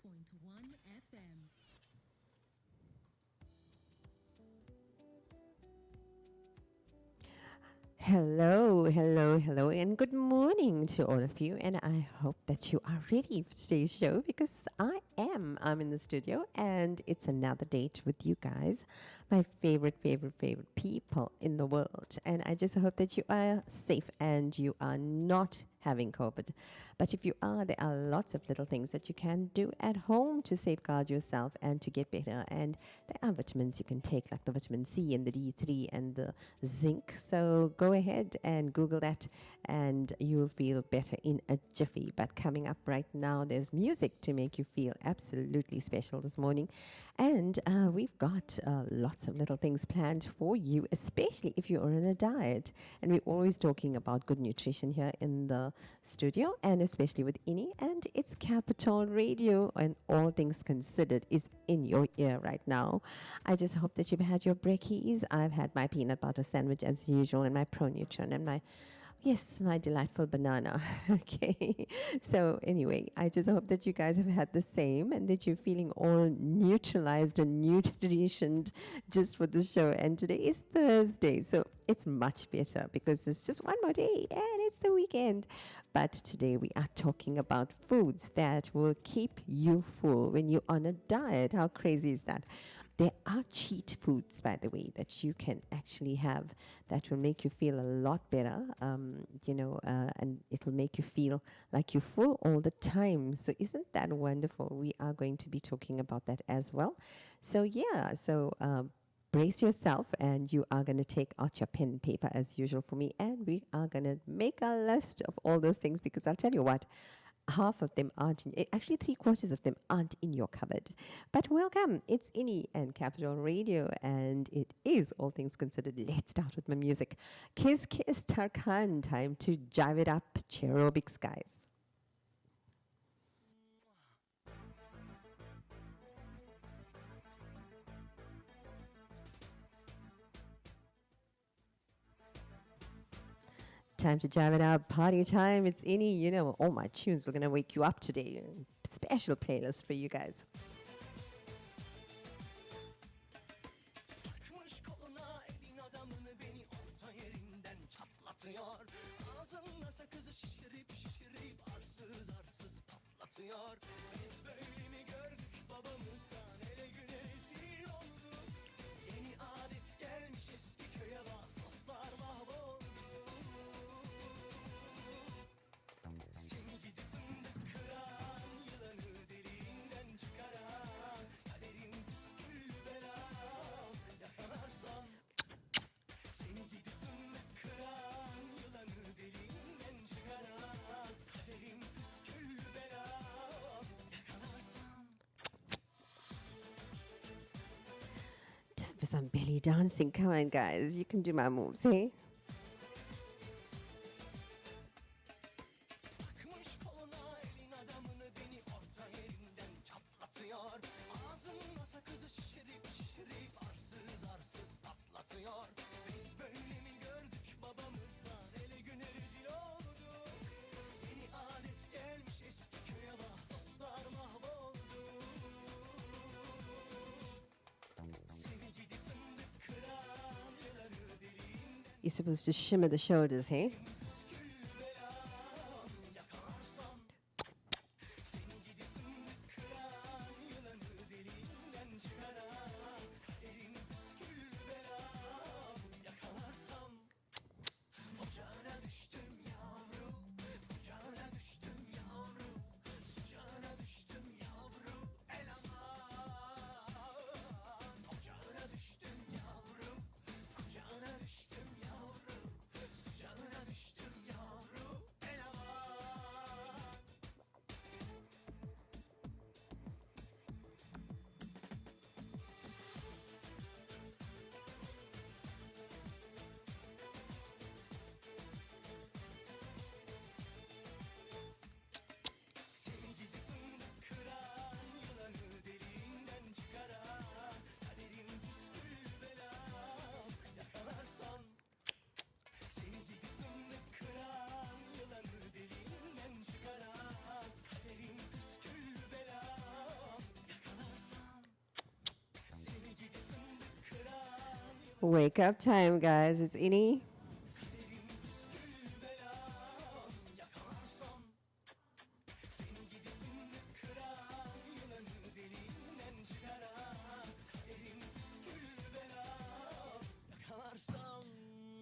101.1 FM. Hello, hello, hello, and good morning to all of you. And I hope that you are ready for today's show because I am. I'm in the studio and it's another date with you guys, my favorite people in the world. And I just hope that you are safe and you are not having COVID. But if you are, there are lots of little things that you can do at home to safeguard yourself and to get better. And there are vitamins you can take, like the vitamin C and the D3 and the zinc. So go ahead and Google that, and you'll feel better in a jiffy. But coming up right now, there's music to make you feel absolutely special this morning. And we've got lots of little things planned for you, especially if you're on a diet. And we're always talking about good nutrition here in the studio, and especially with Ini. And it's Capital Radio, and all things considered is in your ear right now. I just hope that you've had your brekkies. I've had my peanut butter sandwich as usual, and my Pro Nutron, and my delightful banana. Okay. So anyway, I just hope that you guys have had the same and that you're feeling all neutralized and nutritioned just for the show. And today is Thursday, so it's much better because it's just one more day and it's the weekend. But today we are talking about foods that will keep you full when you're on a diet. How crazy is that? There are cheat foods, by the way, that you can actually have that will make you feel a lot better, and it will make you feel like you're full all the time. So isn't that wonderful? We are going to be talking about that as well. So brace yourself, and you are going to take out your pen and paper as usual for me, and we are going to make a list of all those things, because I'll tell you what, half of them aren't actually 3/4 of them aren't in your cupboard. But welcome, it's Ini and Capital Radio, and it is All Things Considered. Let's start with my music. Kiss Kiss Tarkan, time to jive it up, cherobics, guys. Time to jam it up. Party time. It's Ini. You know, all my tunes are going to wake you up today. Special playlist for you guys. Takmış koluna elin adamını beni orta yerinden çatlatıyor. Ağzımda sakızı şişirip şişirip arsız arsız patlatıyor. Biz böyle mi gördük babamızdan, ele güne rezil olduk. Yeni adet gelmiş eski köye bak, dostlar mahvoldu. Seni gidip fındık kıran, yılanı deliğinden çıkaran, kaderim püsküllü belam, yakalarsan. Seni gidip fındık kıran, yılanı deliğinden çıkaran, kaderim püsküllü belam, yakalarsan. Time for some belly dancing. Come on, guys. You can do my moves, hey? Takmış koluna elin adamını beni orta yerinden çatlatıyor. Ağzımda sakızı şişirip şişirip arsız arsız patlatıyor. Biz böyle mi gördük babamızdan, ele güne rezil olduk. Yeni adet gelmiş eski köye bak, dostlar mahvoldu. Seni gidip fındık kıran, yılanı deliğinden You're supposed to shimmer the shoulders, hey? püsküllü belam, yakalarsam. Seni gidip fındık kıran, yılanı deliğinden çıkaran, kaderin püsküllü belam, yakalarsam. Ocağına düştüm yavrum, kucağına düştüm yavrum, sıcağına düştüm yavrum, el aman. Ocağına düştüm yavrum, kucağına düştüm yavrum, sıcağına düştüm. Wake up time, guys. It's Ini.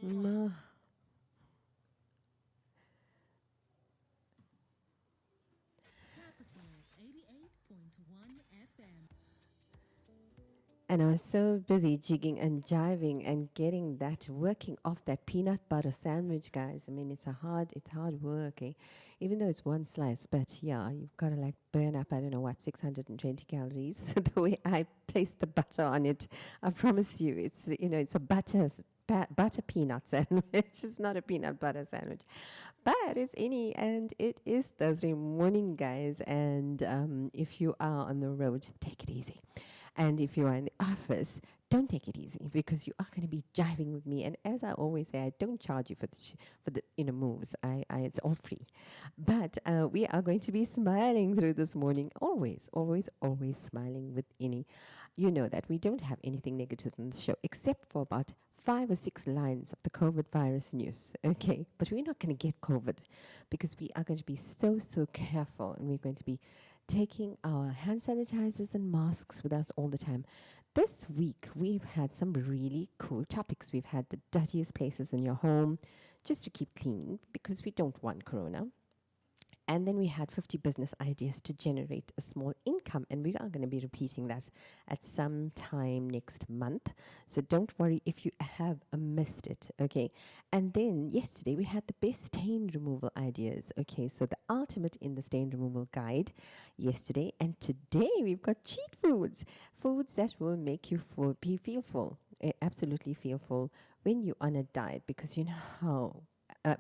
Ma. Capital 88.1 FM. And I was so busy jigging and jiving and getting that working off that peanut butter sandwich, guys. I mean, it's hard work, eh? Even though it's one slice, but yeah, you've got to like burn up, I don't know what, 620 calories. The way I placed the butter on it, I promise you, it's, it's a butter peanut sandwich. It's not a peanut butter sandwich. But it's any, and it is Thursday morning, guys. And if you are on the road, take it easy. And if you are in the office, don't take it easy because you are going to be jiving with me. And as I always say, I don't charge you for the moves. It's all free. But we are going to be smiling through this morning. Always, always, always smiling with Ini. You know that we don't have anything negative in the show except for about 5 or 6 lines of the COVID virus news. Okay, but we're not going to get COVID because we are going to be so careful, and we're going to be taking our hand sanitizers and masks with us all the time. This week, we've had some really cool topics. We've had the dirtiest places in your home, just to keep clean, because we don't want corona. And then we had 50 business ideas to generate a small income. And we are going to be repeating that at some time next month. So don't worry if you have missed it, okay? And then yesterday we had the best stain removal ideas, okay? So the ultimate in the stain removal guide yesterday. And today we've got cheat foods. Foods that will make you feel full, absolutely feel full when you're on a diet, because you know how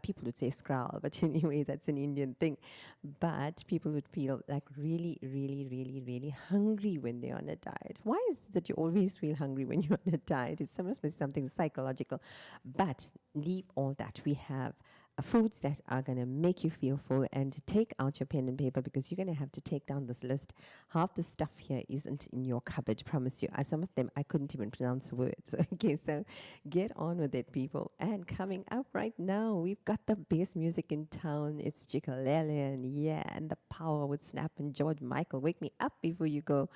people would say scrowl, but anyway, that's an Indian thing. But people would feel like really, really, really, really hungry when they're on a diet. Why is it that you always feel hungry when you're on a diet? It's must be something psychological. But leave all that. We have foods that are going to make you feel full, and take out your pen and paper because you're going to have to take down this list. Half the stuff here isn't in your cupboard, promise you. Some of them I couldn't even pronounce words. Okay, so get on with it, people. And coming up right now, we've got the best music in town. It's Jikalele, and the power with Snap and George Michael. Wake me up before you go.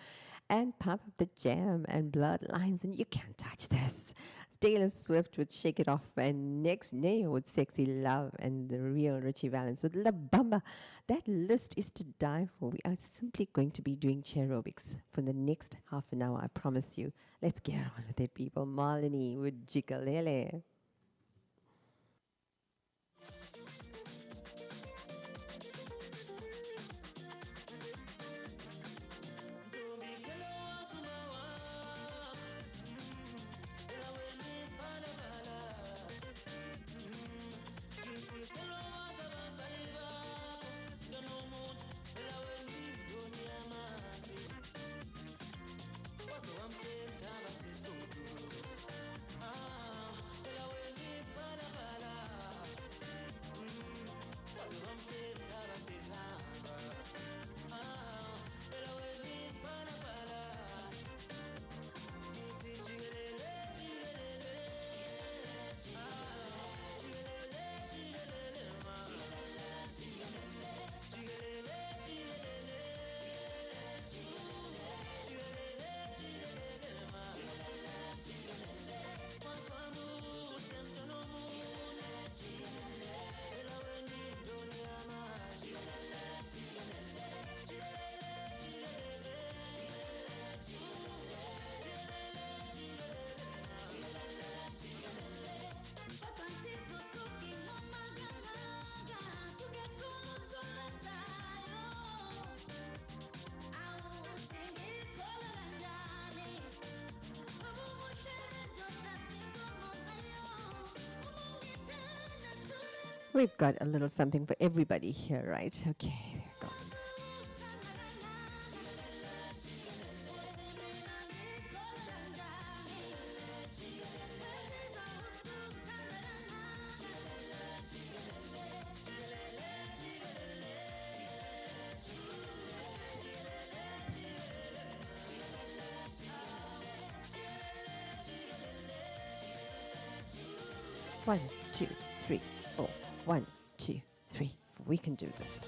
And pump up the jam and Bloodlines, and you can't touch this. Taylor Swift with Shake It Off, and next Neo with Sexy Love, and the real Richie Valens with La Bamba. That list is to die for. We are simply going to be doing chair-aerobics for the next half an hour, I promise you. Let's get on with it, people. Malini with Jikalele. We've got a little something for everybody here, right? Okay, there we go. 1, 2, 3, 4. 1, 2, 3, 4. We can do this.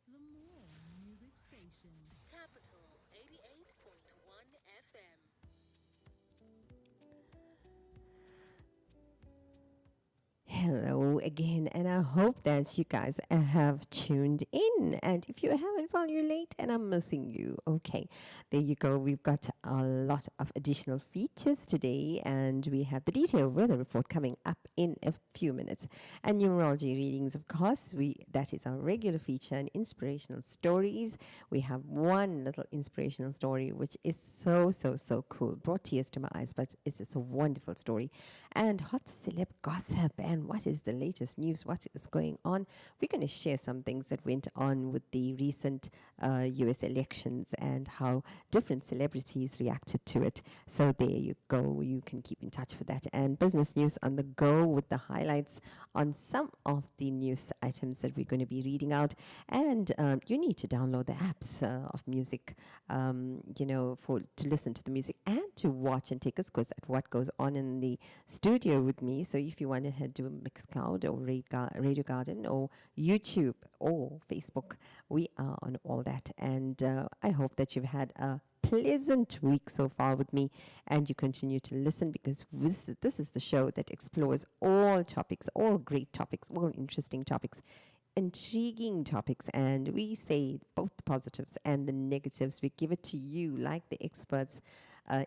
The More Music Station. Capital 88.1 FM. Hello again, and I hope that you guys have tuned in. And if you haven't, well, you're late and I'm missing you. Okay, there you go. We've got a lot of additional features today, and we have the detailed weather report coming up in a few minutes. And numerology readings, of course, that is our regular feature, and inspirational stories. We have one little inspirational story, which is so cool. Brought tears to my eyes, but it's just a wonderful story. And hot celeb gossip, and what is the latest news, what is going on. We're going to share some things that went on with the recent US elections and how different celebrities reacted to it. So there you go, you can keep in touch for that. And business news on the go with the highlights on some of the news items that we're going to be reading out. And you need to download the apps of music, to listen to the music and to watch and take a quiz at what goes on in the studio with me. So if you want to head to Mixcloud or Radio Garden or YouTube or Facebook, we are on all that. And I hope that you've had a pleasant week so far with me, and you continue to listen, because this is the show that explores all topics, all great topics, all interesting topics, intriguing topics, and we say both the positives and the negatives. We give it to you like the experts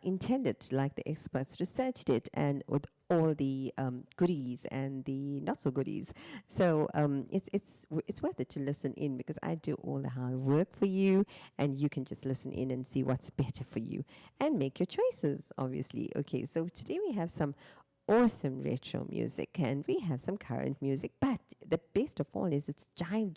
intended, like the experts researched it, and with all the goodies and the not so goodies. So it's worth it to listen in, because I do all the hard work for you, and you can just listen in and see what's better for you and make your choices, obviously. Okay, so today we have some awesome retro music, and we have some current music, but the best of all is it's jive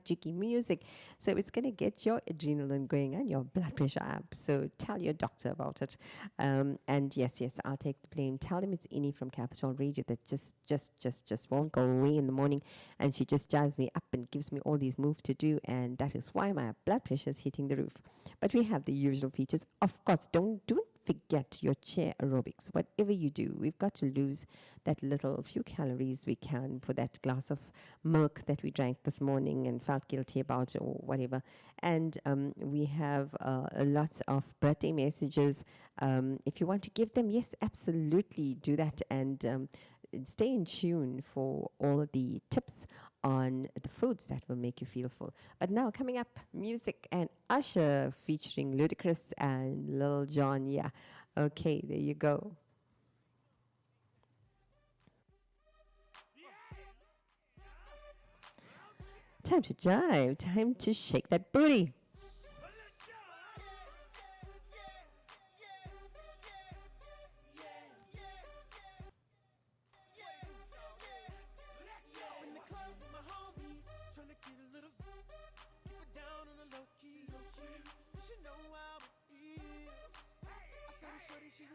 jiggy music, so it's going to get your adrenaline going and your blood pressure up. So tell your doctor about it, and yes, I'll take the blame. Tell them it's Ini from Capital Radio that just won't go away in the morning, and she just jives me up and gives me all these moves to do, and that is why my blood pressure is hitting the roof. But we have the usual features, of course. Don't forget your chair aerobics. Whatever you do, we've got to lose that little few calories we can for that glass of milk that we drank this morning and felt guilty about, or whatever. And we have lots of birthday messages. If you want to give them, yes, absolutely do that, and stay in tune for all the tips on the foods that will make you feel full. But now, coming up, music and Usher featuring Ludacris and Lil Jon. Yeah, okay, there you go. Time to jive, time to shake that booty. Tryna get a little, keep it down on the low key.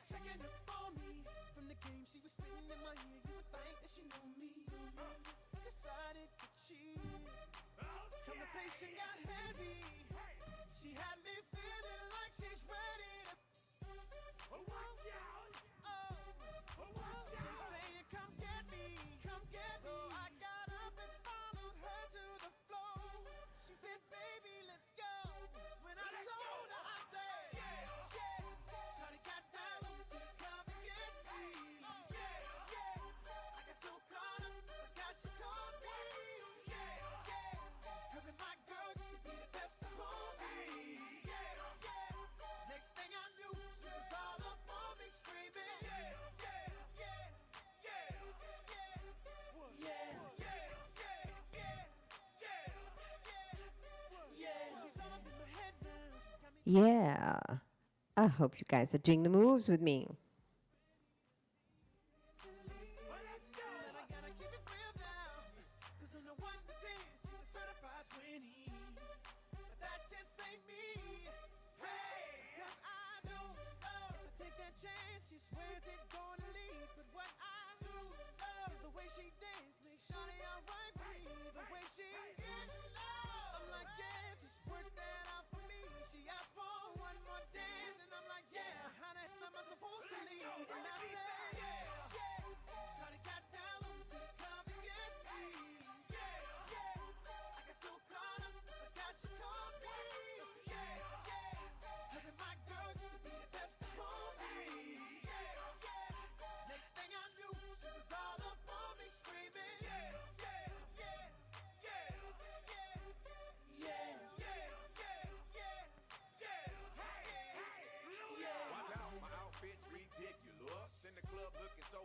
checking up for me. From the game she was spitting in my ear, you would think that she knew me. Decided to cheat. Conversation got heavy. She had me feeling like she's ready to. Watch out! She's saying, come get me, come get me. So I got up and followed her to the floor. She said, baby, let's go. When I told her, I said, yeah. Shawty got down on me, said, come and get me. I got so caught up, forgot she told me. Her and my girl used to be the best upon me. Next thing I knew, she was all up on me screaming. Yeah. I hope you guys are doing the moves with me.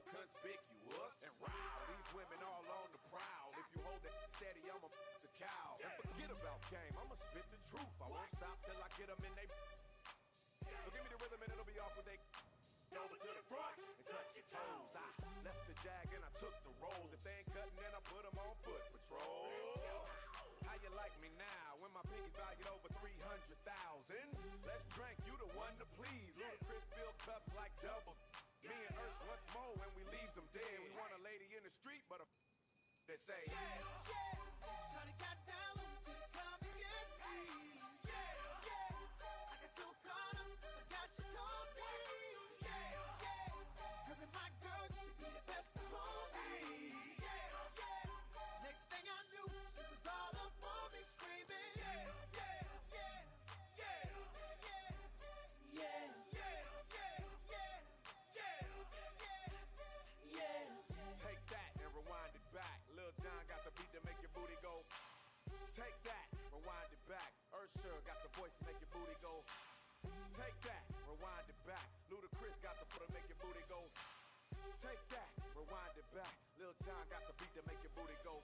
Conspicuous and wow, these women all on the prowl. If you hold that steady, I'ma the cow. And forget about game, I'ma spit the truth. I won't stop till I get them in they. So give me the rhythm and it'll be off with they. Over to the front and touch your toes. I left the jag and I took the rolls. If they ain't cutting, then I put them on foot patrol. How you like me now when my piggy's valued over 300,000? Let's drink, you the one to please. Ludacris fill cups like double. Me and Ursh once more when we leaves them dead. We want a lady in the street, but a that say Shawty got down on me, said, come and get me. I got so caught up, forgot she told me. Her and my girl used to be the best upon me. Next thing I knew, she was all up on me screaming. Take that and rewind it back. Lil Jon got the beat to make your booty go. Take that, rewind it back. Usher got the voice to make your booty go. Take that, rewind it back. Ludacris got the foot to make your booty go. Take that, rewind it back. Lil Jon got the beat to make your booty go.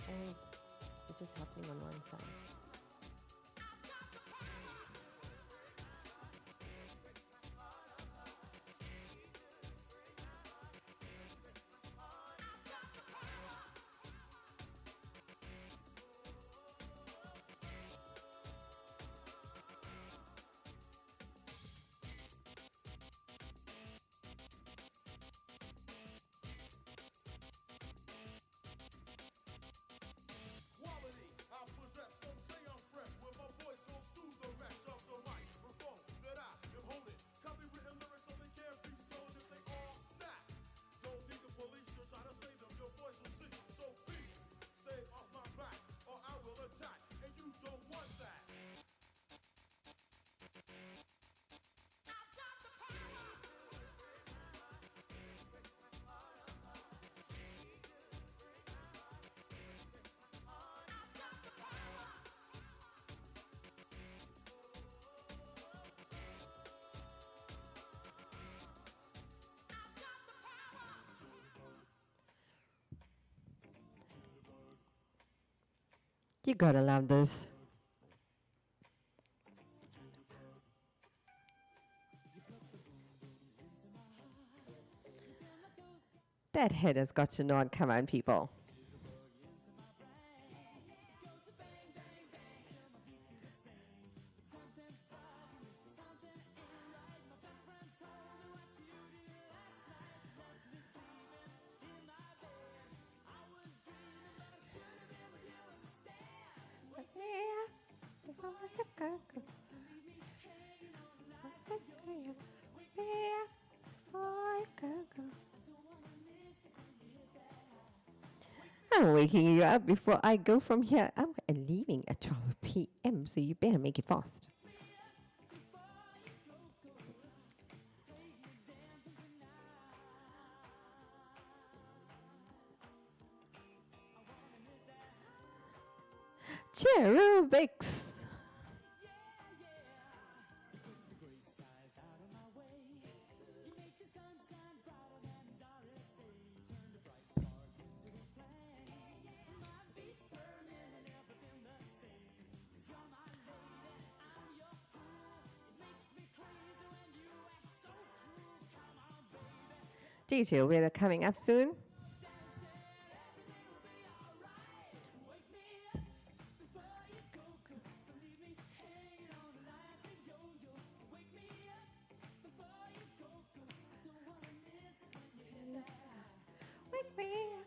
and it's just happening on one side. Quality, I possess, some say I'm fresh, where my voice goes through the mesh of the microphone that I am holding. Copywritten lyrics so they can't be stolen if they all snap. Don't need the police to try to save them, your voice will sing. So please, stay off my back, or I will attack, and you don't want that. You gotta love this. That head has got to nod. Come on, people. I'm waking you up before I go from here. I'm leaving at 12 p.m., so you better make it fast. Cherubics. Detail weather coming up soon. Wake me up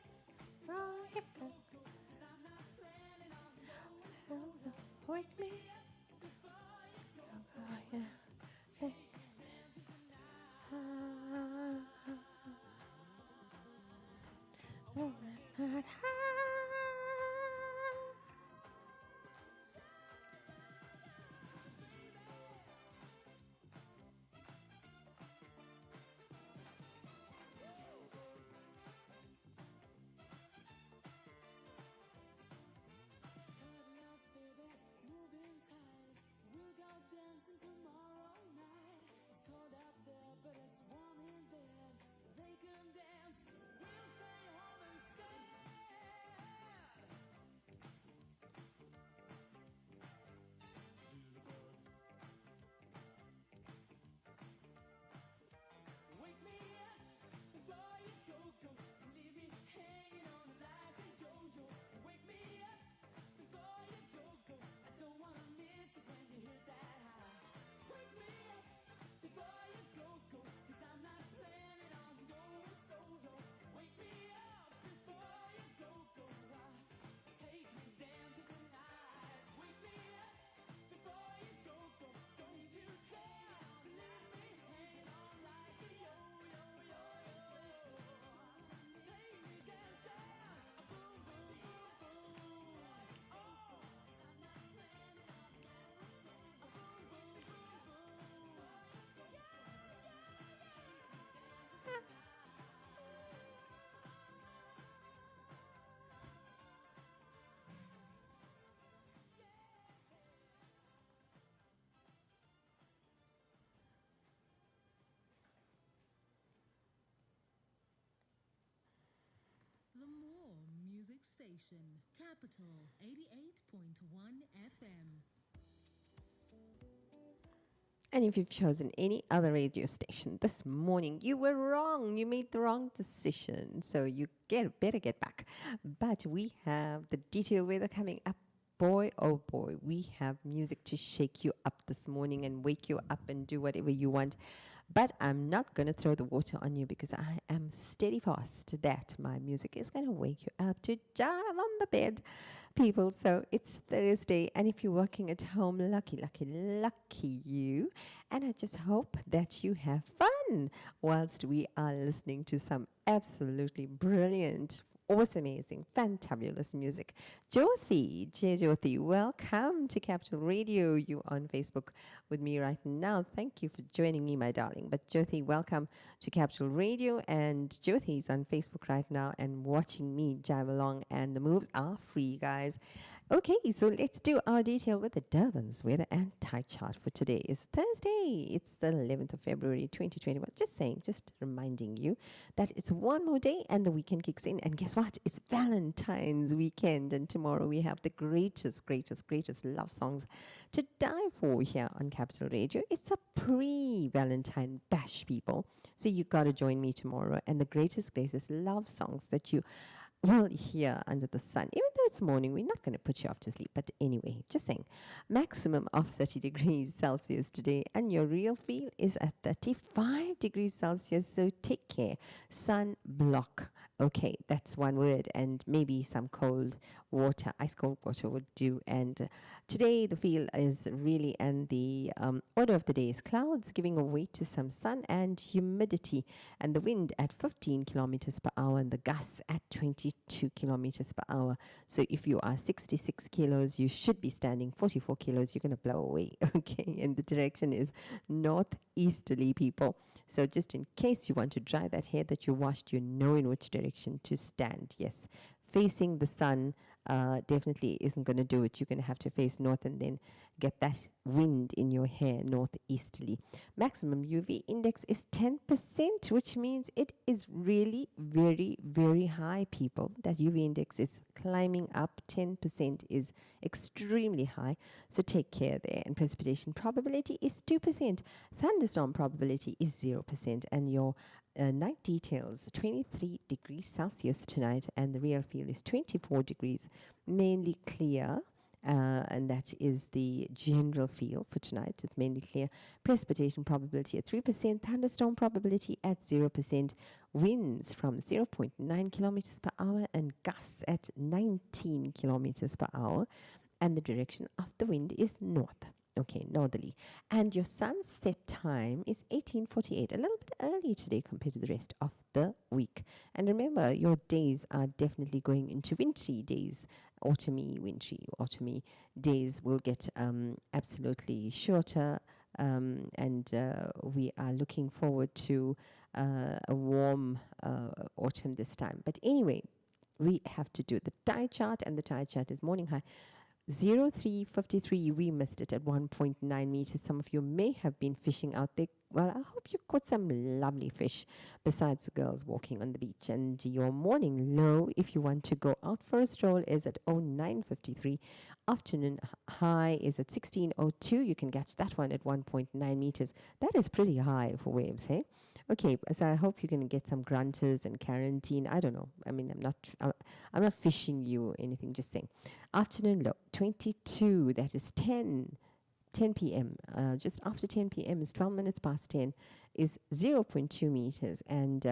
before you go. Wake me up. Oh, yeah. Hey. Oh, my God. music station, Capital 88.1 FM. And if you've chosen any other radio station this morning, you were wrong. You made the wrong decision. So you better get back. But we have the detailed weather coming up. Boy, oh boy, we have music to shake you up this morning and wake you up and do whatever you want. But I'm not going to throw the water on you because I am steady fast that my music is going to wake you up to jive on the bed, people. So it's Thursday, and if you're working at home, lucky, lucky, lucky you. And I just hope that you have fun whilst we are listening to some absolutely brilliant, awesome, amazing, fantabulous music. Jyothi, Jyothi, welcome to Capital Radio. You on Facebook with me right now. Thank you for joining me, my darling. But Jyothi, welcome to Capital Radio. And Jyothi's on Facebook right now and watching me jive along. And the moves are free, guys. Okay, so let's do our detail with the Durban's weather and tide chart for today. Is Thursday. It's the 11th of February, 2021. Just saying, just reminding you that it's one more day and the weekend kicks in. And guess what? It's Valentine's weekend. And tomorrow we have the greatest, greatest, greatest love songs to die for here on Capital Radio. It's a pre-Valentine bash, people. So you got to join me tomorrow. And the greatest, greatest love songs that you well, here under the sun, even though it's morning, we're not going to put you off to sleep. But anyway, just saying, maximum of 30 degrees Celsius today, and your real feel is at 35 degrees Celsius. So take care. Sun block. Okay, that's one word, and maybe some cold water, ice cold water would do. And today the feel is really, and the order of the day is clouds giving away to some sun and humidity, and the wind at 15 kilometers per hour and the gusts at 22 kilometers per hour. So if you are 66 kilos, you should be standing 44 kilos. You're going to blow away. Okay, and the direction is northeasterly, people. So just in case you want to dry that hair that you washed, you know in which direction to stand. Yes, facing the sun definitely isn't going to do it. You're going to have to face north and then get that wind in your hair northeasterly. Maximum UV index is 10%, which means it is really very, very high, people. That UV index is climbing up. 10% is extremely high, so take care there. And precipitation probability is 2%. Thunderstorm probability is 0%. And your night details, 23 degrees Celsius tonight, and the real feel is 24 degrees, mainly clear. And that is the general feel for tonight. It's mainly clear. Precipitation probability at 3%. Thunderstorm probability at 0%. Winds from 0.9 kilometers per hour and gusts at 19 kilometers per hour. And the direction of the wind is north. Okay, northerly. And your sunset time is 18:48, a little bit early today compared to the rest of the week. And remember, your days are definitely going into wintry days. Autumny days will get absolutely shorter, and we are looking forward to a warm autumn this time. But anyway, we have to do the tide chart, and the tide chart is morning high 0353. We missed it at 1.9 meters. Some of you may have been fishing out there. Well, I hope you caught some lovely fish besides the girls walking on the beach. And your morning low, if you want to go out for a stroll, is at 0953. Afternoon high is at 1602. You can catch that one at 1.9 meters. That is pretty high for waves, hey? Okay, so I hope you can get some grunters and quarantine. I don't know. I mean, I'm not fishing you or anything, just saying. Afternoon low, 22. That is 10 p.m. Just after 10 p.m. is 12 minutes past 10, is 0.2 meters. And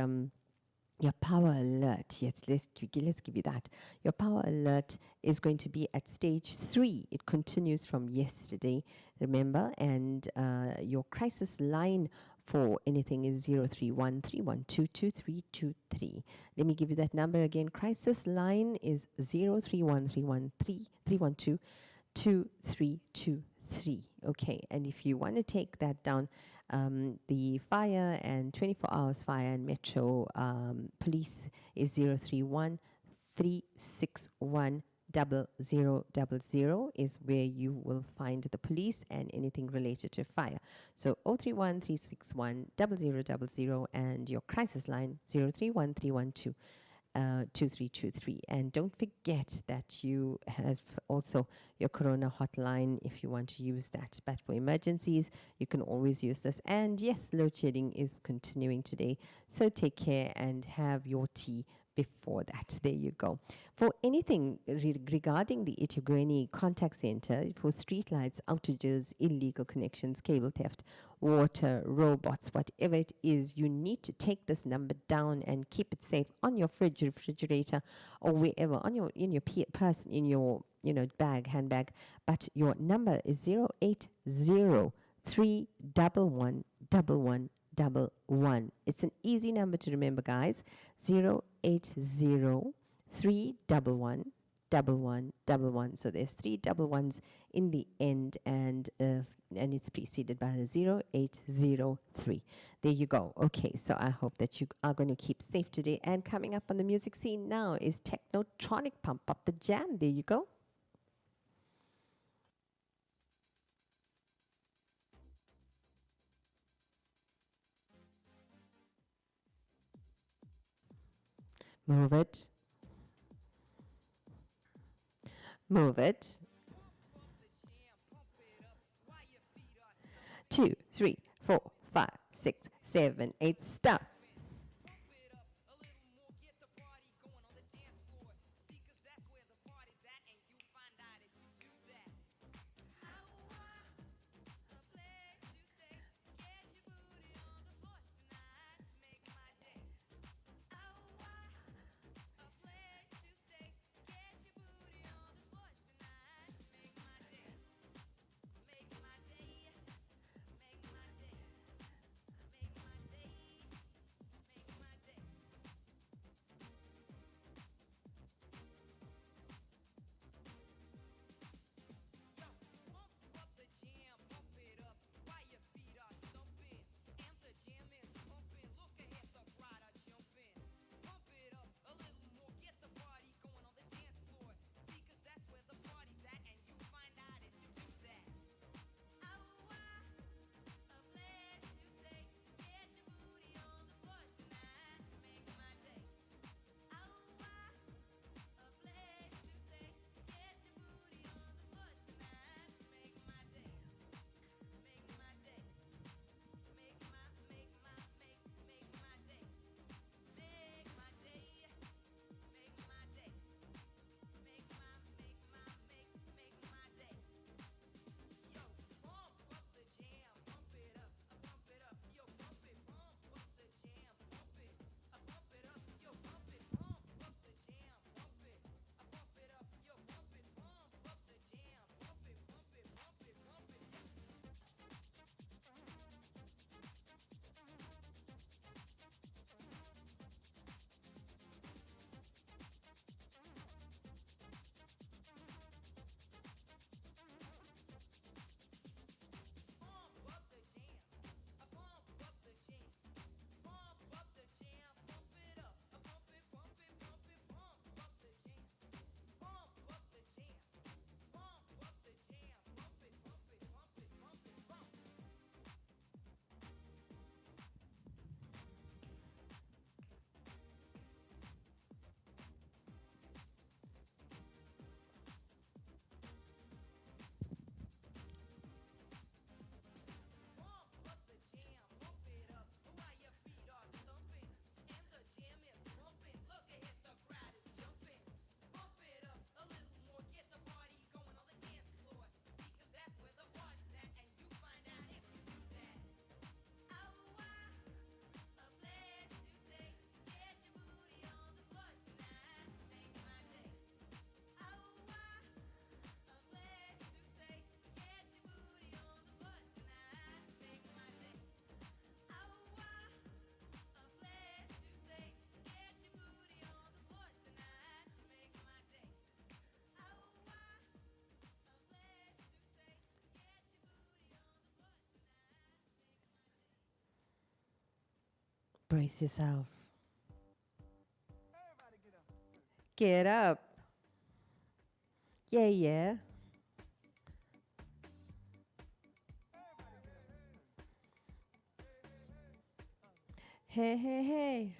your power alert, yes, let's give you that. Your power alert is going to be at stage 3. It continues from yesterday, remember. And your crisis line for anything is 031-312-2323. Let me give you that number again. Crisis line is 031-312-2323. Okay, and if you want to take that down, the fire and 24 hours fire and metro police is 031-361-0000 is where you will find the police and anything related to fire. So 031-361-0000 and your crisis line 031-312 2323. And don't forget that you have also your Corona hotline if you want to use that. But for emergencies, you can always use this. And yes, load shedding is continuing today. So take care and have your tea before that. There you go. For anything regarding the Etigweni Contact Center, for streetlights, outages, illegal connections, cable theft, water, robots, whatever it is, you need to take this number down and keep it safe on your fridge, refrigerator, or wherever, on your in your purse, in your bag, handbag. But your number is 080 311 1111. It's an easy number to remember, guys. 080 311 1111. So there's 3 double ones in the end, and it's preceded by a 0803. There you go. Okay, so I hope that you are going to keep safe today. And coming up on the music scene now is Technotronic, Pump Up the Jam. There you go. Move it. Move it. 2, 3, 4, 5, 6, 7, 8. Stop. Brace yourself. Get up. Yeah, yeah. Hey, hey, hey.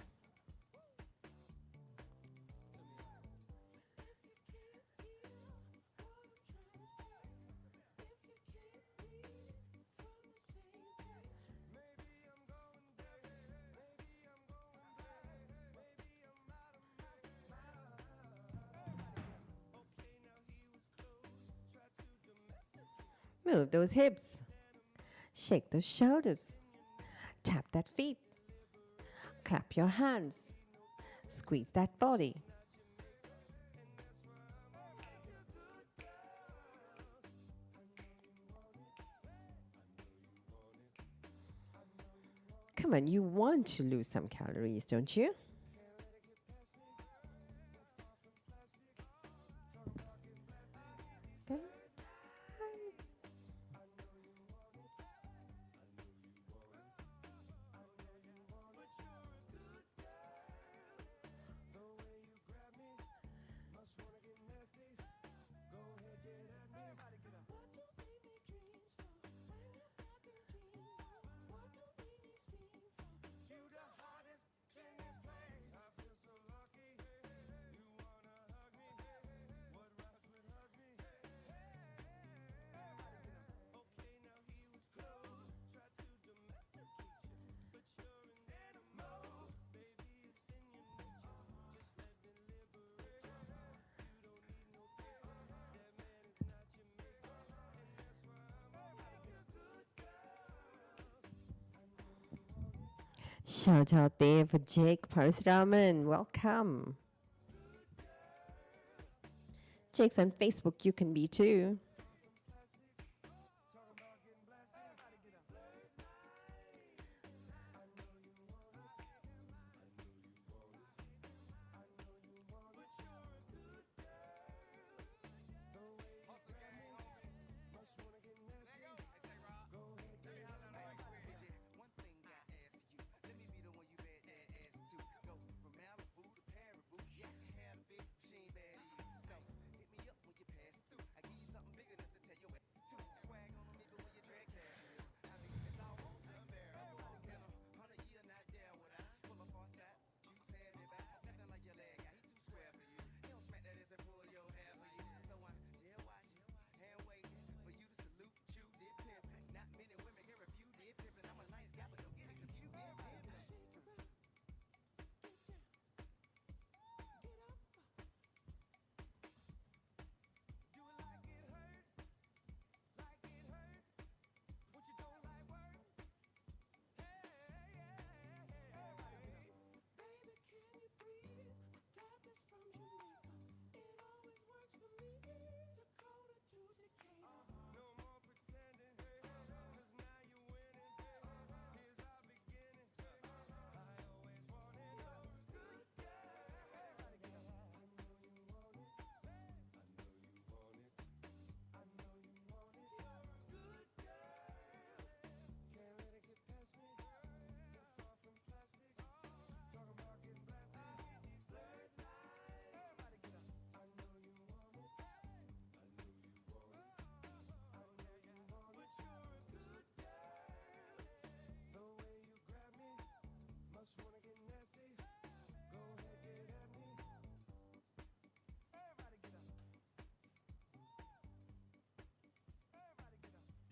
Move those hips. Shake those shoulders. Tap that feet. Clap your hands. Squeeze that body. Come on, you want to lose some calories, don't you? Okay. Shout out there for Jake Parasuraman. Welcome. Jake's on Facebook. You can be too.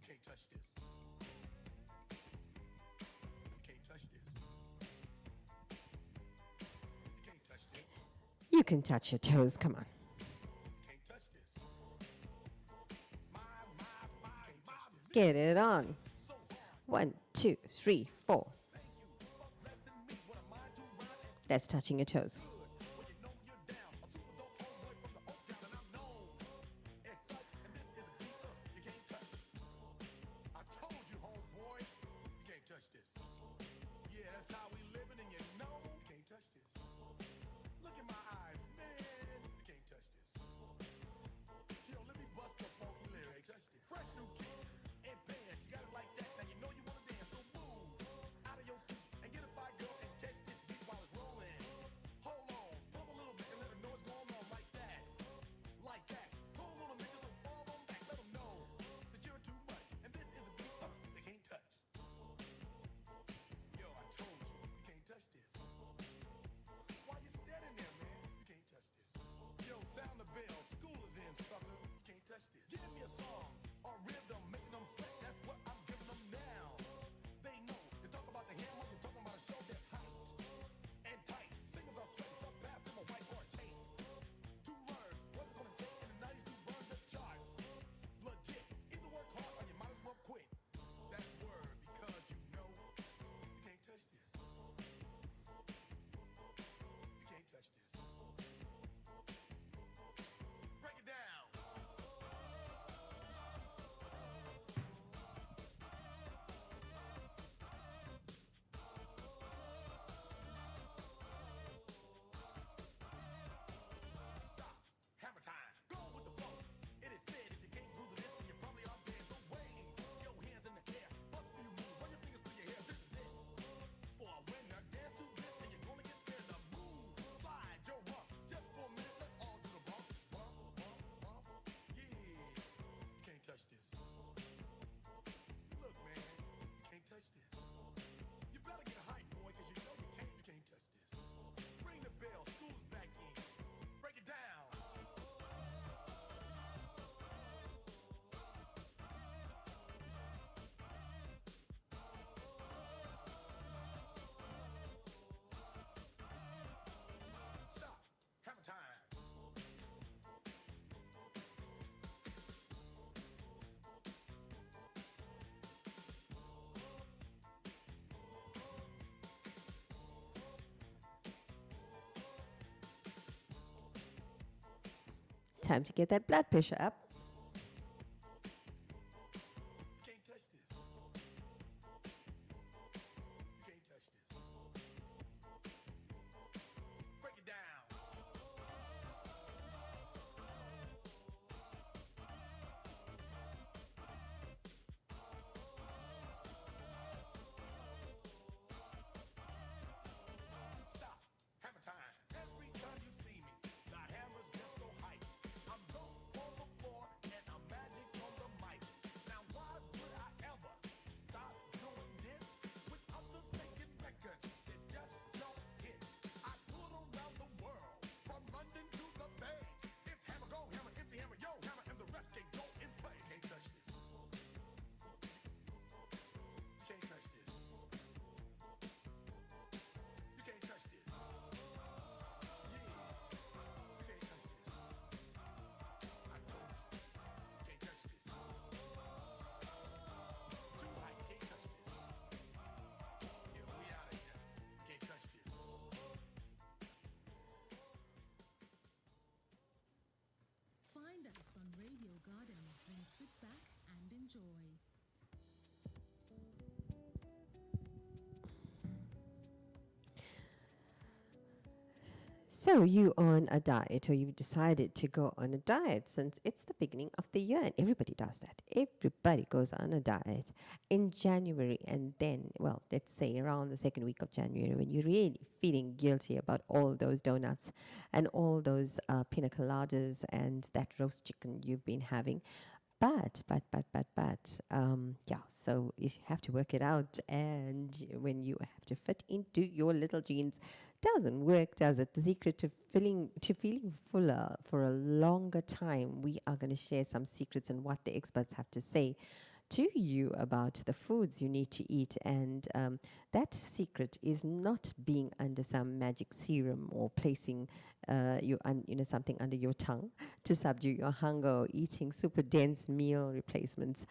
You can't touch this. You can't touch this. You can't touch this. You can touch your toes. Come on. You can't touch this. My. Get it on. 1, 2, 3, 4. That's touching your toes. I told you, homeboy, you can't touch this. Yeah, that's how we living, and you know you can't touch this. Look in my eyes, man. You can't touch this. Yo, let me bust the funky lyrics. Fresh new kicks and bands. You got it like that. Now you know you wanna dance. So move out of your seat and get a fire girl and catch this beat while it's rolling. Hold on. time to get that blood pressure up. You can't touch this. You can't touch this. Break it down. Stop. Hammer time. Every time you see me, the hammer's just so hype. I'm low on the floor and I'm magic on the mic. Now why would I ever stop doing this? With others making records that just don't hit. I tour around the world, from London to the Bay. It's hammer, go hammer, empty hammer, yo hammer, and the rest can't go in play. Can't touch this. You can't touch this. You can't touch this. Yeah, you can't touch this. I told you, can't touch this. Too high, can't touch this. Yeah, we out of here. Can't touch this. Find us on Radio Garden and sit back and enjoy. So you on a diet, or you've decided to go on a diet since it's the beginning of the year, and everybody does that. Everybody goes on a diet in January, and then, well, let's say around the second week of January, when you're really feeling guilty about all those donuts and all those pina coladas and that roast chicken you've been having. But, yeah, so you have to work it out. And when you have to fit into your little jeans, doesn't work, does it? The secret to feeling fuller for a longer time, we are going to share some secrets and what the experts have to say to you about the foods you need to eat. And that secret is not being under some magic serum or placing something under your tongue to subdue your hunger, or eating super dense meal replacements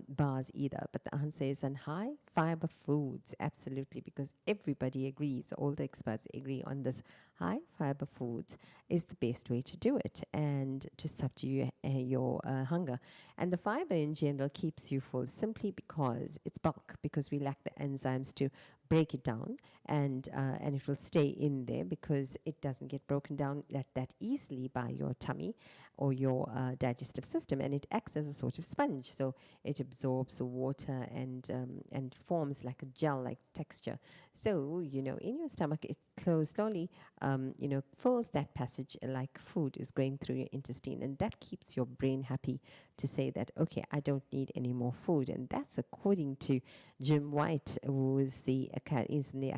bars either. But the answer is on high fiber foods, absolutely, because everybody agrees, all the experts agree on this. High fiber foods is the best way to do it and to subdue your hunger. And the fiber in general keeps you full simply because it's bulk, because we lack the enzymes to break it down, and it will stay in there because it doesn't get broken down that easily by your tummy or your digestive system, and it acts as a sort of sponge. So it absorbs the water and forms like a gel-like texture. So, in your stomach, it slowly, fills that passage like food is going through your intestine, and that keeps your brain happy to say that, okay, I don't need any more food. And that's according to Jim White, who is in the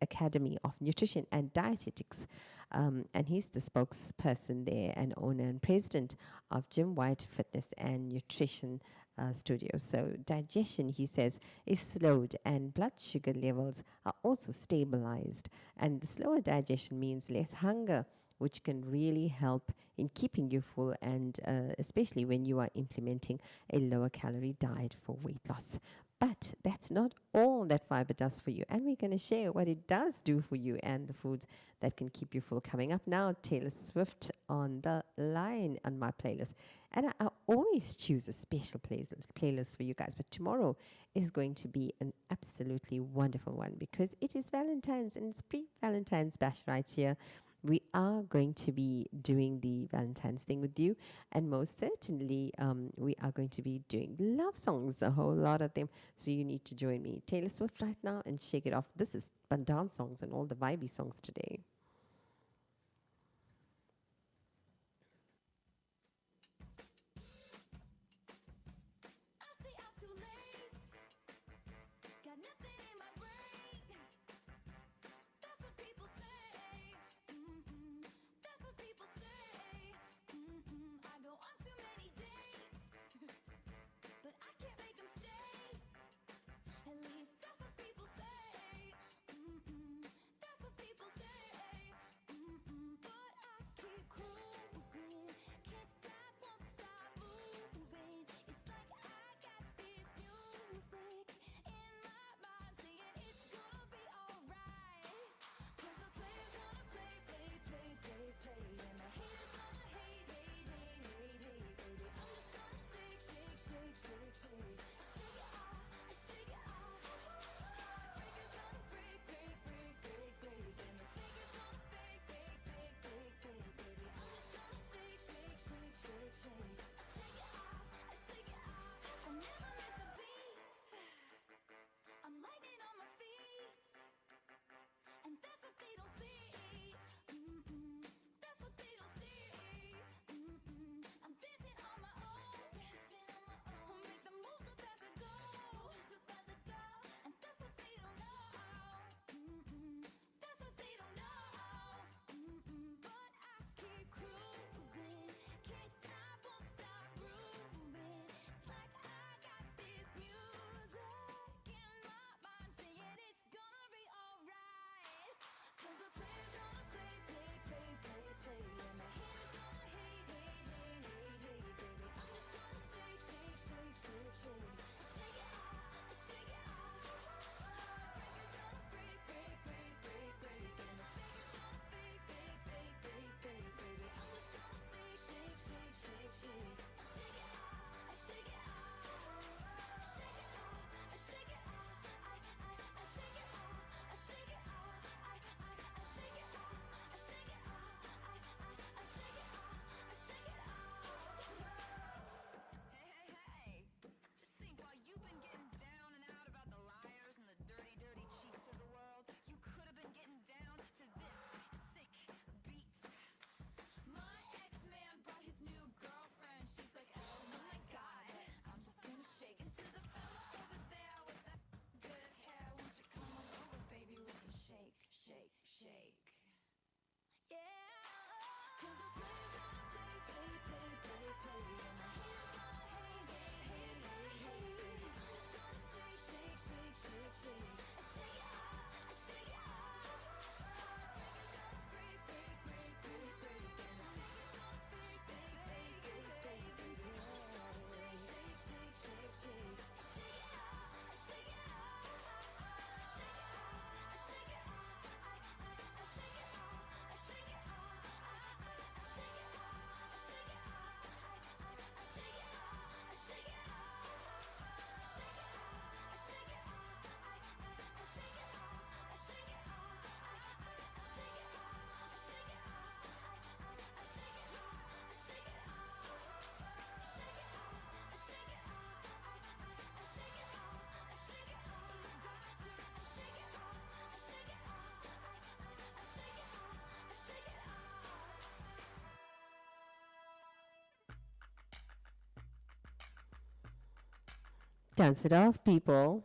Academy of Nutrition and Dietetics, and he's the spokesperson there and owner and president of Jim White Fitness and Nutrition Studio. So digestion, he says, is slowed, and blood sugar levels are also stabilized. And the slower digestion means less hunger, which can really help in keeping you full, and especially when you are implementing a lower calorie diet for weight loss. But that's not all that fiber does for you. And we're going to share what it does do for you and the foods that can keep you full. Coming up now, Taylor Swift on the line on my playlist. And I always choose a special playlist for you guys. But tomorrow is going to be an absolutely wonderful one because it is Valentine's, and it's pre-Valentine's bash right here. We are going to be doing the Valentine's thing with you, and most certainly we are going to be doing love songs, a whole lot of them. So you need to join me, Taylor Swift, right now, and shake it off. This is dance songs and all the vibey songs today. At least that's what people say. That's what people say. Dance it off, people.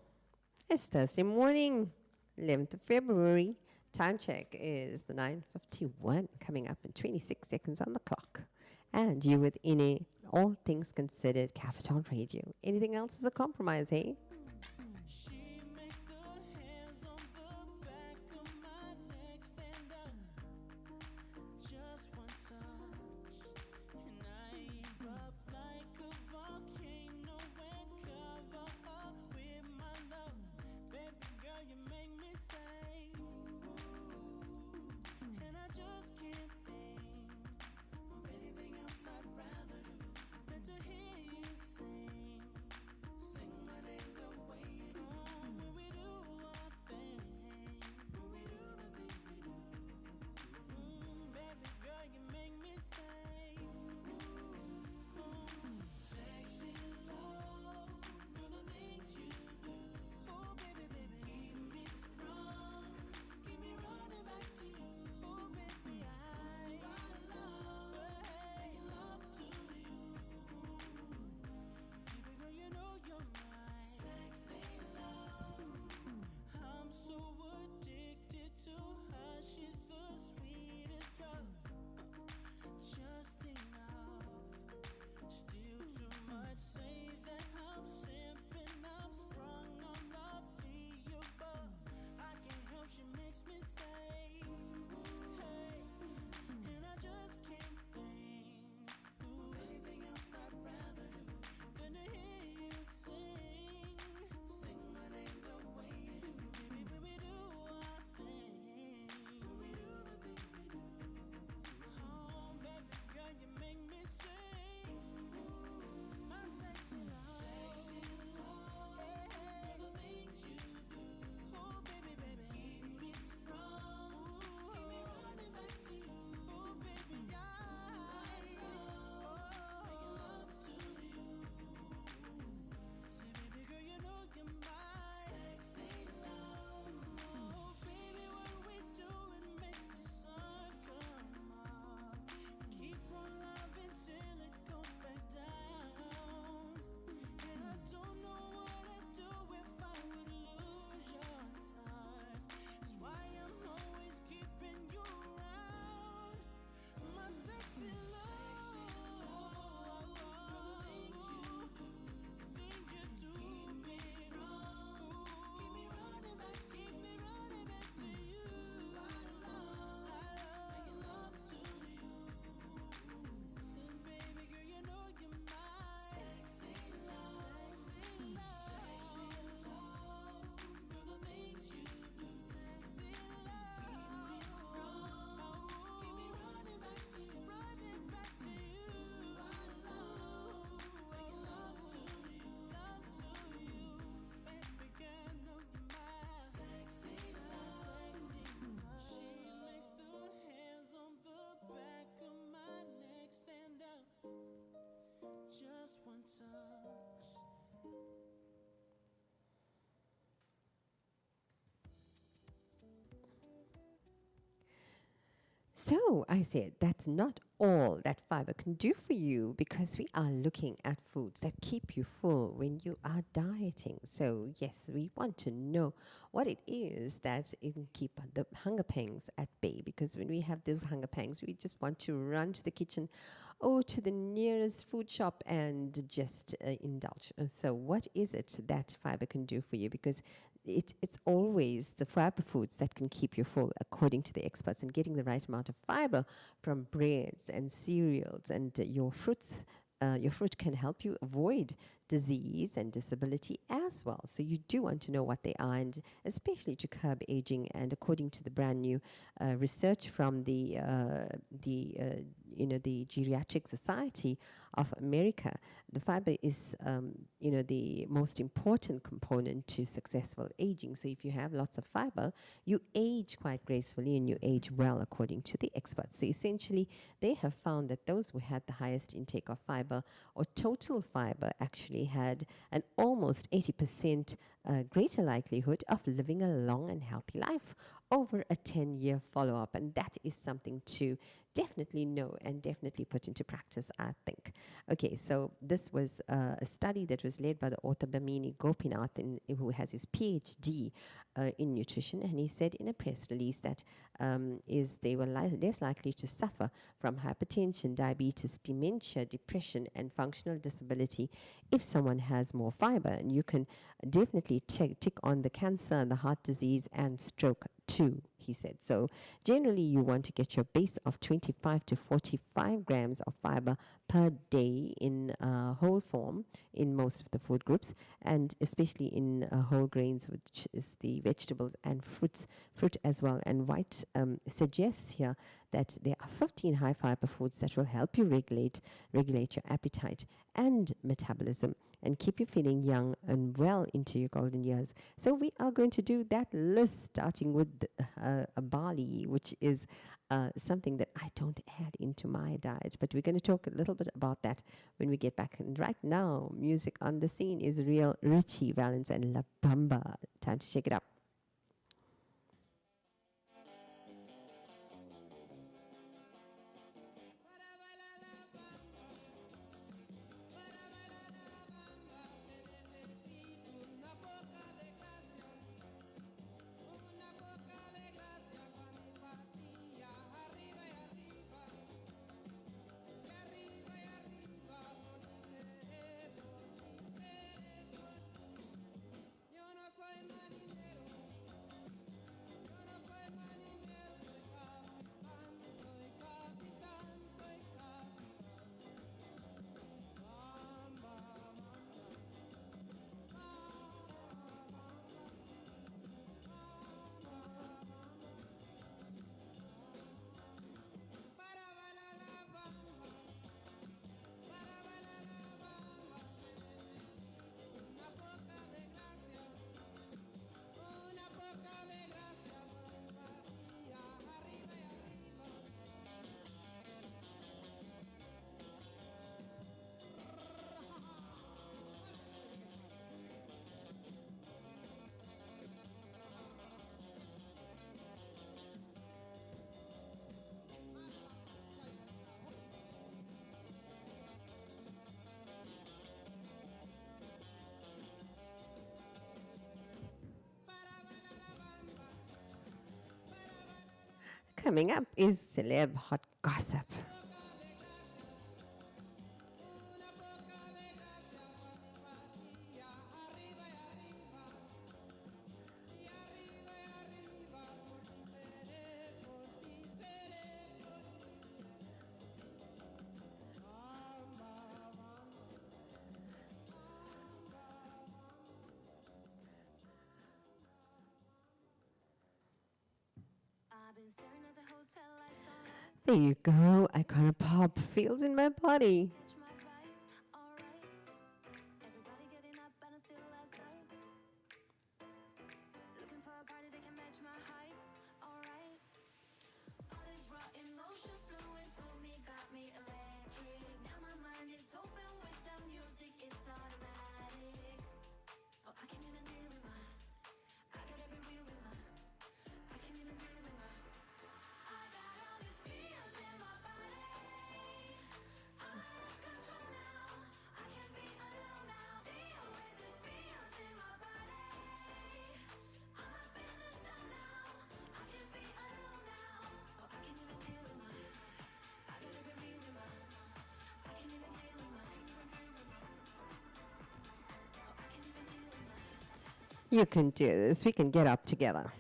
It's Thursday morning, 11th of February. Time check is the 9:51, coming up in 26 seconds on the clock. And you with Ine, all things considered, Capital Radio. Anything else is a compromise, hey? She makes the hands on the back of my neck stand up. Just one touch, and I erupt like a volcano and cover up with my love. Baby girl, you make me say, and I just can't think of anything else I'd rather do than to hear you sing. Sing my name the way you do. When we do our thing, when we do the things we do. Baby girl, you make me say, sexy love, do the things you do. Oh baby, baby, keep me strong, keep me running back to you. Oh baby, I love, making love to you. Baby girl, you know you're my sexy love. I'm so addicted to her, she's the sweetest drug. Just enough, still too much. Say that I'm simping, I'm sprung on love the above. I can't help, she makes me say, hey, and I just can't think anything else I'd rather do than to hear you sing. Sing my name the way you do. Baby, when we do our thing, when we do the things we do. Oh, baby girl, you make me sing. My sexy love, hey, the things you do. Oh, baby, baby, keep me strong, keep me running back to you. Oh, baby, I love, making love to you. Say, baby girl, you know you're my sexy love. Oh, baby, what we do, it makes the sun come up. Keep on loving till it goes back down. And I don't know what I'd do if I would lose your touch. That's why I'm always keeping you around. My sexy love, the things you do, keep me strong, keep me running back to you. I love making love to you. Say, baby girl, you know you're my sexy love, sexy love, do the things you do, sexy love, keep me strong, keep me running back to you, running back to you. I love making love to you, baby girl, know you're my sexy love, sexy love. She makes the hands on the back of my neck stand up. Just one touch. So I said that's not all that fiber can do for you, because we are looking at foods that keep you full when you are dieting. So yes, we want to know what it is that it can keep the hunger pangs at bay, because when we have those hunger pangs, we just want to run to the kitchen or to the nearest food shop and just indulge. So what is it that fiber can do for you? Because it's always the fiber foods that can keep you full, according to the experts, and getting the right amount of fiber from breads and cereals and your fruits. Your fruit can help you avoid disease and disability as well. So you do want to know what they are, and especially to curb aging. And according to the brand new research from the Geriatric Society of America, the fiber is the most important component to successful aging. So if you have lots of fiber, you age quite gracefully and you age well, according to the experts. So essentially, they have found that those who had the highest intake of fiber or total fiber actually had an almost 80% greater likelihood of living a long and healthy life over a 10-year follow-up, and that is something to definitely know and definitely put into practice, I think. Okay, so this was a study that was led by the author Bamini Gopinath, who has his PhD in nutrition, and he said in a press release that they were less likely to suffer from hypertension, diabetes, dementia, depression, and functional disability if someone has more fiber. And you can definitely tick on the cancer and the heart disease and stroke too, he said. So generally you want to get your base of 25 to 45 grams of fiber per day in whole form in most of the food groups, and especially in whole grains, which is the vegetables and fruit as well. And White suggests here that there are 15 high fiber foods that will help you regulate your appetite and metabolism and keep you feeling young and well into your golden years. So we are going to do that list, starting with a barley, which is something that I don't add into my diet, but we're going to talk a little bit about that when we get back. And right now, music on the scene is real Richie Valens and La Bamba. Time to shake it up. Coming up is Celeb Hot Gossip. There you go. I kind of pop feels in my body. You can do this. We can get up together.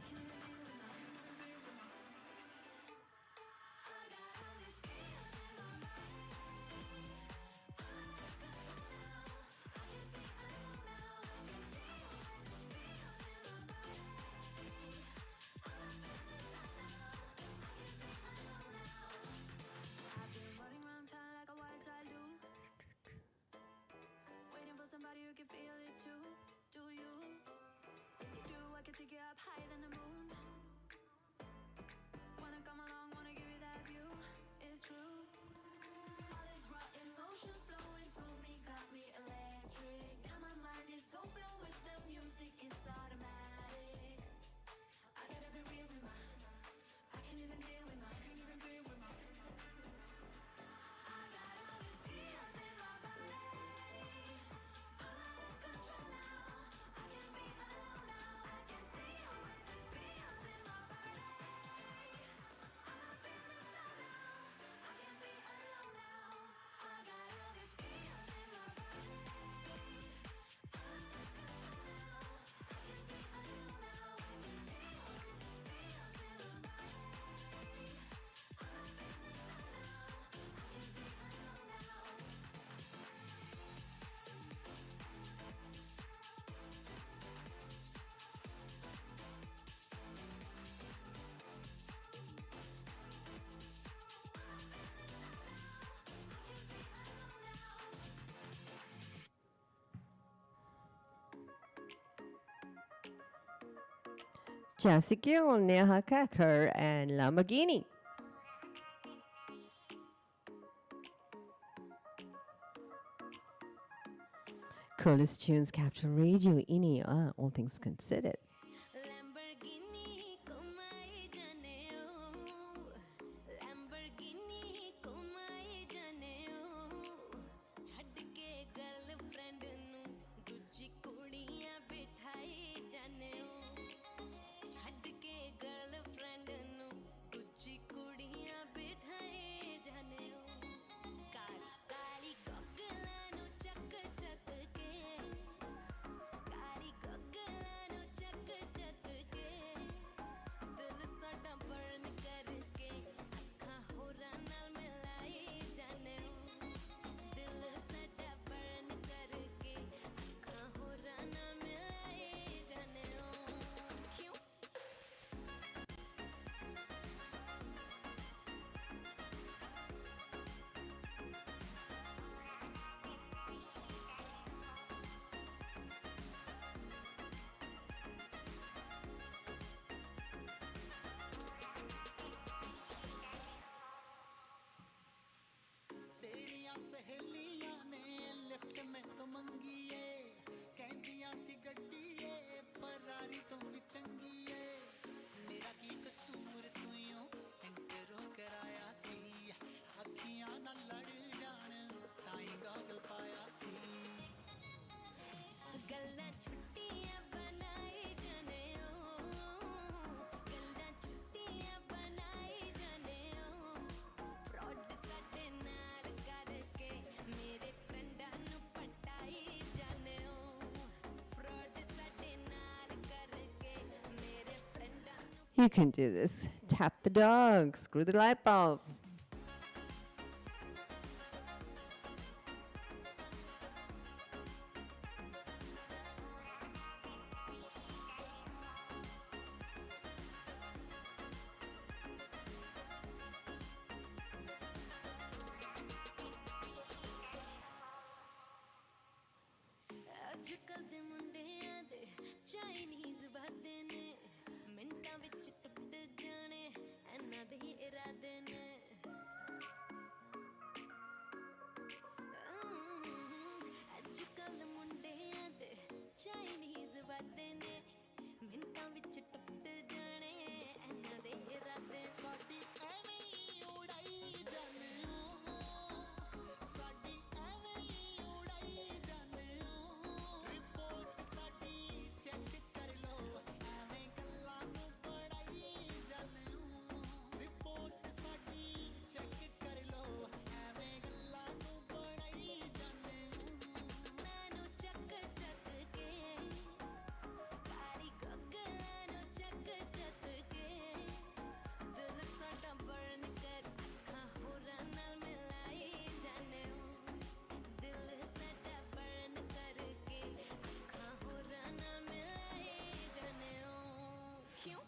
Open with the music, it's automatic. I gotta be real with my Jessie Gill, Neha Kakkar, and Lamborghini. Coolest tunes, Capital Radio, ini, all things considered. Lamborghini ko mai jane o, Lamborghini ko mai jane o, chhad ke girlfriend nu dooji kudiyan bithai jane o, chhad ke girlfriend nu dooji kudiyan bithai jane o, kaali kaali gogla nu chak chak ke, kaali gogla nu chak chak ke, dil sada burn karke ਅੱਖਾਂ ਹੋਰਾਂ ਨਾਲ ਮਿਲਾਈ ਜਾਣੇ ਹੋ, ਦਿਲ ਸਾਡਾ burn ਕਰਕੇ ਅੱਖਾਂ ਹੋਰਾਂ ਨਾਲ ਮਿਲਾਈ ਜਾਣੇ ਹੋ, ਕਿਉਂ ਤੇਰੀਆਂ ਸਹੇਲੀਆਂ ਨੇ ਲਿਫਟ ਮੈਥੋਂ ਮੰਗੀ ਏ, ਕਹਿੰਦੀਆਂ ਸੀ ਗੱਡੀ ਏ ਫਰਾਰੀ ਤੋਂ ਵੀ ਚੰਗੀ ਏ, ਮੇਰਾ ਕੀ ਕਸੂਰ ਤੂੰ ਇੰਟਰੋ ਕਰਾਇਆ ਸੀ, ਅੱਖੀਆਂ ਨਾਲ ਲੜ ਜਾਣ ਤਾਂ ਹੀ ਗਾਗਲ ਪਾਇਆ ਸੀ। ਗੱਲਾਂ ਛੁੱਟੀਆਂ ਬਣਾਈ ਜਾਣੇ ਹੋ, ਗੱਲਾਂ ਛੁੱਟੀਆਂ ਬਣਾਈ ਜਾਣੇ ਹੋ, ਫਰਾਡ ਸਾਡੇ ਨਾਲ ਕਰਕੇ ਮੇਰੇ ਫਰੈਂਡਾਂ ਨੂੰ ਪਟਾਈ ਜਾਣੇ ਹੋ, ਫਰਾਡ ਸਾਡੇ ਨਾਲ ਕਰਕੇ ਮੇਰੇ ਫਰੈਂਡਾਂ ਨੂੰ You can do this. Tap the dog, screw the light bulb. ਅੱਜ ਕੱਲ ਦੇ ਮੁੰਡਿਆਂ ਦੇ ਚਾਈਨੀਜ਼ ਵਾਦੇ ਨੇ, ਮਿੰਟਾਂ ਵਿੱਚ ਟੁੱਟ ਜਾਣੇ ਇਹਨਾਂ ਦੇ ਹੀ ਇਰਾਦੇ ਨੇ, ਅੱਜ ਕੱਲ ਮੁੰਡਿਆਂ ਦੇ ਚਾਈਨੀਜ਼ ਵਾਦੇ ਨੇ, ਮਿੰਟਾਂ ਵਿੱਚ ਟੁੱਟ ਜਾਣੇ ਇਹਨਾਂ ਦੇ ਇਰਾਦੇ ਨੇ। ਸਾਡੀ ਐਵੇਂ ਹੀ ਉਡਾਈ ਜਾਂਦੇ ਹੋ, ਸਾਡੀ ਐਵੇਂ ਹੀ ਉਡਾਈ ਜਾਂਦੇ ਹੋ, ਰਿਪੋਰਟ ਸਾਡੀ ਚੈੱਕ ਕਰ ਲਓ, ਐਵੇਂ ਗੱਲਾਂ ਨੂੰ ਪੜਾਈ ਜਾਂਦੇ ਹੋ, ਰਿਪੋਰਟ ਸਾਡੀ ਚੈੱਕ ਕਰ ਲਓ, ਐਵੇਂ ਗੱਲਾਂ ਨੂੰ ਪੜਾਈ ਜਾਂਦੇ ਹੋ। ਨੂੰ ਚੱਕ ਚੱਕ ਕੇ, ਕਾਲੀ ਗੋਗਲਾਂ ਨੂੰ ਚੱਕ ਚੱਕ ਕੇ, ਦਿਲ ਸਾਡਾ burn ਕਰ ਅੱਖਾਂ ਹੋਰਾਂ ਨਾਲ ਮਿਲਾਈ ਜਾਣੇ ਹੋ, ਦਿਲ ਸਾਡਾ burn ਕਰਕੇ ਅੱਖਾਂ ਹੋਰਾਂ ਨਾਲ ਮਿਲਾਈ ਜਾਣੇ ਹੋ, ਕਿਉਂ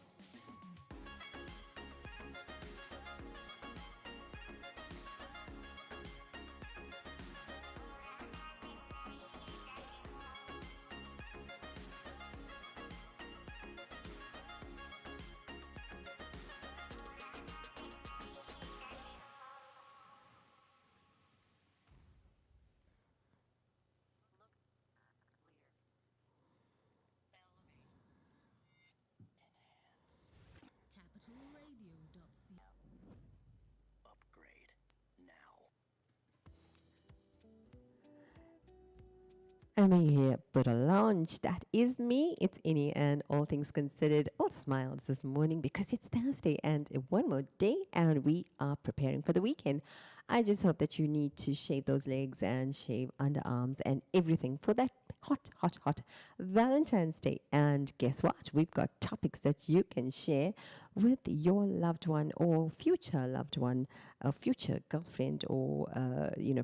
capitalradio.co. Upgrade now. I'm here, but a lounge. That is me. It's Inni, and all things considered, all smiles this morning because it's Thursday and one more day, and we are preparing for the weekend. I just hope that you need to shave those legs and shave underarms and everything for that hot Valentine's Day. And guess what? We've got topics that you can share with your loved one or future loved one, a future girlfriend or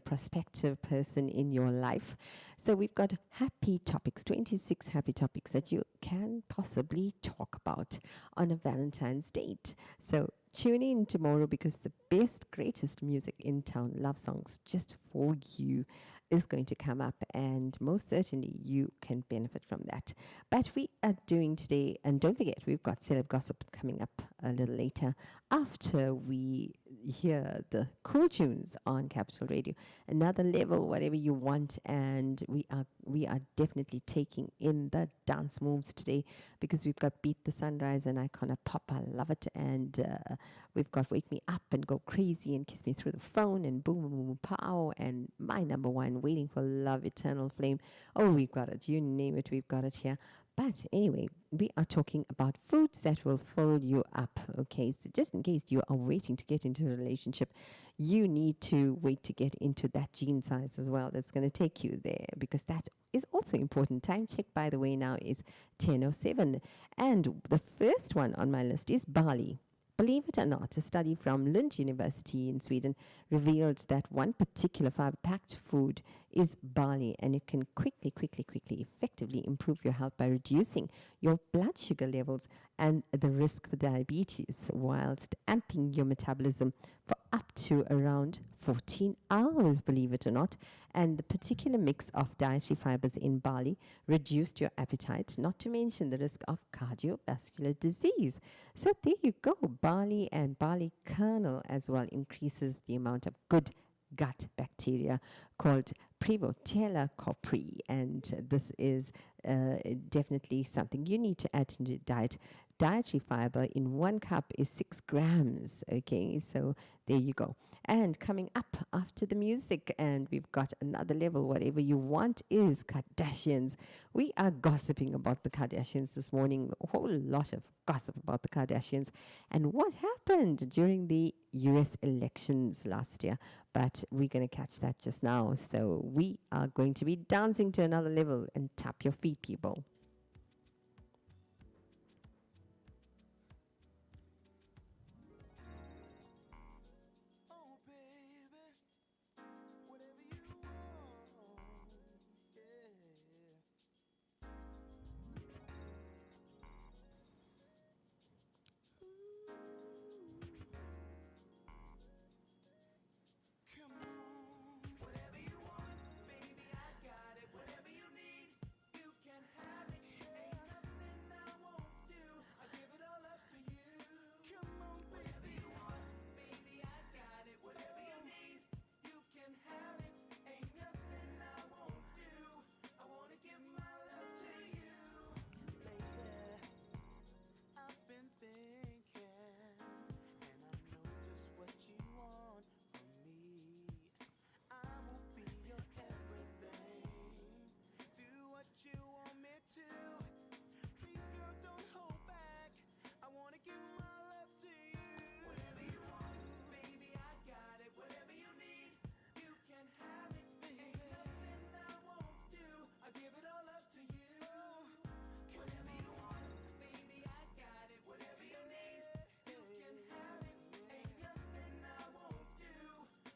prospective person in your life. So we've got happy topics, 26 happy topics that you can possibly talk about on a Valentine's date. So tune in tomorrow because the best, greatest music in town, love songs just for you, is going to come up, and most certainly you can benefit from that. But we are doing today, and don't forget, we've got Celeb Gossip coming up a little later after we hear the cool tunes on Capital Radio. Another level, whatever you want, and we are definitely taking in the dance moves today because we've got Beat the Sunrise and Icona Pop, I love it, and we've got Wake Me Up and Go Crazy and Kiss Me Through the Phone and Boom Boom Boom Pow and my number one, Waiting for Love, Eternal Flame. Oh, we've got it, you name it, we've got it here. But anyway, we are talking about foods that will fill you up, okay? So just in case you are waiting to get into a relationship, you need to wait to get into that gene size as well. That's going to take you there because that is also important. Time check, by the way, now is 10:07. And the first one on my list is barley. Believe it or not, a study from Lund University in Sweden revealed that one particular fiber-packed food is barley, and it can quickly, effectively improve your health by reducing your blood sugar levels and the risk for diabetes, whilst amping your metabolism for up to around 14 hours, believe it or not. And the particular mix of dietary fibers in barley reduced your appetite, not to mention the risk of cardiovascular disease. So there you go. Barley and barley kernel as well increases the amount of good gut bacteria called Prevotella copri, and this is definitely something you need to add into your diet. Dietary fiber in 1 cup is 6 grams. Okay, so there you go. And coming up after the music, and we've got another level, whatever you want, is Kardashians. We are gossiping about the Kardashians this morning, a whole lot of gossip about the Kardashians and what happened during the US elections last year. But we're going to catch that just now. So we are going to be dancing to another level, and tap your feet, people. Oh, baby, whatever you want, yeah. Come on, whatever you want, baby, I got it. Whatever you need, you can have it. Ain't nothing I won't do. I give it all up to you. Come on, whatever you want, baby, I got it. Whatever you need, you can have it. Ain't nothing I won't do. I wanna give my love to you, lady. I've been thinking, and I know just what you want from me. I will be your everything. Do what you want me to. Please, girl, don't hold back. I wanna give my love to you. Whatever you want, baby, I got it. Whatever you need, you can have it. Ain't nothing I won't do. I give it all up to you. Whatever you want, baby, I got it. Whatever you need, you can have it. Ain't nothing I won't do.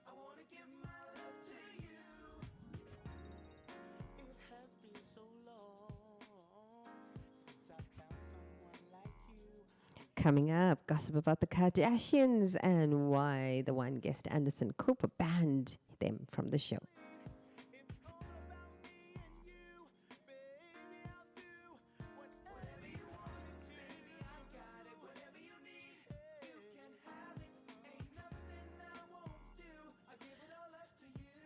I wanna give my love to you. It has been so long since I found someone like you. Coming up, gossip about the Kardashians and why the one guest Anderson Cooper banned them from the show. It's all about me and you, baby. I'll do whatever you want, baby. I got it. Whatever you need, you can have it. Ain't nothing I won't do. I give it all up to you.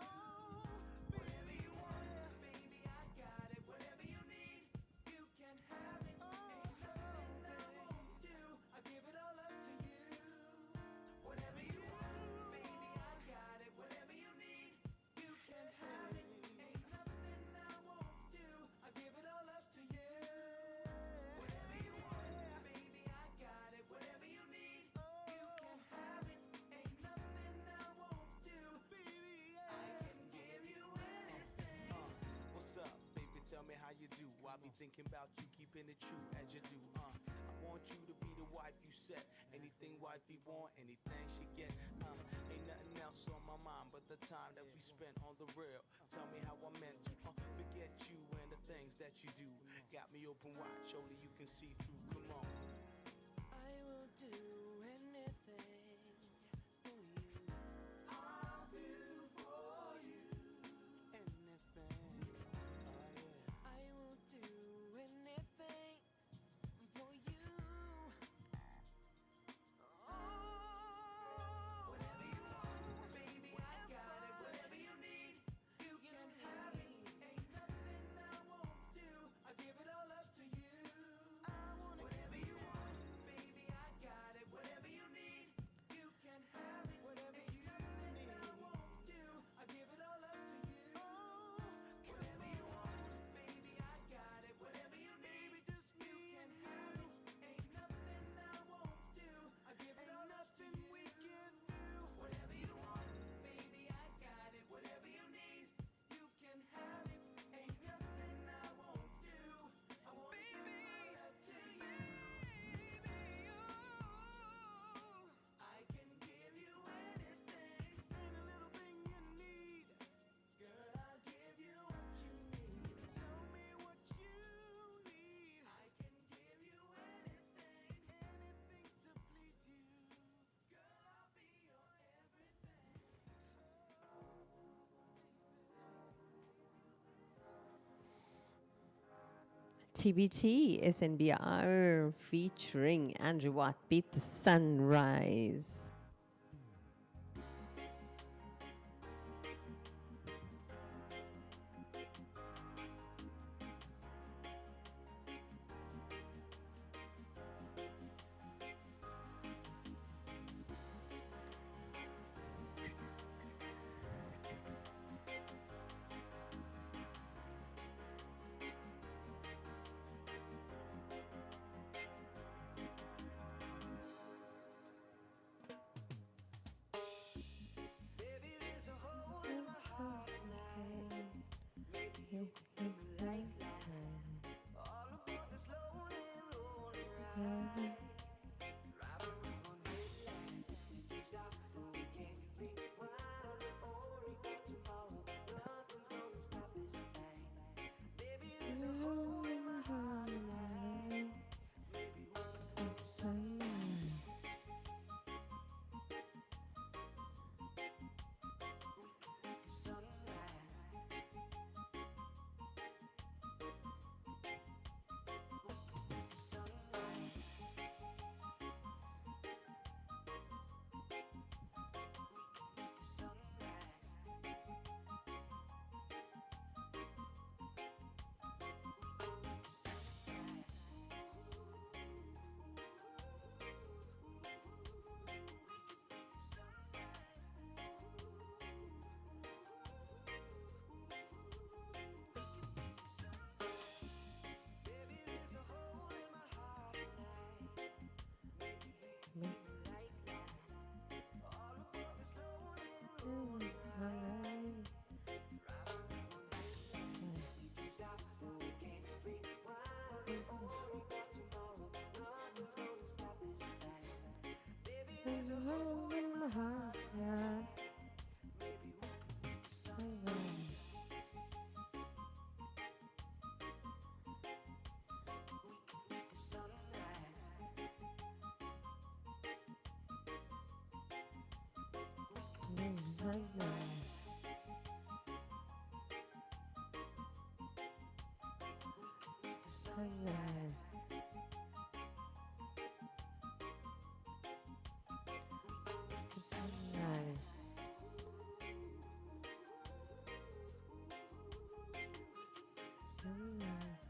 Whatever you want, baby. I got it. Whatever you need, you can have it. Ain't nothing I won't do. I give it all up to you. Whatever you want, baby. I got it. Whatever you need, you I be thinking about you, keeping it true as you do. I want you to be the wife you set. Anything wifey want, anything she get. Ain't nothing else on my mind but the time that we spent on the real. Tell me how I meant to forget you and the things that you do. Got me open wide, surely you can see through. Come on. I will do anything for you. I'll do for you anything. Oh yeah. I will do anything for you. Oh, Whatever you want, baby, I got it. Whatever you need, you can have it. Ain't nothing I won't do. I give it all up to you. Whatever you want, baby, I got it. Whatever you need, you can have it. Whatever you need, I won't do. I give it all up to you. Whatever you want, baby, I got it. Whatever you need, just you can have it. Ain't nothing I won't do. I give it all up to you. We can do whatever you want, baby, I got it. Whatever you need, you can have it. Ain't nothing I won't do. I want to give it all up to you. I can give you anything, any little thing you need. Girl, I'll give you what you need. Tell me what you need. I can give you anything, anything to please you. Girl, I'll be your everything. TBT SNBR featuring Andrew Watt beat the Sunrise. Baby, there's a hole in my heart tonight. Maybe you can be my lifeline. All aboard this lonely, lonely ride. Driving with one headlight. We can stop, so we can't rewind. Only for tomorrow. Nothing's gonna stop this thing. Baby, there's a hole in my heart tonight. Maybe we can find the sunlight. Baby, there's a hole in my heart tonight. Maybe you can be my lifeline. All aboard this lonely, lonely ride. Driving with one headlight. We can stop, so we can't rewind. Only for tomorrow. Nothing's gonna stop this thing. Baby, there's a hole in my heart tonight. Maybe we can make the sunlight. Sunrise. Sunrise. Sunrise.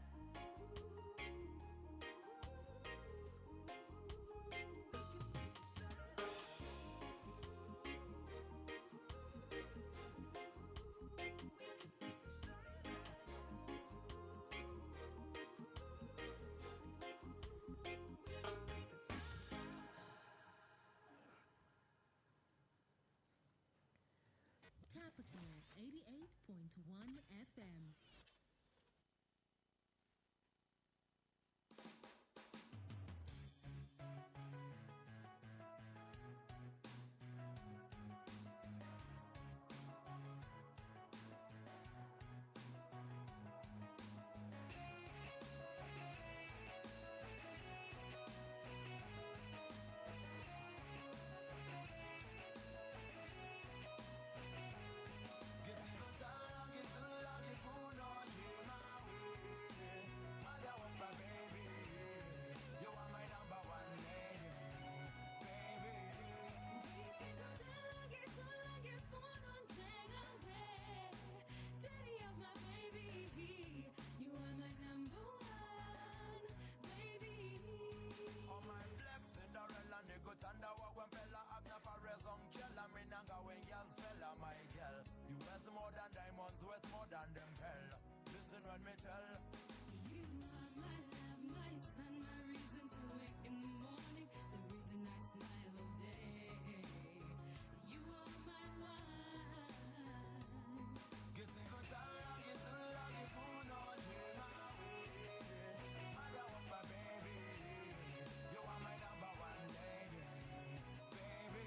Capital 88.1 FM. woman me tell. You are my love, my sun, my reason to wake in the morning, the reason I smile all day. You are my one. Get to go down, get to love you, food on you, my way. Mother of my baby, you are my number one lady, baby.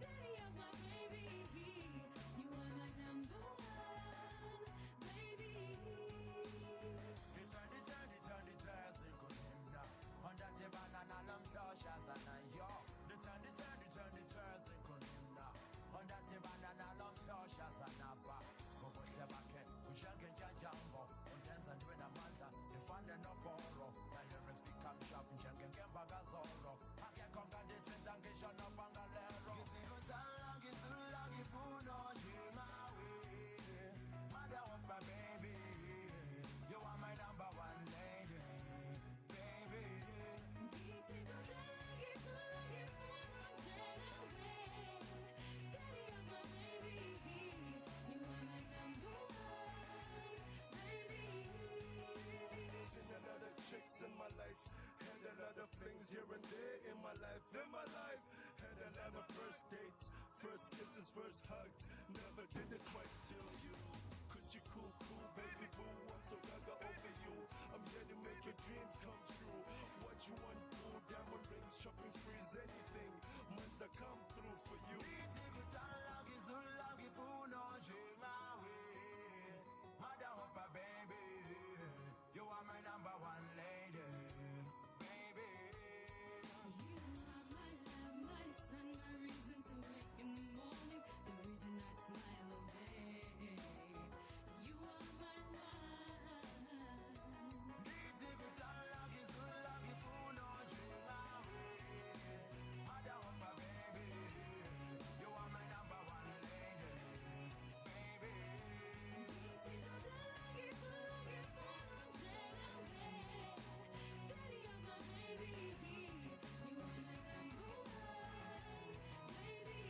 Daddy of my baby, you are my number one, baby. The turn the jazz, they go him now. On that banana, lam toshas and I yo. The turn the jazz, they go him now. On that banana, lam toshas and I va. Go se back, we shall get your jumbo. On dance and with a manta, the fun and no borrow. My lyrics become sharp and jank and get back as oro. I can conquer the tentation of Bangalero. Get to long, get to long, if you know you my way. Mother of my baby, you are my number one lady, baby. Daddy of my baby, you are my number one, baby. Seen a lot of chicks in my life, had a lot of things here and there in my life, had a lot of first dates, first kisses, first hugs, never did it twice till you. Could you cool, baby boo, I'm so gaga over you, I'm here to make your dreams come true. What you want, boo, diamond rings, shopping sprees, anything, mother come through for you. Mother of my baby, you are my number one lady, baby. You are my love, my sun, my reason to wake in the morning, the reason I smile all day. You are my one. Mother of my baby, you are my number one lady, baby. Daddy of my baby, you are my number one, baby.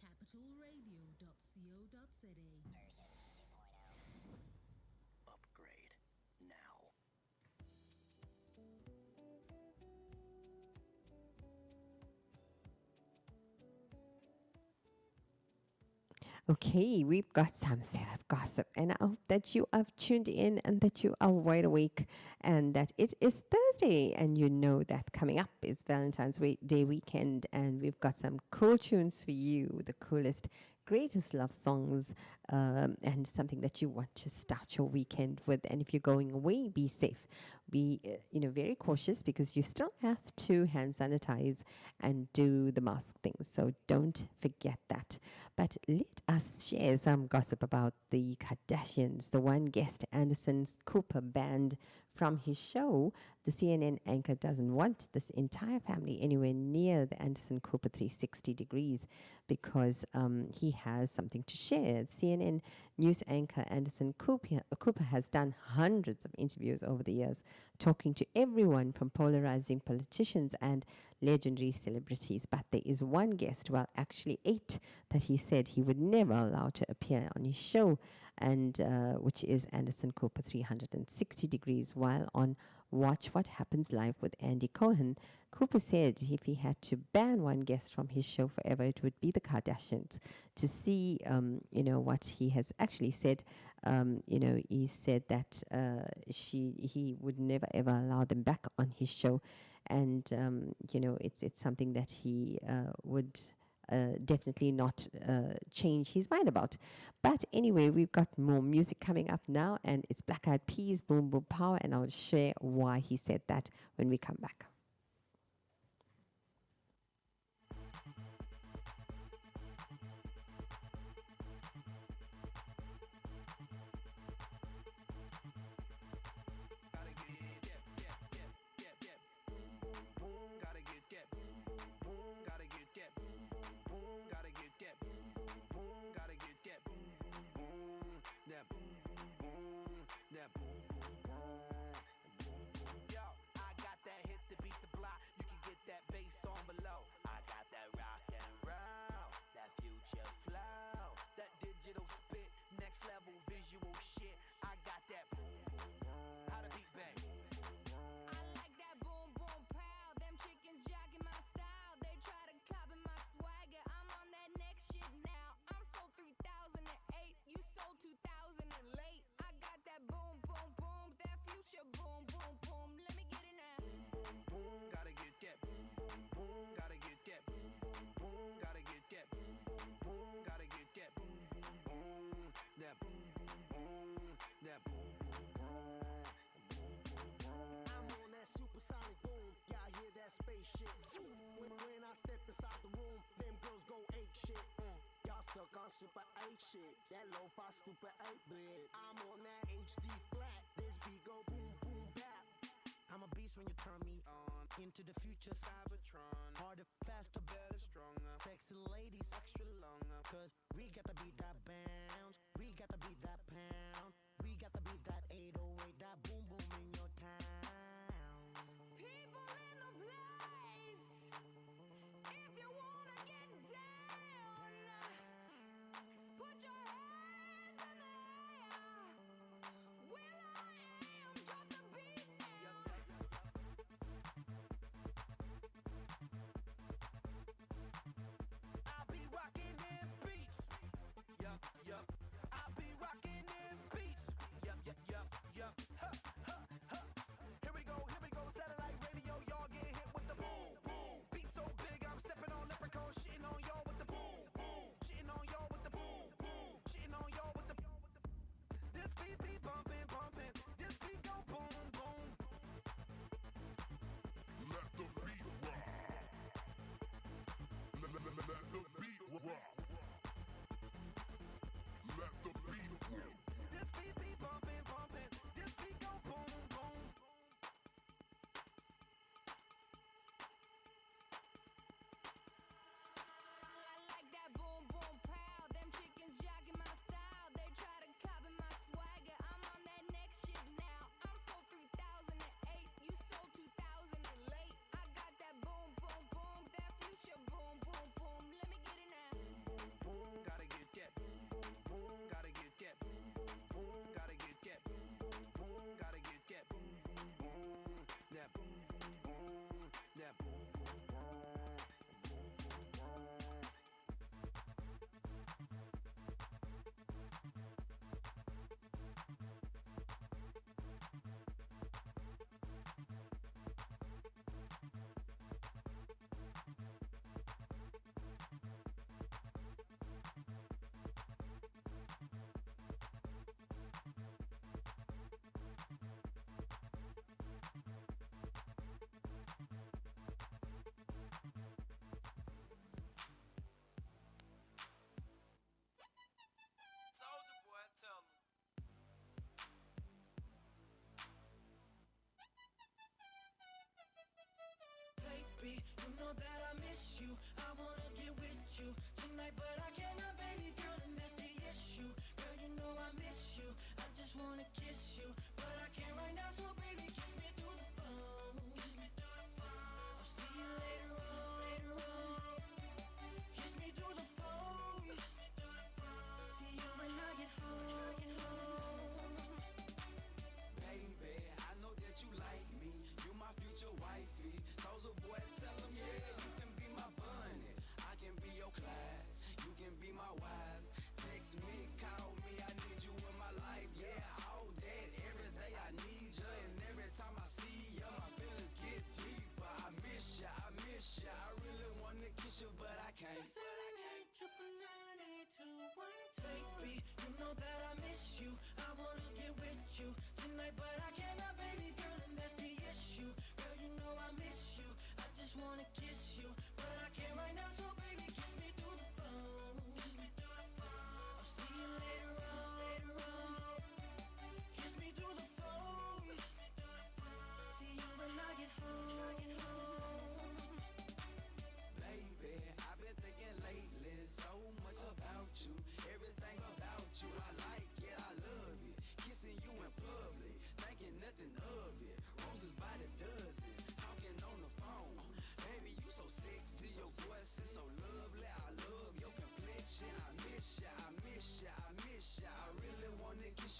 capitalradio.co.za. Upgrade now. Okay, we've got some celeb gossip, and I hope that you have tuned in and that you are wide awake and that it is Thursday. And you know that coming up is Valentine's Day weekend, and we've got some cool tunes for you, the coolest, greatest love songs, and something that you want to start your weekend with. And if you're going away, be safe. Be very cautious, because you still have to hand sanitize and do the mask thing. So don't forget that. But let us share some gossip about the Kardashians. The one guest Anderson Cooper banned from his show. The CNN anchor doesn't want this entire family anywhere near the Anderson Cooper 360 degrees, because he has something to share. CNN news anchor Anderson Cooper has done hundreds of interviews over the years, talking to everyone from polarizing politicians and legendary celebrities. But there is one guest, well, actually 8, that he said he would never allow to appear on his show, and which is Anderson Cooper 360 degrees, while on Watch What Happens Live with Andy Cohen. Cooper said if he had to ban one guest from his show forever, it would be the Kardashians. To see, what he has actually said, he said that he would never ever allow them back on his show, and it's something that he would definitely not change his mind about. But anyway, we've got more music coming up now, and it's Black Eyed Peas, Boom Boom Power, and I'll share why he said that when we come back. Gotta get usual shit. I got that boom, boom, boom. How the beat bang? I like that boom boom pow. Them chickens jogging my style. They try to copy my swagger. I'm on that next shit now. I'm sold 3008. You sold 2000 and late. I got that boom boom boom. That future boom boom boom. Let me get it now. Boom, boom, gotta get that boom, boom, boom. Gotta get that boom, boom, boom. Gotta get that boom, boom, boom. Gotta get that boom, boom, boom. That boom, boom, boom. That boom, boom, boom. I'm on that supersonic boom. Y'all hear that spaceship? When I step inside the room, them girls go ape shit. Y'all stuck on super 8 shit. That lo-fi stupid 8-bit. I'm on that HD flat. This beat go boom boom bap. I'm a beast when you turn me on. Into the future Cybertron. Harder, faster, better, stronger. Sexy ladies, extra longer. Cause we got to beat that bounce. We got to beat that pound. We got to beat that 808. That boom boom in your town. People in the place. If you wanna get down, put your hands in the air. Will I am, drop the beat now. I'll be rocking them beats. Yup, yup. I'll be rocking them beats. Yup, yup, yup, yup. Huh, huh, huh. Here we go, satellite radio. Y'all get hit with the boom, boom. Beat so big, I'm stepping on leprechaun, shitting on y'all with the boom, boom. Shitting on y'all with the boom, boom. Shitting on y'all with the. This beat be bumping, bumping. This beat go boom, boom. Let the beat rock. Let the beat rock. Let the beat rock. This beat be bumping, bumping. This beat go boom, boom. I like that boom boom pow. Them chickens jogging my style. They try to copy my swagger. I'm on that next shit now. I'm sold 3008. You sold 2000 and late. I got that boom boom boom. That future boom boom boom. Let me get it now. Boom, boom, gotta get that boom, boom, boom. Gotta get that boom, boom, boom. Gotta get that boom, boom, boom. Gotta get that boom, boom, boom. That boom, boom, boom. That boom, boom, boom. Boom, boom, boom. Soulja Boy, tell 'em. Baby, you know that I miss you. I wanna get with you tonight, but I cannot, baby girl, and that's the issue. Girl, you know I miss you. I just wanna kiss you, but I can't right now. So baby, kiss me through the phone. Kiss me through the phone. I'll see you later on. Later on. Kiss me through the phone. Kiss me through the phone. See you when I get home. Baby, I know that you like me. You my future wifey. Soulja Boy, tell 'em, yeah, you can be my bunny. I can be your Clyde. You can be my wife. Text me, call me, I need you in my life. Yeah, all that, every day I need you. And every time I see you, my feelings get deeper. I miss you, I miss you. I really wanna kiss you, but I can't. 778 Baby, you know that I miss you. I wanna get with you tonight, but I cannot, baby girl, and that's the issue. Girl, you know I miss you. I just wanna kiss you, but I can't right now. So baby, kiss me through the phone. Kiss me through the phone. I'll see you later on. Later on. Kiss me through the phone. Kiss me through the phone. See you when I get home. Baby, I've been thinking lately so much about you. Everything about you, I like it, I love it. Kissing you in public, thinking nothing of it. Roses by the dozen, talking on the phone. Baby, you so sexy, your voice is so lovely. I love your complexion. I miss ya, I miss ya, I miss ya. I really wanna kiss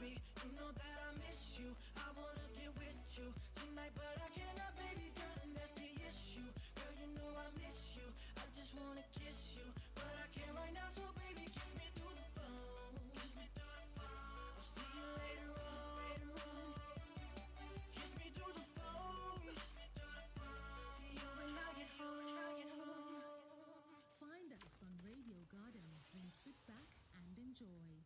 baby. You know that I miss you. I wanna get with you tonight, but I cannot, baby girl, and that's the issue. Girl, you know I miss you. I just wanna kiss you, but I can't right now. So baby, kiss me through the phone. Kiss me through the phone. I'll see you later on. Kiss me through the phone. Kiss me through the phone. See you when I get home. Find us on Radio Garden, then sit back and enjoy.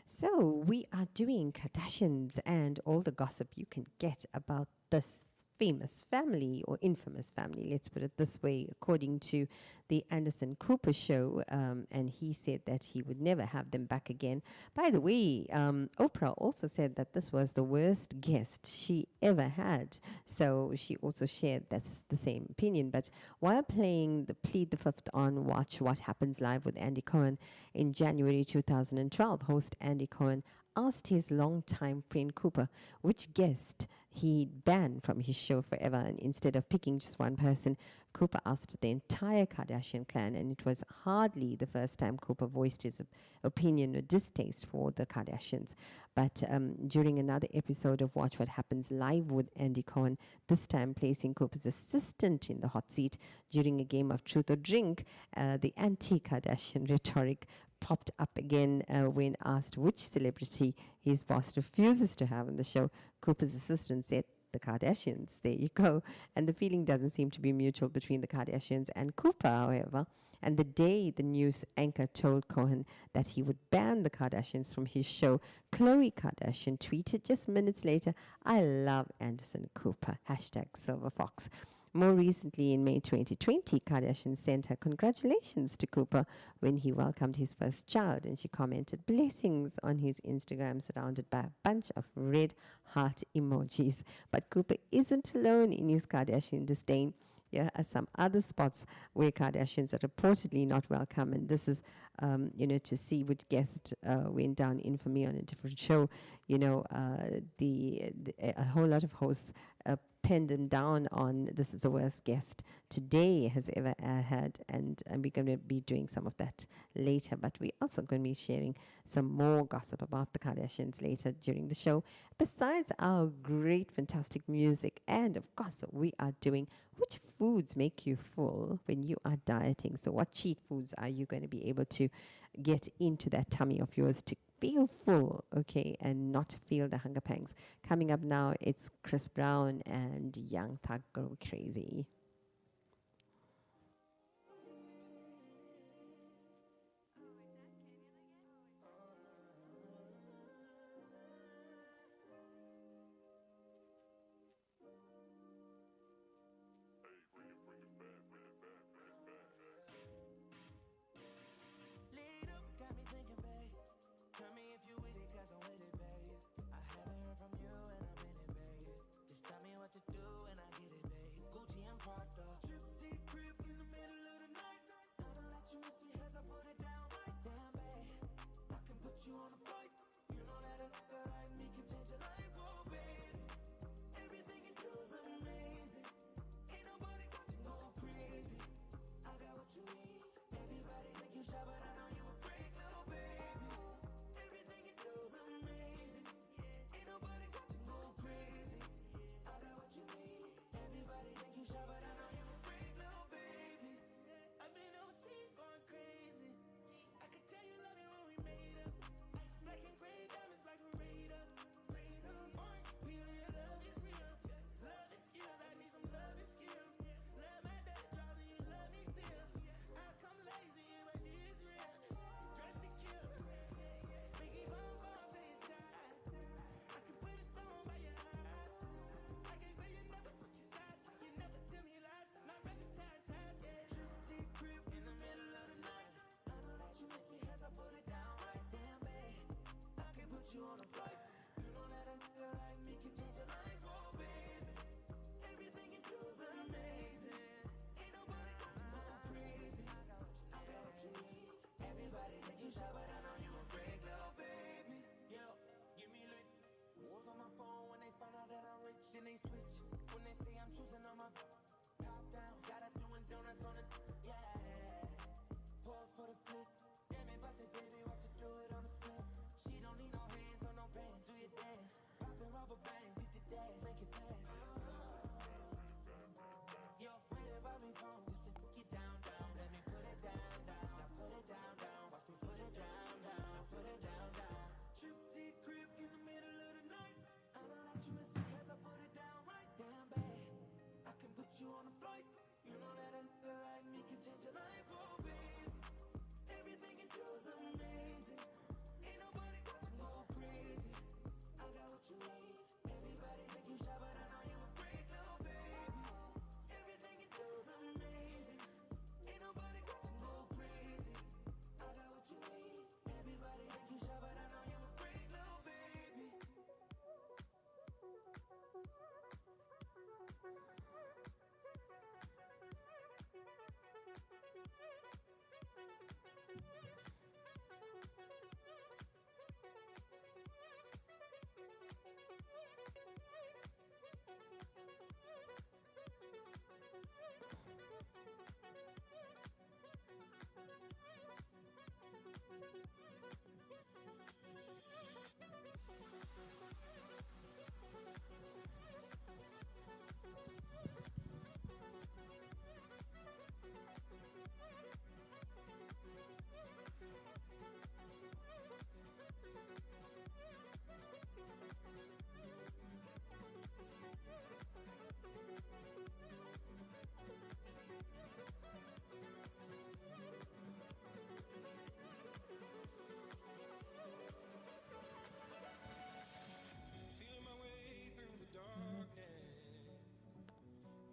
So we are doing Kardashians and all the gossip you can get about this famous family or infamous family, let's put it this way, according to the Anderson Cooper show. And he said that he would never have them back again. By the way, Oprah also said that this was the worst guest she ever had. So she also shared that's the same opinion. But while playing the Plead the Fifth on Watch What Happens Live with Andy Cohen in January 2012, host Andy Cohen asked his longtime friend Cooper which guest he'd ban from his show forever, and instead of picking just one person, Cooper asked the entire Kardashian clan, and it was hardly the first time Cooper voiced his opinion or distaste for the Kardashians. But during another episode of Watch What Happens Live with Andy Cohen, this time placing Cooper's assistant in the hot seat during a game of Truth or Drink, the anti-Kardashian rhetoric popped up again when asked which celebrity his boss refuses to have on the show. Cooper's assistant said, the Kardashians. There you go. And the feeling doesn't seem to be mutual between the Kardashians and Cooper, however. And the day the news anchor told Cohen that he would ban the Kardashians from his show, Khloe Kardashian tweeted just minutes later, I love Anderson Cooper, #SilverFox. More recently, in May 2020, Kardashian sent her congratulations to Cooper when he welcomed his first child, and she commented blessings on his Instagram, surrounded by a bunch of red heart emojis. But Cooper isn't alone in his Kardashian disdain. Here are some other spots where Kardashians are reportedly not welcome, and this is, to see which guest went down infamy on a different show. A whole lot of hosts penned him down on this is the worst guest today has ever had, and we're going to be doing some of that later, but we're also going to be sharing some more gossip about the Kardashians later during the show, besides our great fantastic music. And of course, we are doing which foods make you full when you are dieting. So what cheat foods are you going to be able to get into that tummy of yours to feel full, okay, and not feel the hunger pangs? Coming up now, it's Chris Brown and Young Thug Go Crazy. Lead up, got me thinking, babe. Tell me if you with it, cause I'm with it, babe. I haven't heard from you and I'm in it, babe. Just tell me what to do and I get it, babe. Gucci and Prada. rubber band, hit the dash, make it pass. Yo, wait about me phone just to take it down, down. Let me put it down, down. Now put it down, down. Watch me put it down, down. Put it down, down. Trip to your crib in the middle of the night. I know that you miss me 'cause I put it down right. Damn bad. I can put you on a flight. You know that a nigga like me can change your life, oh baby. Everything you do is amazing. Ain't nobody got to go crazy. I got what you need. Everybody think you shy, but I know you a freak, little baby. Everything you do is amazing. Ain't nobody got to go crazy. I got what you need. Everybody think you shy, but I know you a freak, little baby. Feeling my way through the darkness,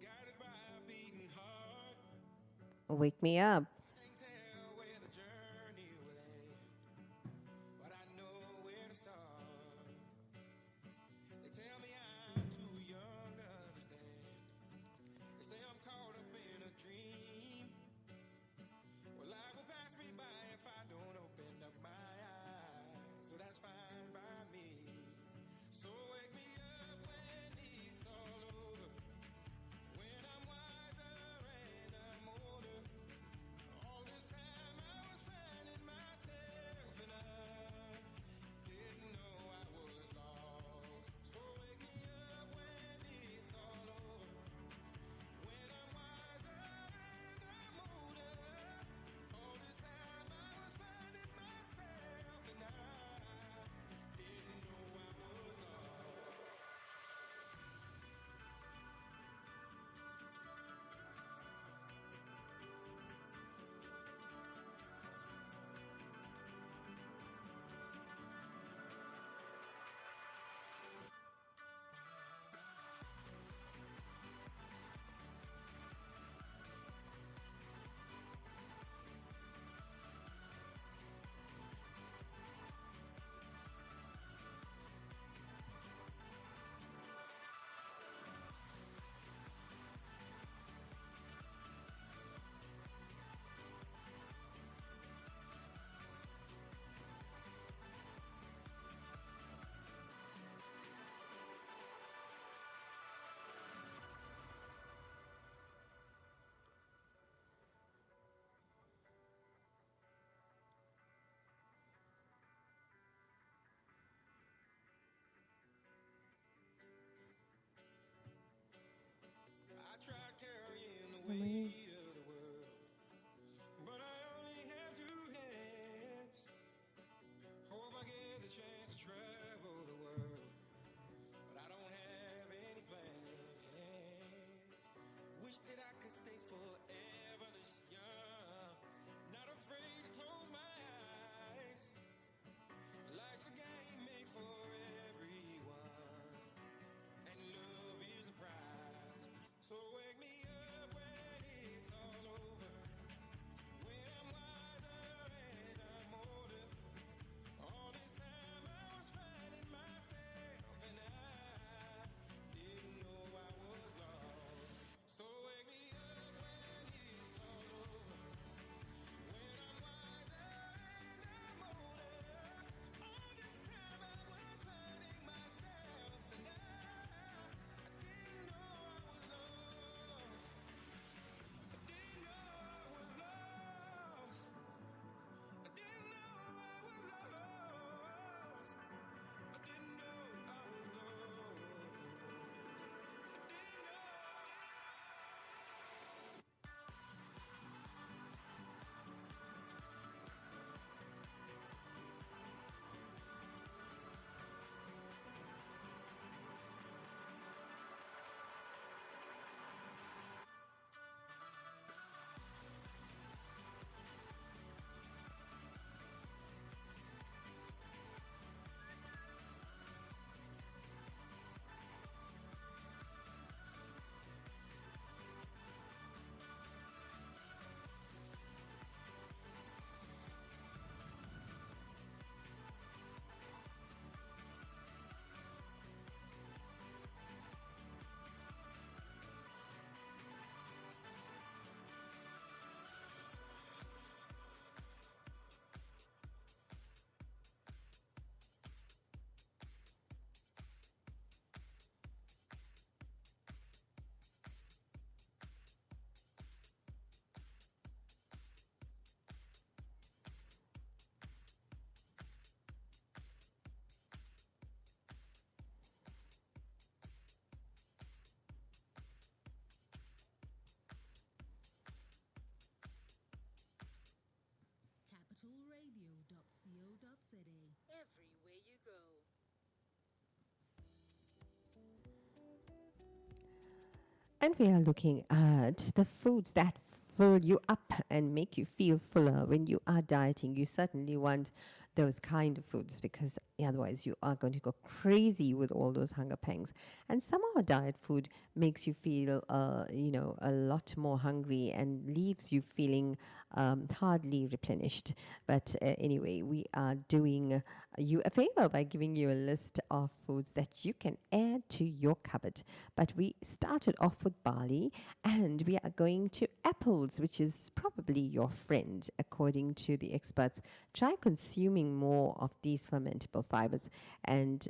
guided by a beating heart. Wake me up. Can't tell where the journey will end, but I know where to start. They tell me I'm too young to understand. They say I'm caught up in a dream. Well, life will pass me by if I don't open up my eyes. So that's fine by me. So wake me up when it's all over. When I'm wiser and I'm older. And we are looking at the foods that fill you up and make you feel fuller when you are dieting. You certainly want those kind of foods because otherwise you are going to go crazy with all those hunger pangs. And somehow diet food makes you feel, a lot more hungry and leaves you feeling hardly replenished. But anyway, we are doing you a favor by giving you a list of foods that you can add to your cupboard. But we started off with barley and we are going to apples, which is probably your friend, according to the experts. Try consuming more of these fermentable fibers, and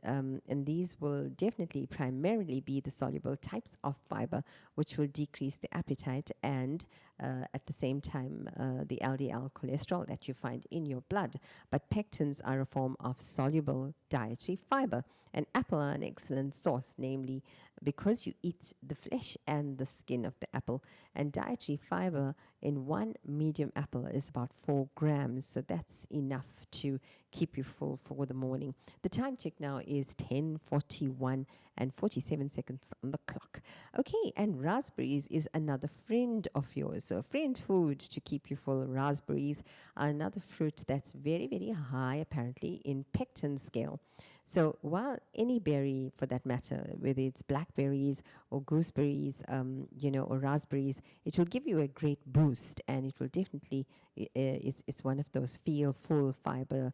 these will definitely primarily be the soluble types of fiber, which will decrease the appetite and at the same time the LDL cholesterol that you find in your blood. But pectins are a form of soluble dietary fiber. An apple are an excellent source, namely because you eat the flesh and the skin of the apple. And dietary fiber in one medium apple is about 4 grams, so that's enough to keep you full for the morning. The time check now is 10:41 and 47 seconds on the clock. Okay, and raspberries is another friend of yours. So friend food to keep you full. Raspberries are another fruit that's very, very high apparently in pectin scale. So while any berry, for that matter, whether it's blackberries or gooseberries, or raspberries, it will give you a great boost, and it will definitely, it's one of those feel full fiber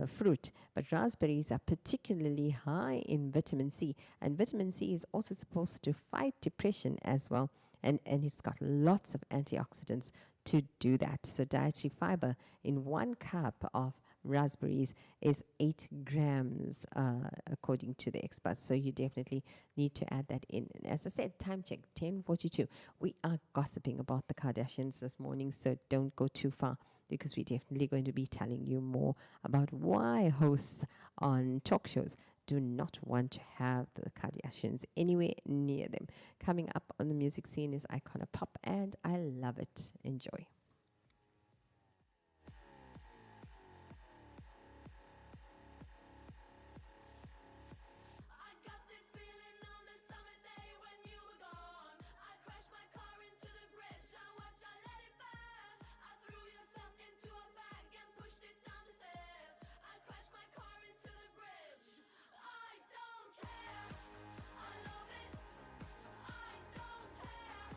fruit. But raspberries are particularly high in vitamin C, and vitamin C is also supposed to fight depression as well, and it's got lots of antioxidants to do that. So dietary fiber in 1 cup of raspberries is 8 grams according to the experts, so you definitely need to add that in. And as I said, time check 10:42. We are gossiping about the Kardashians this morning, so don't go too far because we're definitely going to be telling you more about why hosts on talk shows do not want to have the Kardashians anywhere near them. Coming up on the music scene is Icona Pop, and I love it. Enjoy. I got this feeling on the summer day when you were gone. I crashed my car into the bridge. I watched, I let it burn. I threw your stuff into a bag and pushed it down the stairs. I crashed my car into the bridge. I don't care. I love it. I don't care.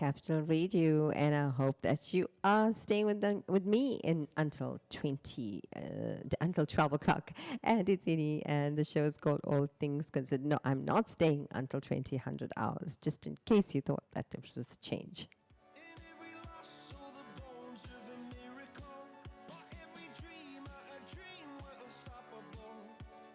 Capital Radio, and I hope that you are staying with me until 12 o'clock. And it's Ini, and the show is called All Things Considered. No, I'm not staying until 2000 hours, just in case you thought that it was a change. In every loss, all the bones of a miracle. For every dreamer, a dream were unstoppable.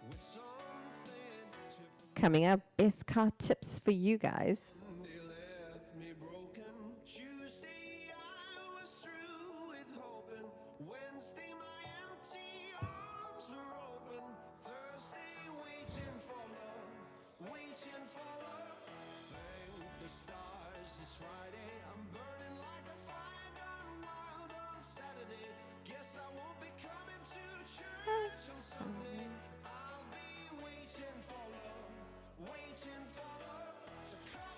With something to Coming up, best car tips for you guys. Monday left me broken. Tuesday I was through with hoping. Wednesday my empty arms were open. Thursday waiting for love, waiting for love. Thank the stars it's Friday. I'm burning like a fire gone wild on Saturday. Guess I won't be coming to church on Sunday. I'll be waiting for love, waiting for love to come around.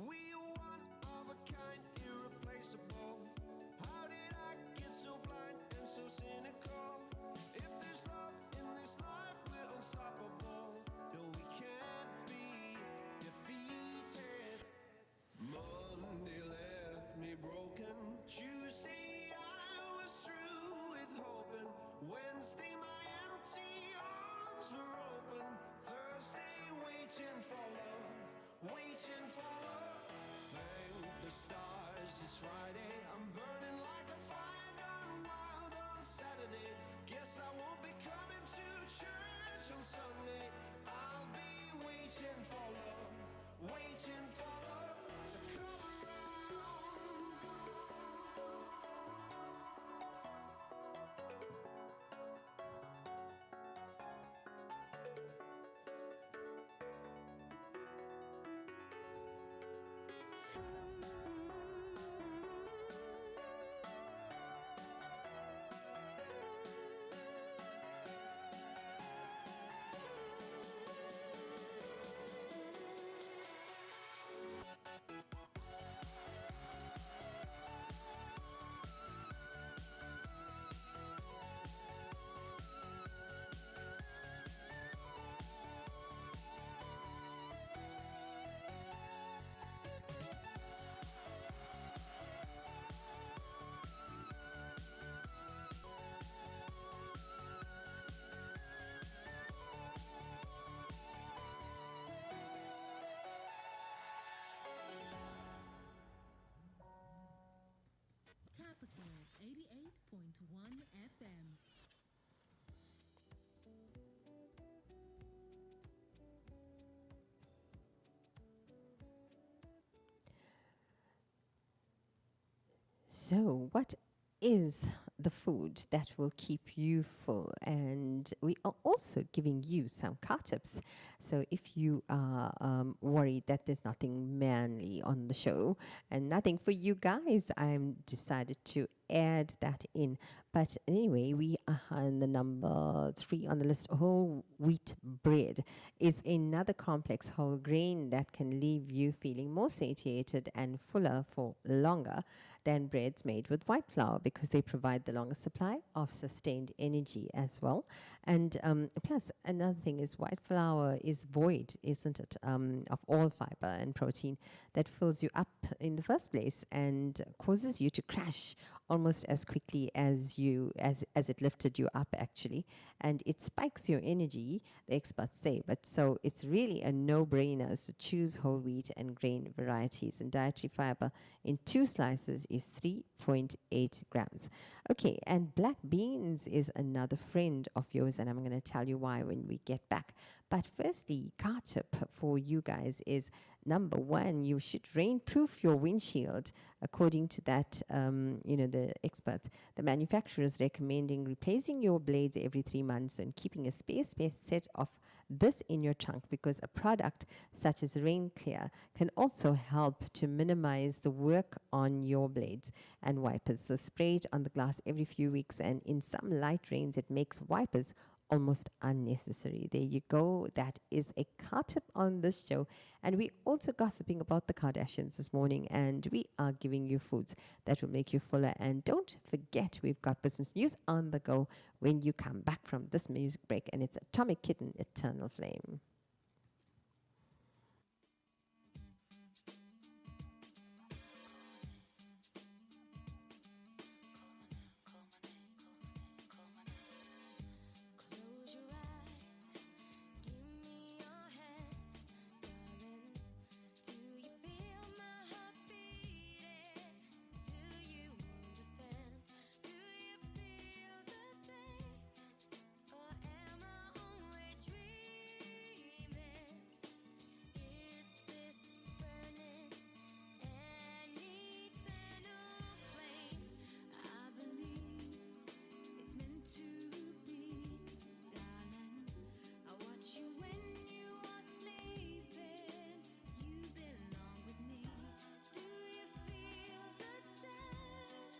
We one of a kind, irreplaceable. How did I get so blind and so cynical? If there's love in this life, we're unstoppable. No, we can't be defeated. Monday left me broken. Tuesday I was through with hoping. Wednesday my empty arms were open. Thursday waiting for love, waiting for love. Thank the stars it's Friday. I'm burning like a fire gone wild on Saturday. Guess I won't be coming to church on Sunday. I'll be waiting for love, waiting for love to come around. Capital 88.1 FM. So, what is the food that will keep you full? And we are also giving you some car tips. So, if you are worried that there's nothing manly on the show and nothing for you guys, I'm decided to add that in. But anyway, we are on the number 3 on the list. Whole wheat bread is another complex whole grain that can leave you feeling more satiated and fuller for longer than breads made with white flour, because they provide the longest supply of sustained energy as well. And plus, another thing is white flour is void, isn't it, of all fiber and protein that fills you up in the first place and causes you to crash almost as quickly as it lifted you up, actually. And it spikes your energy, the experts say. But so it's really a no-brainer. So choose whole wheat and grain varieties. And dietary fiber in 2 slices is 3.8 grams. Okay, and black beans is another friend of yours wipers, and I'm going to tell you why when we get back. But firstly, car tip for you guys is number one, you should rainproof your windshield. According to that, the experts, the manufacturer is recommending replacing your blades every 3 months and keeping a space set of this in your trunk, because a product such as Rain Clear can also help to minimize the work on your blades and wipers. So spray it on the glass every few weeks, and in some light rains, it makes wipers almost unnecessary. There you go. That is a car tip on this show. And we're also gossiping about the Kardashians this morning, and we are giving you foods that will make you fuller. And don't forget, we've got business news on the go when you come back from this music break, and it's Atomic Kitten, Eternal Flame. Close your eyes, give me your hand, darling. Do you feel my heart beating? Do you understand? Do you feel the same? Or am I only dreaming? Is this burning an eternal flame? I believe it's meant to be, darling. I watch you when you are sleeping. You belong with me. Do you feel the same?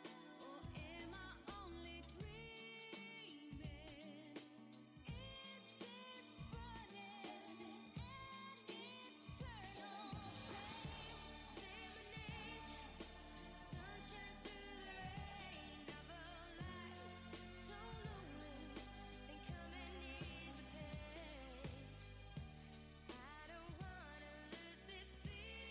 Or am I only dreaming? Is this burning an eternal flame? Say my name. Sunshine through the rain of a life so lonely, and coming ease the pain. I don't wanna lose this feeling.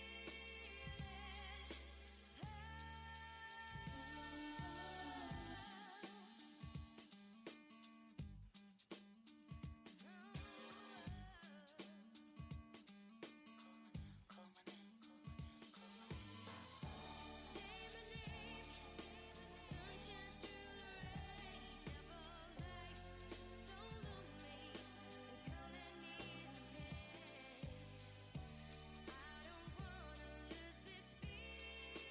Say my name. Sunshine through the rain of a life so lonely, and coming ease the pain. I don't wanna lose this feeling.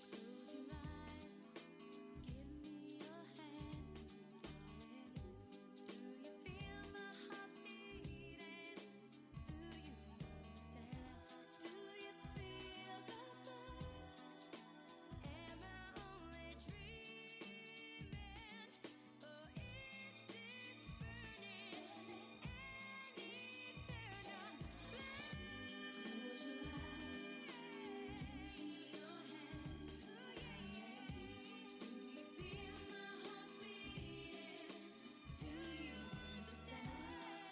Close your eyes, give me your hand, darling. Do you feel my heart beating? Do you understand? Do you feel the same? Am I only dreaming? Or is this burning an eternal flame? Close your eyes, give me your hand, do you feel my heart beating? Do you understand?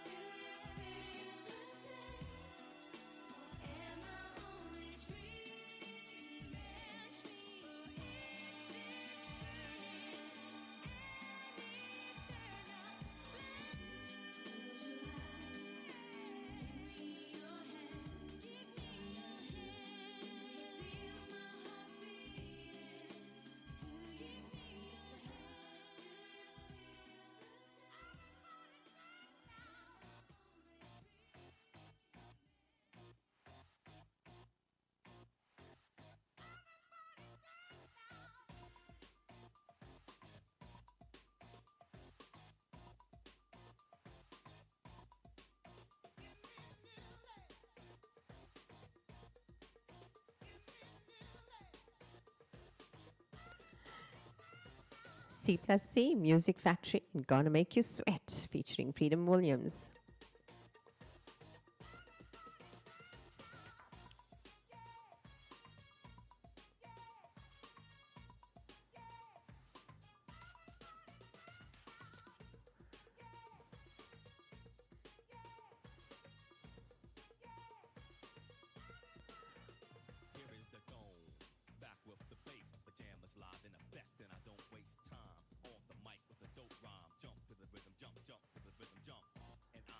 Do you feel the same? Or am I only dreaming? Or is this burning an eternal flame? Close your eyes, give me your hand, do you feel my heart beating? Do you understand? Do you feel the C plus C, Music Factory, and Gonna Make You Sweat, featuring Freedom Williams. Here is the dome, back with the bass, pajamas live in effect, and I don't waste time on the mic with a dope rhyme. Jump to the rhythm, jump to the rhythm, jump. And I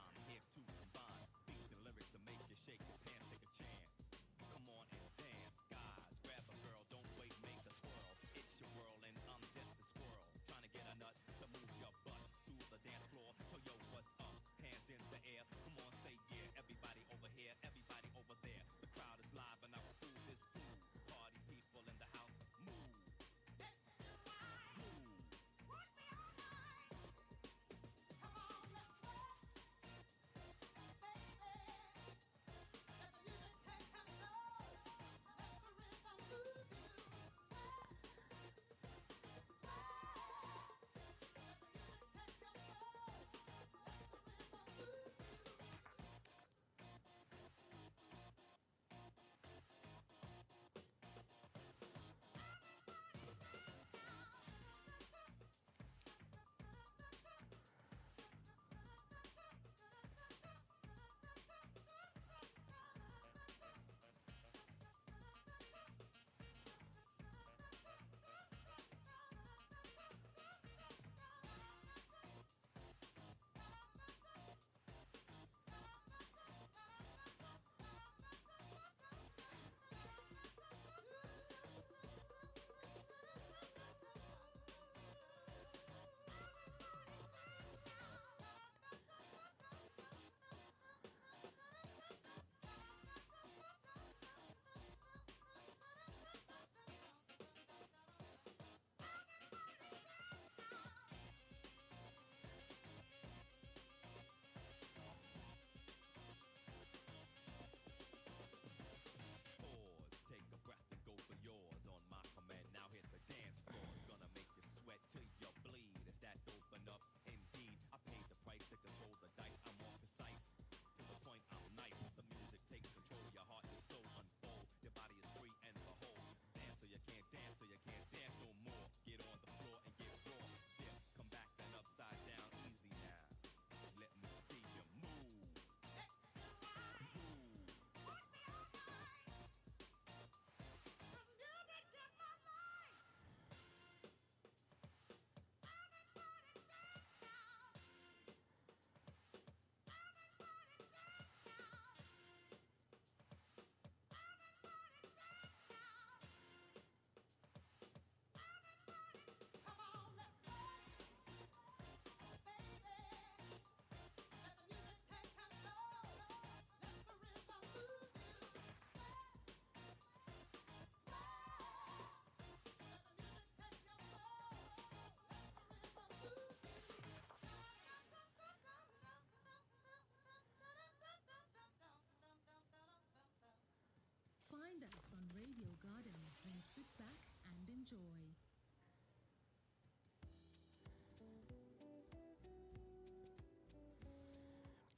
Garden, then sit back and enjoy.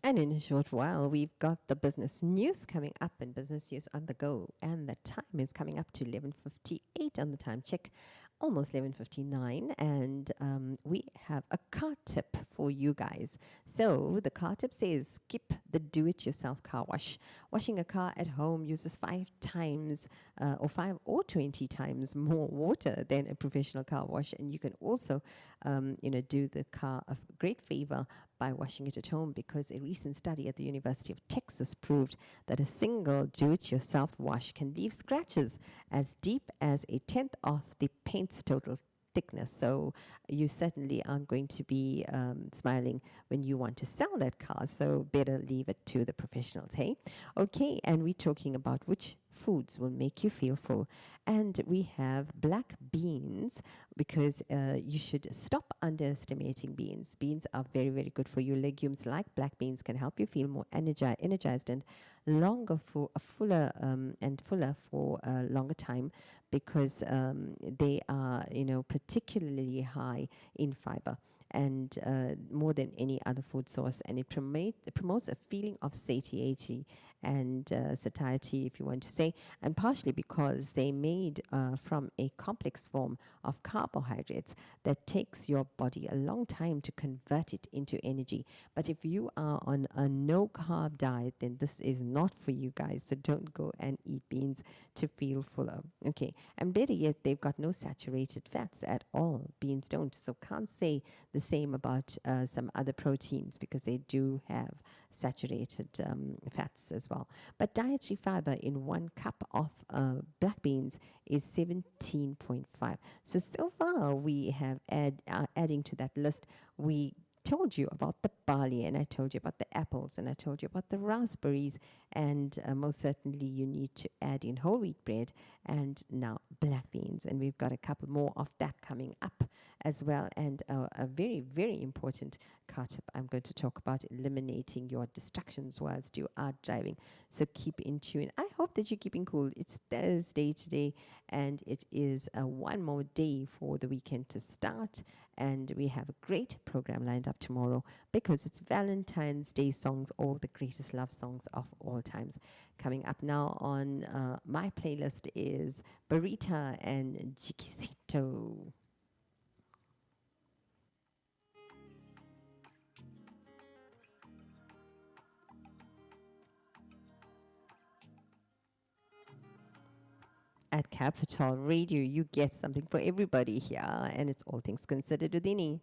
And in a short while, we've got the business news coming up and business news on the go. And the time is coming up to 11:58 on the time check, almost 11:59. And we have a car tip for you guys. So the car tip says skip the do-it-yourself car wash. Washing a car at home uses 5 times or 5 or 20 times more water than a professional car wash. And you can also, do the car a great favor by washing it at home, because a recent study at the University of Texas proved that a single do-it-yourself wash can leave scratches as deep as a tenth of the paint's total thickness. So you certainly aren't going to be smiling when you want to sell that car. So better leave it to the professionals, hey? Okay, and we're talking about which foods will make you feel full. And we have black beans, because you should stop underestimating beans. Beans are very, very good for you. Legumes like black beans can help you feel more energized and longer for a fuller for a longer time, because they are, particularly high in fiber and more than any other food source, and it promotes a feeling of satiety and satiety, if you want to say, and partially because they made from a complex form of carbohydrates that takes your body a long time to convert it into energy. But if you are on a no-carb diet, then this is not for you guys, so don't go and eat beans to feel fuller. Okay, and better yet, they've got no saturated fats at all. Beans don't, so can't say the same about some other proteins, because they do have saturated fats as well. But dietary fiber in 1 cup of black beans is 17.5. So far we have adding to that list. We told you about the barley, and I told you about the apples, and I told you about the raspberries, and most certainly you need to add in whole wheat bread and now black beans. And we've got a couple more of that coming up as well. And a very, very important car tip, I'm going to talk about eliminating your distractions whilst you are driving. So keep in tune. I hope that you're keeping cool. It's Thursday today, and it is one more day for the weekend to start. And we have a great program lined up tomorrow, because it's Valentine's Day songs, all the greatest love songs of all times. Coming up now on my playlist is Barita and Jikisito. At Capital Radio, you get something for everybody here, and it's All Things Considered with Ini.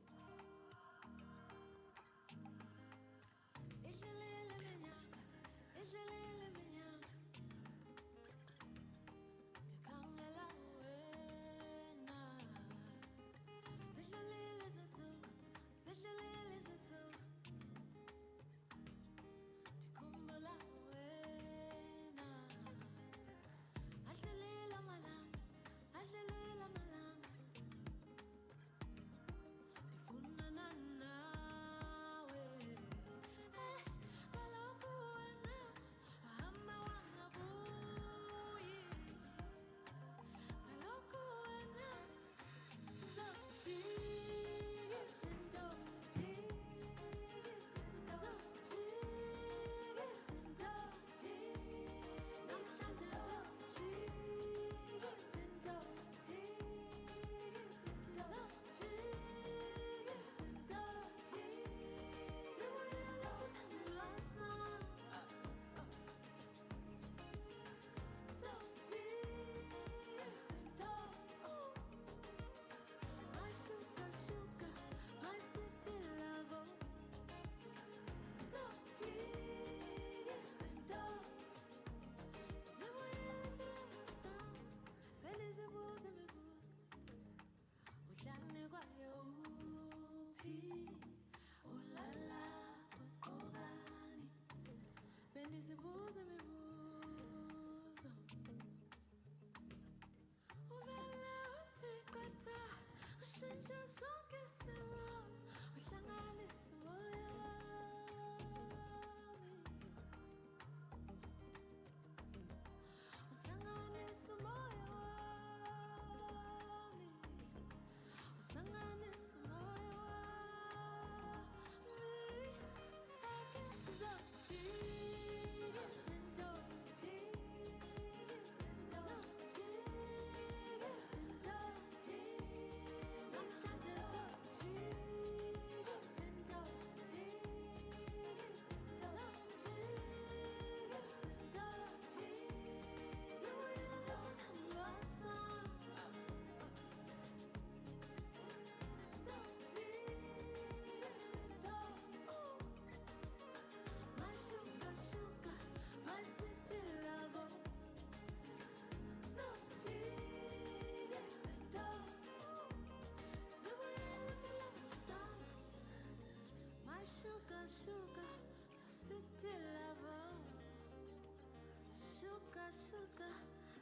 Sugar, sugar, sweet lover. Sugar, sugar,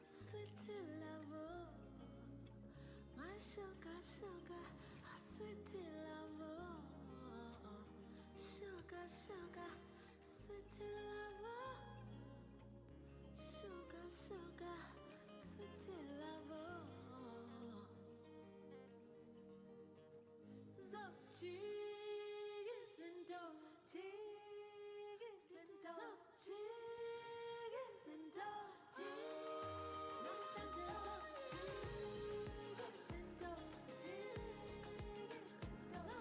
sweet lover. My sugar, sugar, sweet lover. Sugar, sugar, sweet lover. Sugar, sugar, sweet lover. So cheese and dough, cheese and dough, cheese and dough, cheese. No Sundays, cheese and dough, cheese and dough.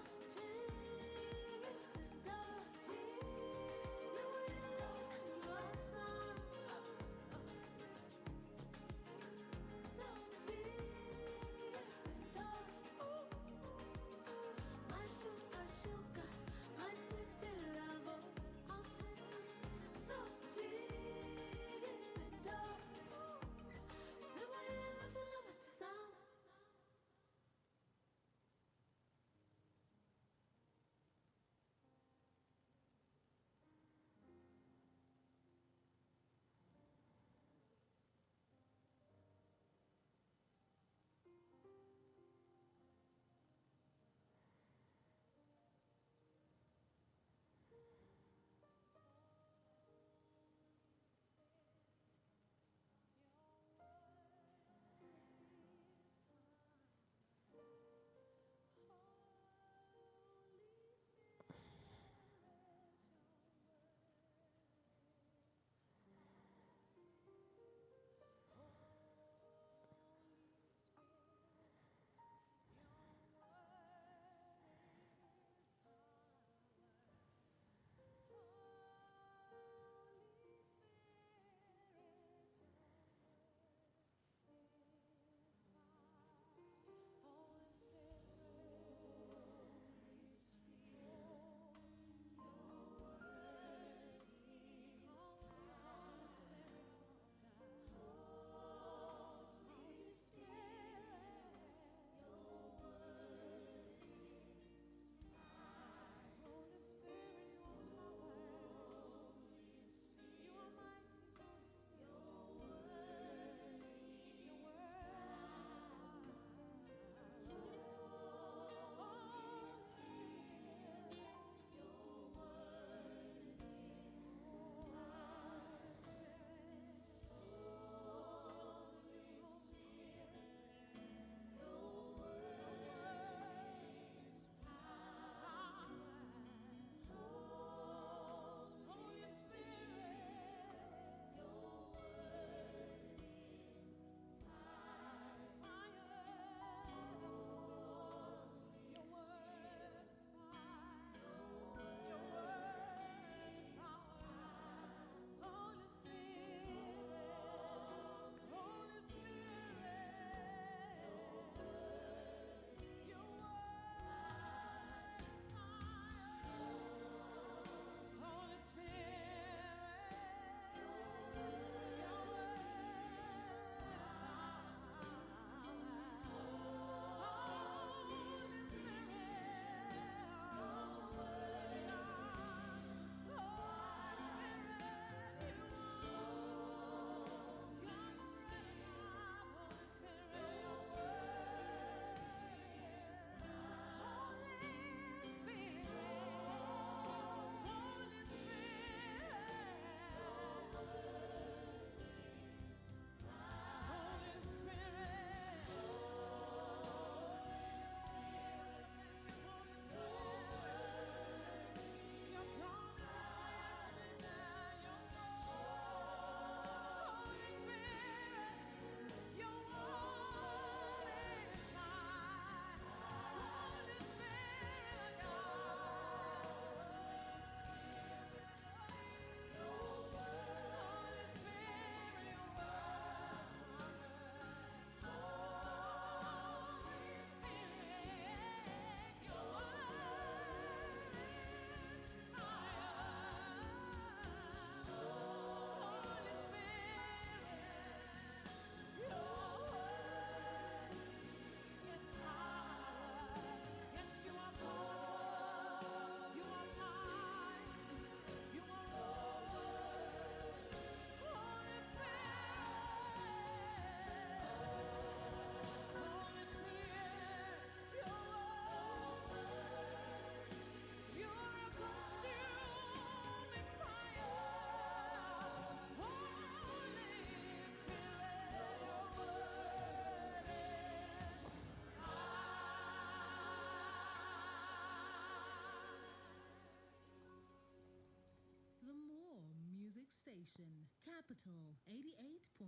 music station, Capital 88.1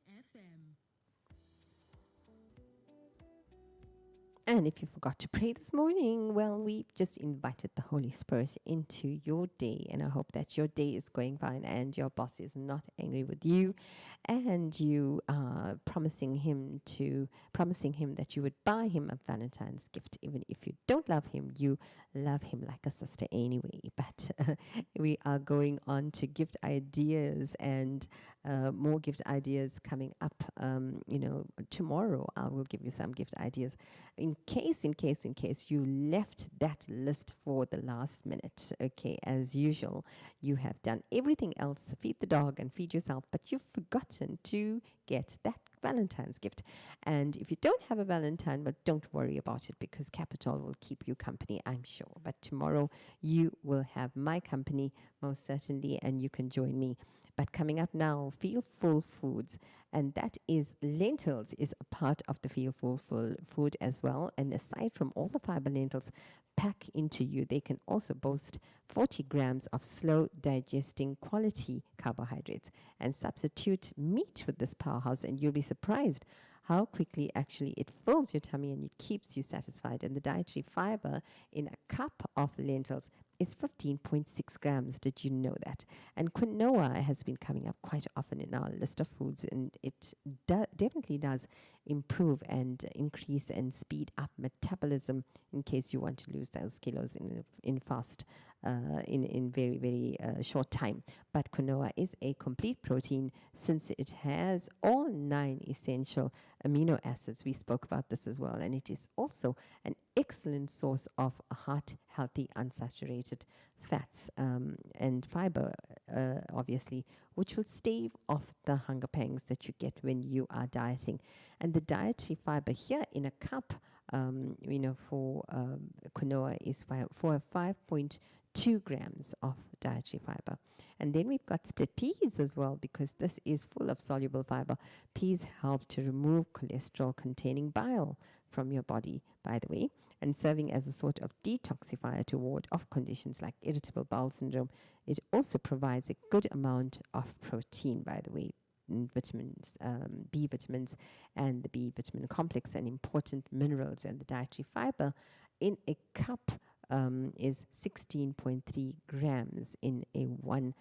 FM. And if you forgot to pray this morning, well, we've just invited the Holy Spirit into your day. And I hope that your day is going fine and your boss is not angry with you. And you are promising him that you would buy him a Valentine's gift. Even if you don't love him, you love him like a sister anyway. But we are going on to gift ideas and more gift ideas coming up. Tomorrow I will give you some gift ideas in case you left that list for the last minute. Okay, as usual, you have done everything else, feed the dog and feed yourself, but you've forgotten to get that Valentine's gift. And if you don't have a Valentine, but don't worry about it, because Capital will keep you company, I'm sure. But tomorrow you will have my company, most certainly, and you can join me. But coming up now, Feel Full Foods, and that is lentils is a part of the Feel Full food as well. And aside from all the fiber lentils pack into you, they can also boast 40 grams of slow digesting quality carbohydrates. And substitute meat with this powerhouse, and you'll be surprised how quickly actually it fills your tummy and it keeps you satisfied. And the dietary fiber in a cup of lentils is 15.6 grams. Did you know that? And quinoa has been coming up quite often in our list of foods, and it definitely does improve and increase and speed up metabolism in case you want to lose those kilos in fast in very, very short time. But quinoa is a complete protein since it has all 9 essential amino acids. We spoke about this as well, and it is also an excellent source of heart healthy unsaturated fats and fiber, obviously, which will stave off the hunger pangs that you get when you are dieting. And the dietary fiber here in a cup, for quinoa is for 5.2 grams of dietary fiber. And then we've got split peas as well, because this is full of soluble fiber. Peas help to remove cholesterol containing bile from your body, by the way, and serving as a sort of detoxifier to ward off conditions like irritable bowel syndrome. It also provides a good amount of protein, by the way, vitamins, B vitamins, and the B vitamin complex, and important minerals. And the dietary fiber in a cup is 16.3 grams in one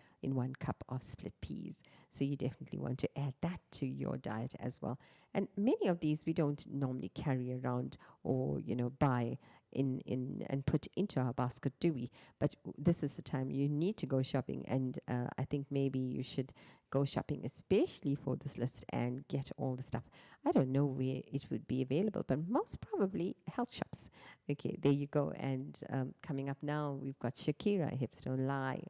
cup of split peas. So you definitely want to add that to your diet as well. And many of these we don't normally carry around or buy in and put into our basket, do we? But this is the time you need to go shopping, and I think maybe you should go shopping especially for this list and get all the stuff. I don't know where it would be available, but most probably health shops. Okay, there you go. And coming up now, we've got Shakira, Hips Don't Lie.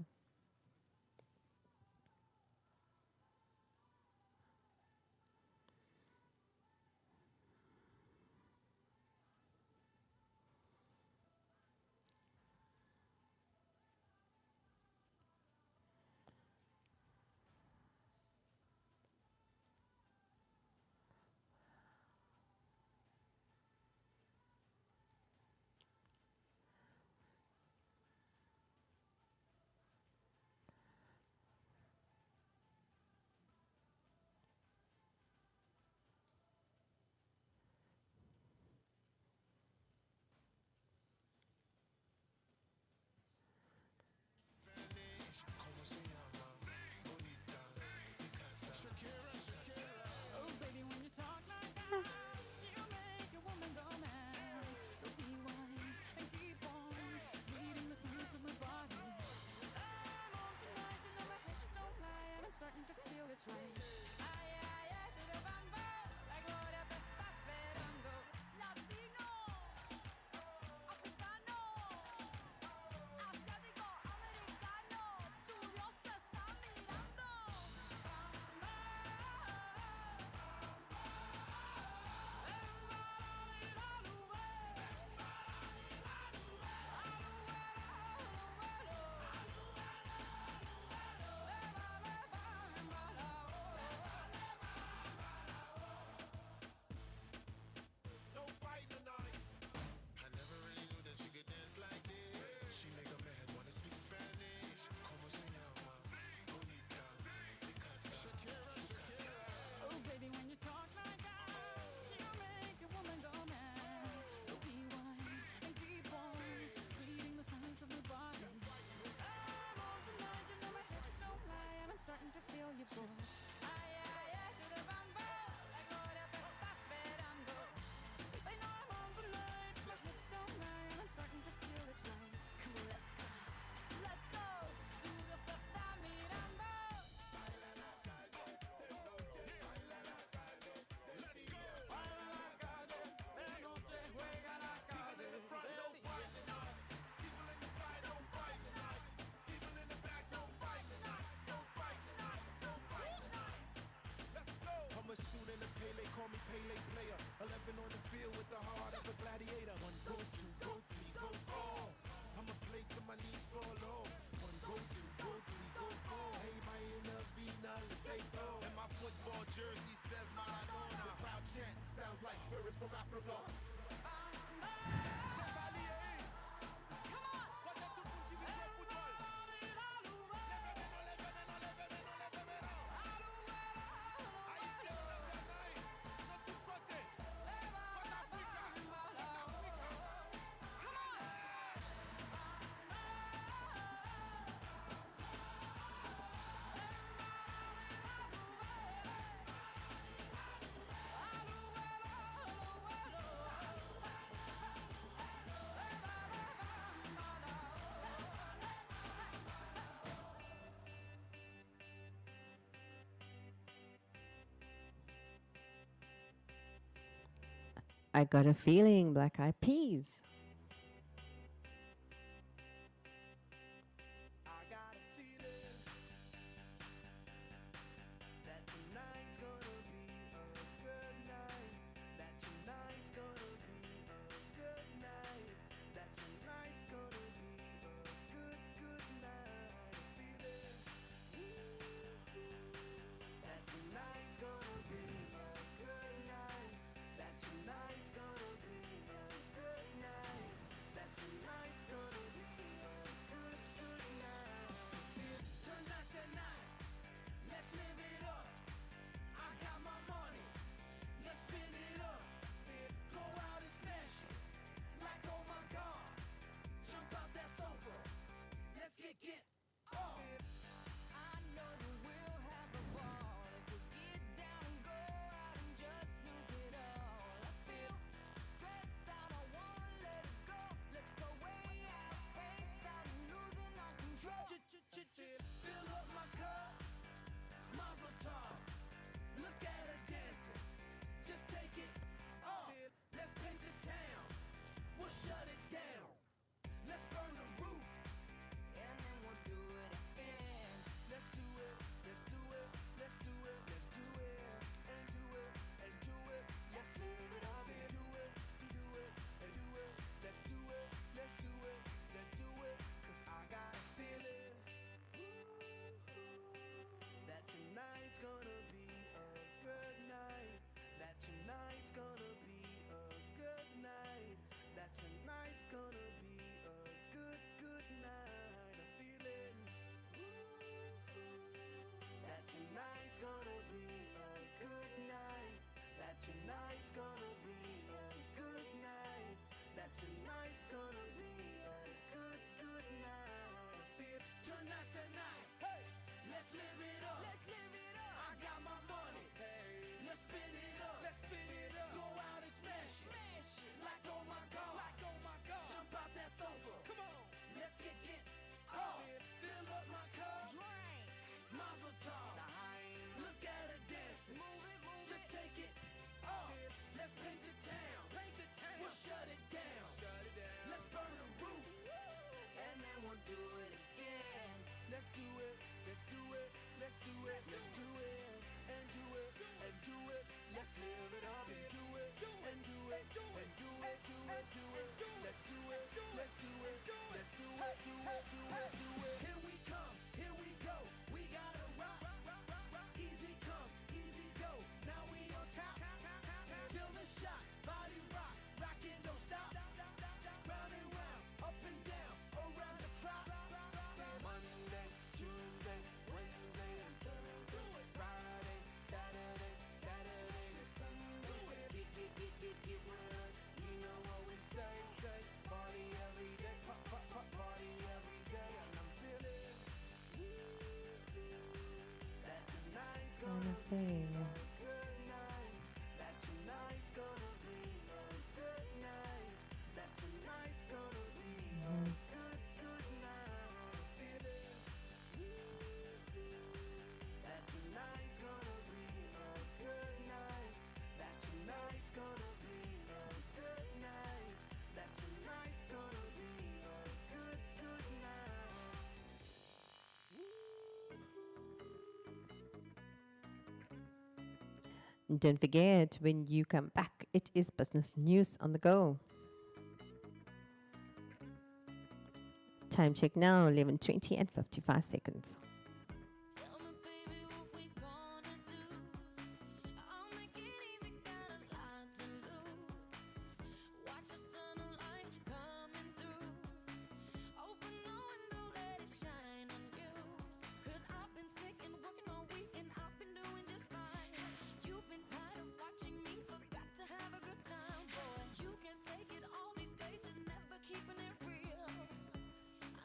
I Got a Feeling, Black Eyed Peas. I got a feeling that tonight's gonna be a good night. That tonight's gonna be a good night. That tonight's gonna be a good night. Feeling that tonight's gonna be a good night. That tonight's gonna be a good night. That tonight's gonna be a good night. Tonight's the night. Let's live it up. I got my money. Let's spin it up. Go out and smash it. Like oh my god. Jump out that sofa. Let's get off. I know that we'll have a ball if we get down and go out and just lose it all. I feel stressed out, I wanna let it go. Let's go way out, spaced out, and losing our control. Fill up my cup. Mazel tov. Look at her dancing. Just take it off. Let's paint the town. We'll shut it down. Let's burn the roof. And then we'll do it again. Let's do it. Let's do it. Let's do it. Let's do it. And do it. And do it. Let's live it up and do it. Do it. And do it. Let's do it. Let's do it. Let's do it. 'Cause I got a feeling that tonight's gonna be a good night. That tonight's gonna be a good night. That tonight's gonna be a good night. A feeling that tonight's gonna be a good night. That tonight's gonna be a good night. That tonight's gonna be a good night. I feel tonight's the night. Hey, let's live it up. Let's live it up. I got my money. Hey, let's spin it up. Let's spin it up. Go out and smash it. Smash it. Like oh my god. Like oh my god. Jump out that sofa. Come on. Let's get off. Fill up my cup. Drink. Mazel tov. Look at her dancing. Move it, move Just it. take it off. Let's paint the town. Paint the town. We'll shut it down. Shut it down. Let's burn the roof. And then we'll do it again. Let's do it. Let's do it. Let's do it. Let's do it. And do it. And do it. Let's live it up and do it. And do it. And do it. Do it. Do it. Let's do it. Let's do it. Let's do it. Do it. Do it. Do it. Here we come. Here we go. We gotta rock. Easy come. Easy go. Now we on top. Feel the shot. Body rock. Rockin', don't stop. Round and round. Up and down. Around the clock. Monday, Tuesday, Wednesday, and Thursday. Friday, Saturday, Saturday to Sunday. Get with us. You know what we say. Party every day. Party every day. And I'm feeling that tonight's gonna be a good night. That tonight's gonna be a good night. That tonight's gonna be a good night. Feeling that tonight's gonna be a good night. That tonight's gonna be a good night. That tonight's gonna be a good night. Don't forget, when you come back, it is business news on the go. Time check now, 11:20 and 55 seconds. Tell me, baby, what we gonna do? I'll make it easy, got a lot to lose. Watch the sunlight coming through. Open the window, let it shine on you. 'Cause I've been sick and working all week and I've been doing just fine. You've been tired of watching me, forgot to have a good time, boy. You can take it all these days, is never keeping it real.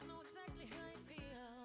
I know exactly how you feel.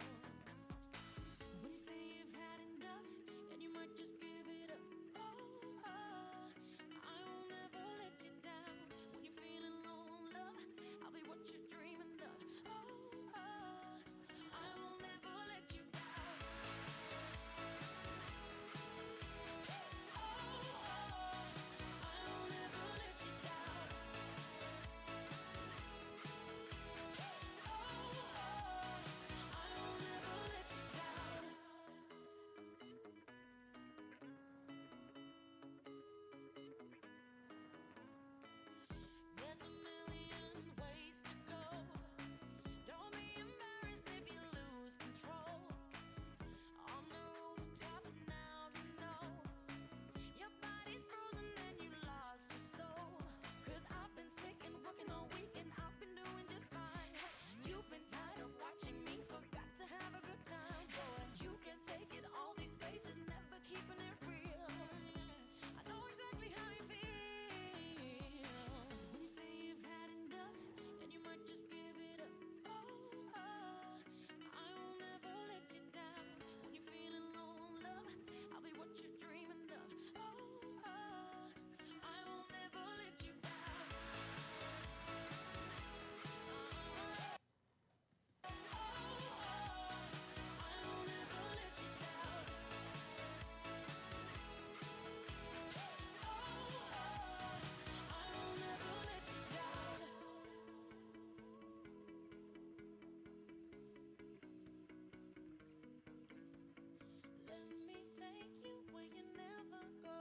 take you where you never go.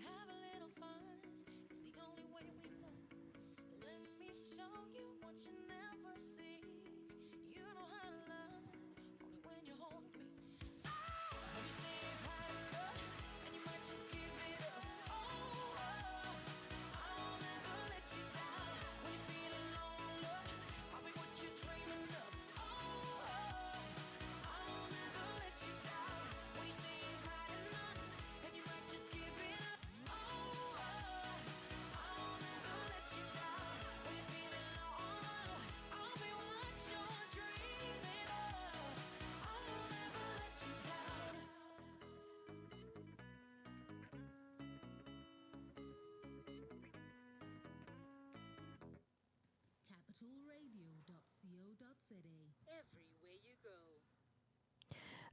Have a little fun, it's the only way we know. Let me show you what you never see. You know how to love, only when you hold me. When you say you've had enough, and you might just give it up. I'll never let you down. When you're feeling alone, love, I'll be what you're dreaming of. I'll never let you down. When you say you've had enough, and you might just give it up. I'll never let you down. When you're feeling low, I'll be what you're dreaming of. I'll never let you down. capitalradio.co.za. Everywhere you go.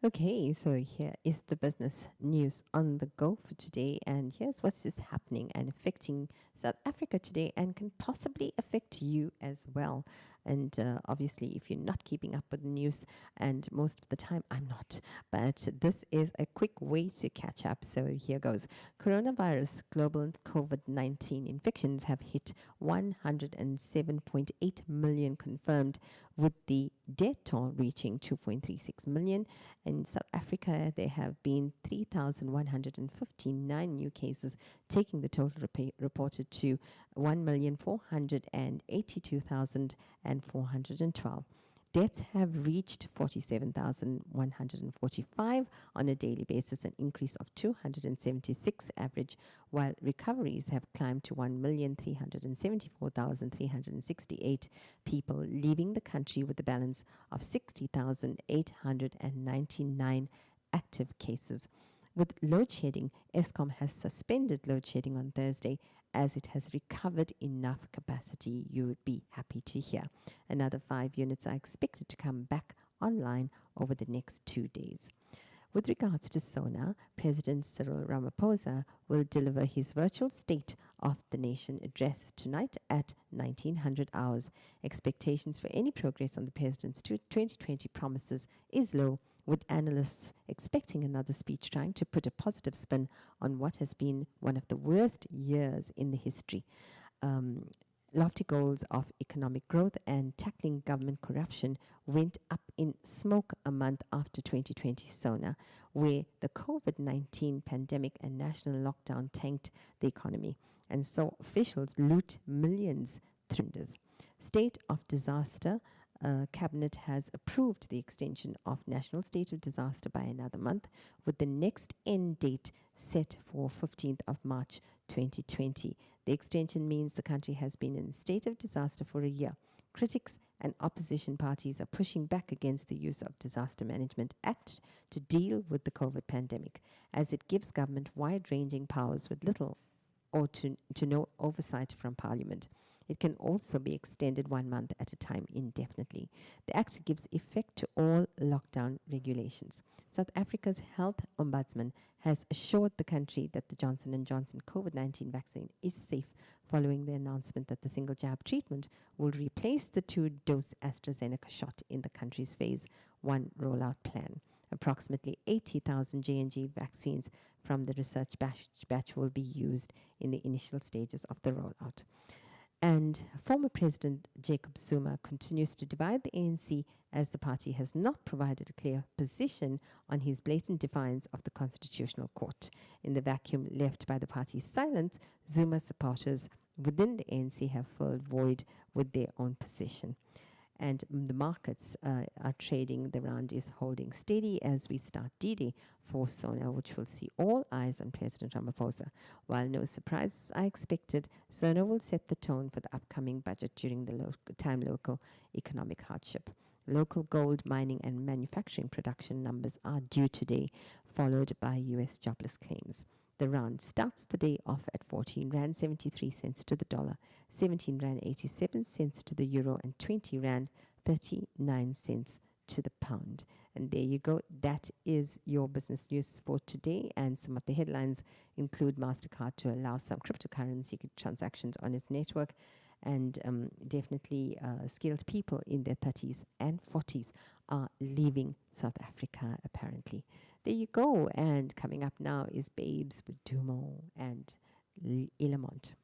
Okay, so here is the business news on the go for today, and here's what is happening and affecting South Africa today and can possibly affect you as well. And obviously, if you're not keeping up with the news, and most of the time I'm not, but this is a quick way to catch up. So here goes. Coronavirus global COVID-19 infections have hit 107.8 million confirmed, with the death toll reaching 2.36 million. In South Africa, there have been 3,159 new cases, taking the total reported to 1,482,412. Deaths have reached 47,145 on a daily basis, an increase of 276 average, while recoveries have climbed to 1,374,368 people, leaving the country with a balance of 60,899 active cases. With load shedding, Eskom has suspended load shedding on Thursday as it has recovered enough capacity, you would be happy to hear. Another 5 units are expected to come back online over the next 2 days. With regards to SONA, President Cyril Ramaphosa will deliver his virtual State of the Nation address tonight at 1900 hours. Expectations for any progress on the president's 2020 promises is low, with analysts expecting another speech trying to put a positive spin on what has been one of the worst years in the history. Lofty goals of economic growth and tackling government corruption went up in smoke a month after 2020 SONA, where the COVID-19 pandemic and national lockdown tanked the economy and saw officials loot millions through this. State of disaster. Cabinet has approved the extension of national state of disaster by another month, with the next end date set for 15th of March 2020. The extension means the country has been in a state of disaster for a year. Critics and opposition parties are pushing back against the use of Disaster Management Act to deal with the COVID pandemic, as it gives government wide-ranging powers with little or to no oversight from Parliament. It can also be extended 1 month at a time indefinitely. The Act gives effect to all lockdown regulations. South Africa's health ombudsman has assured the country that the Johnson & Johnson COVID-19 vaccine is safe, following the announcement that the single jab treatment will replace the 2-dose AstraZeneca shot in the country's phase 1 rollout plan. Approximately 80,000 J&J vaccines from the research batch will be used in the initial stages of the rollout. And former President Jacob Zuma continues to divide the ANC, as the party has not provided a clear position on his blatant defiance of the Constitutional Court. In the vacuum left by the party's silence, Zuma supporters within the ANC have filled void with their own position. And the markets are trading. The rand is holding steady as we start D-Day for SONA, which will see all eyes on President Ramaphosa. While no surprises are expected, SONA will set the tone for the upcoming budget during the local economic hardship. Local gold mining and manufacturing production numbers are due today, followed by U.S. jobless claims. The rand starts the day off at 14 Rand 73 cents to the dollar, 17 Rand 87 cents to the euro, and 20 Rand 39 cents to the pound. And there you go. That is your business news for today. And some of the headlines include MasterCard to allow some cryptocurrency transactions on its network. And definitely skilled people in their 30s and 40s are leaving South Africa, apparently. There you go. And coming up now is Babes with Dumo and Ilamont.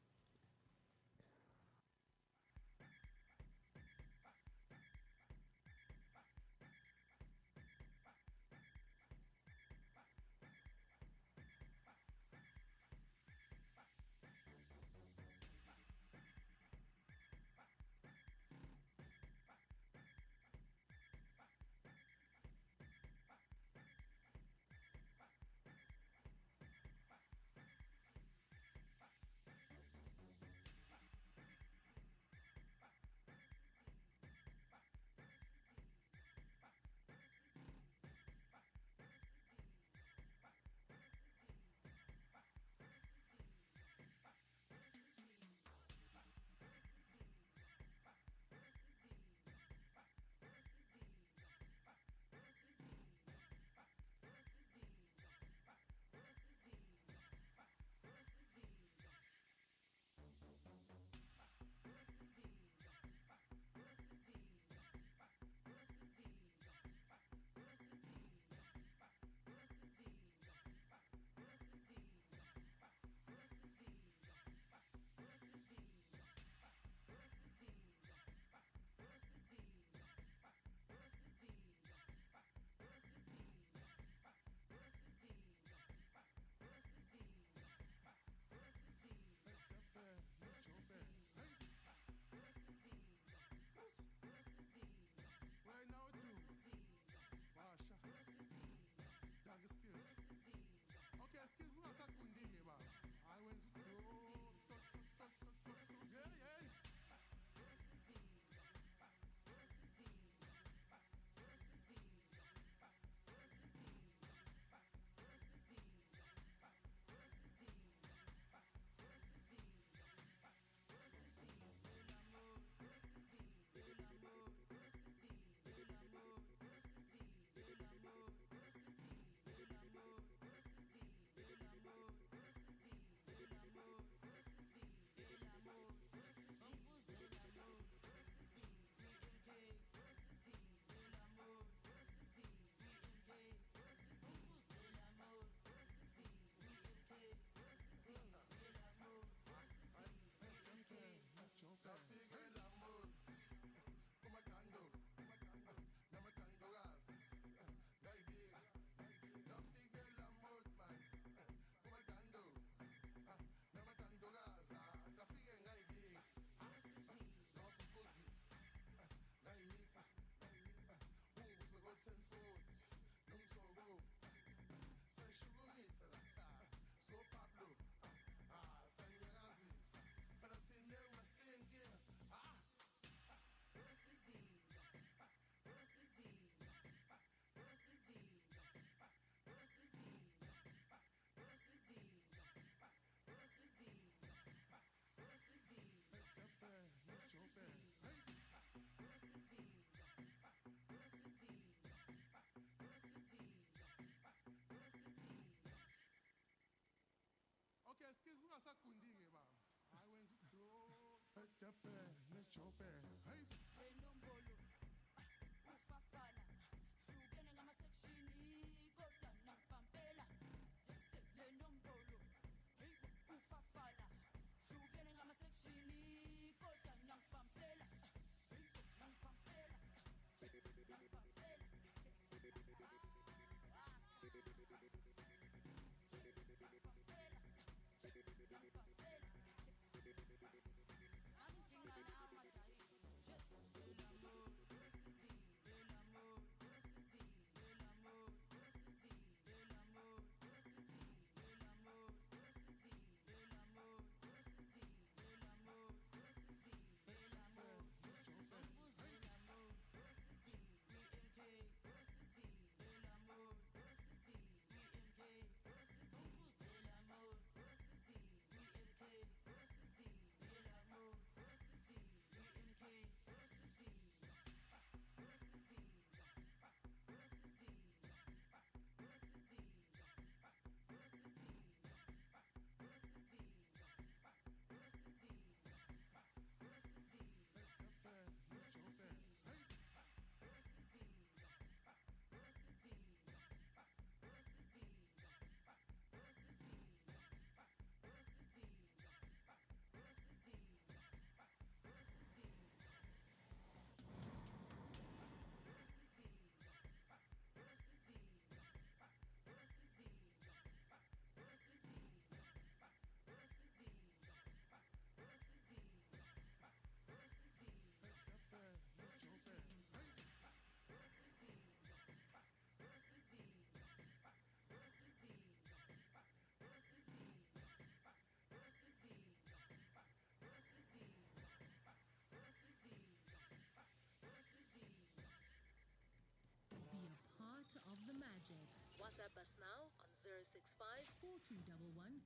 WhatsApp us now on 065 4211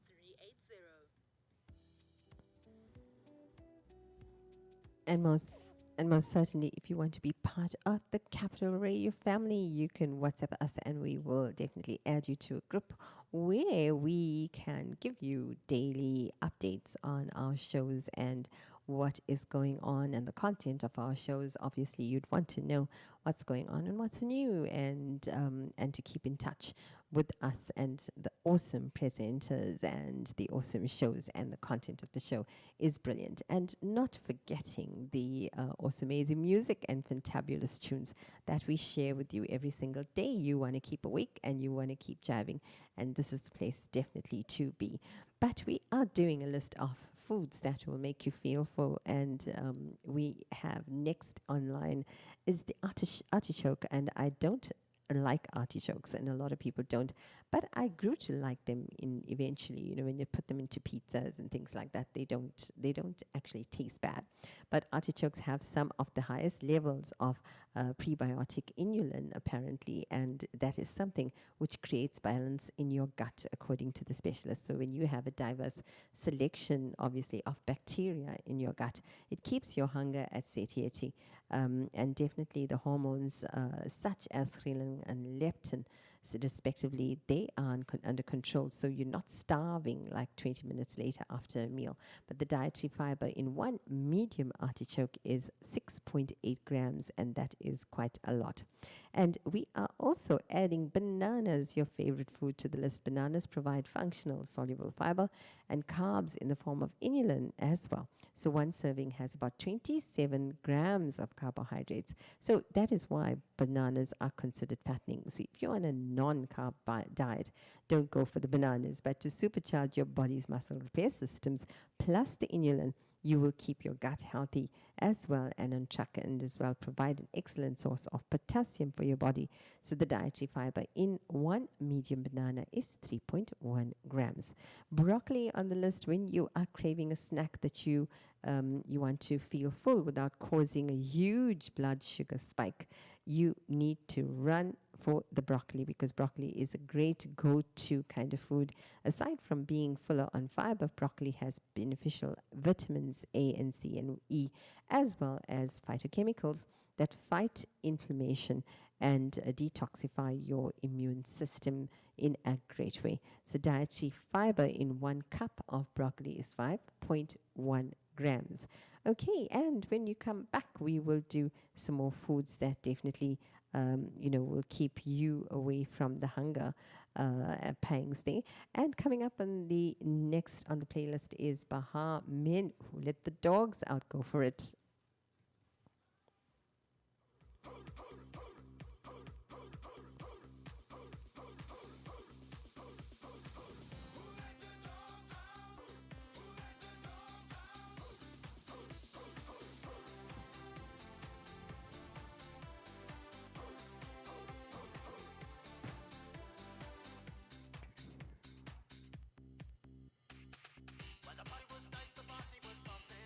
380. And most certainly, if you want to be part of the Capital Radio family, you can WhatsApp us and we will definitely add you to a group where we can give you daily updates on our shows and what is going on and the content of our shows. Obviously, you'd want to know what's going on and what's new, and to keep in touch with us and the awesome presenters and the awesome shows, and the content of the show is brilliant. And not forgetting the awesome, amazing music and fantabulous tunes that we share with you every single day. You want to keep awake and you want to keep jiving, and this is the place definitely to be. But we are doing a list of foods that will make you feel full, and we have next online is the artichoke, and I don't like artichokes, and a lot of people don't, but I grew to like them in eventually. You know, when you put them into pizzas and things like that, they don't actually taste bad. But artichokes have some of the highest levels of prebiotic inulin, apparently, and that is something which creates balance in your gut, according to the specialist. So when you have a diverse selection, obviously, of bacteria in your gut, it keeps your hunger at satiety, and definitely the hormones such as ghrelin and leptin, so respectively, they are under control. So you're not starving like 20 minutes later after a meal. But the dietary fiber in one medium artichoke is 6.8 grams, and that is quite a lot. And we are also adding bananas, your favorite food, to the list. Bananas provide functional soluble fiber and carbs in the form of inulin as well. So one serving has about 27 grams of carbohydrates. So that is why bananas are considered fattening. So if you're on a non-carb diet, don't go for the bananas. But to supercharge your body's muscle repair systems, plus the inulin, you will keep your gut healthy as well, and on track, and as well provide an excellent source of potassium for your body. So the dietary fiber in one medium banana is 3.1 grams. Broccoli on the list when you are craving a snack that you want to feel full without causing a huge blood sugar spike. You need to run for the broccoli, because broccoli is a great go-to kind of food. Aside from being fuller on fiber, broccoli has beneficial vitamins A and C and E, as well as phytochemicals that fight inflammation and detoxify your immune system in a great way. So dietary fiber in 1 cup of broccoli is 5.1 grams. Okay, and when you come back, we will do some more foods that definitely will keep you away from the hunger pangs there. And coming up on the next on the playlist is Baha Men Who Let the Dogs Out. Go for it. When the party was nice, the party was bumping.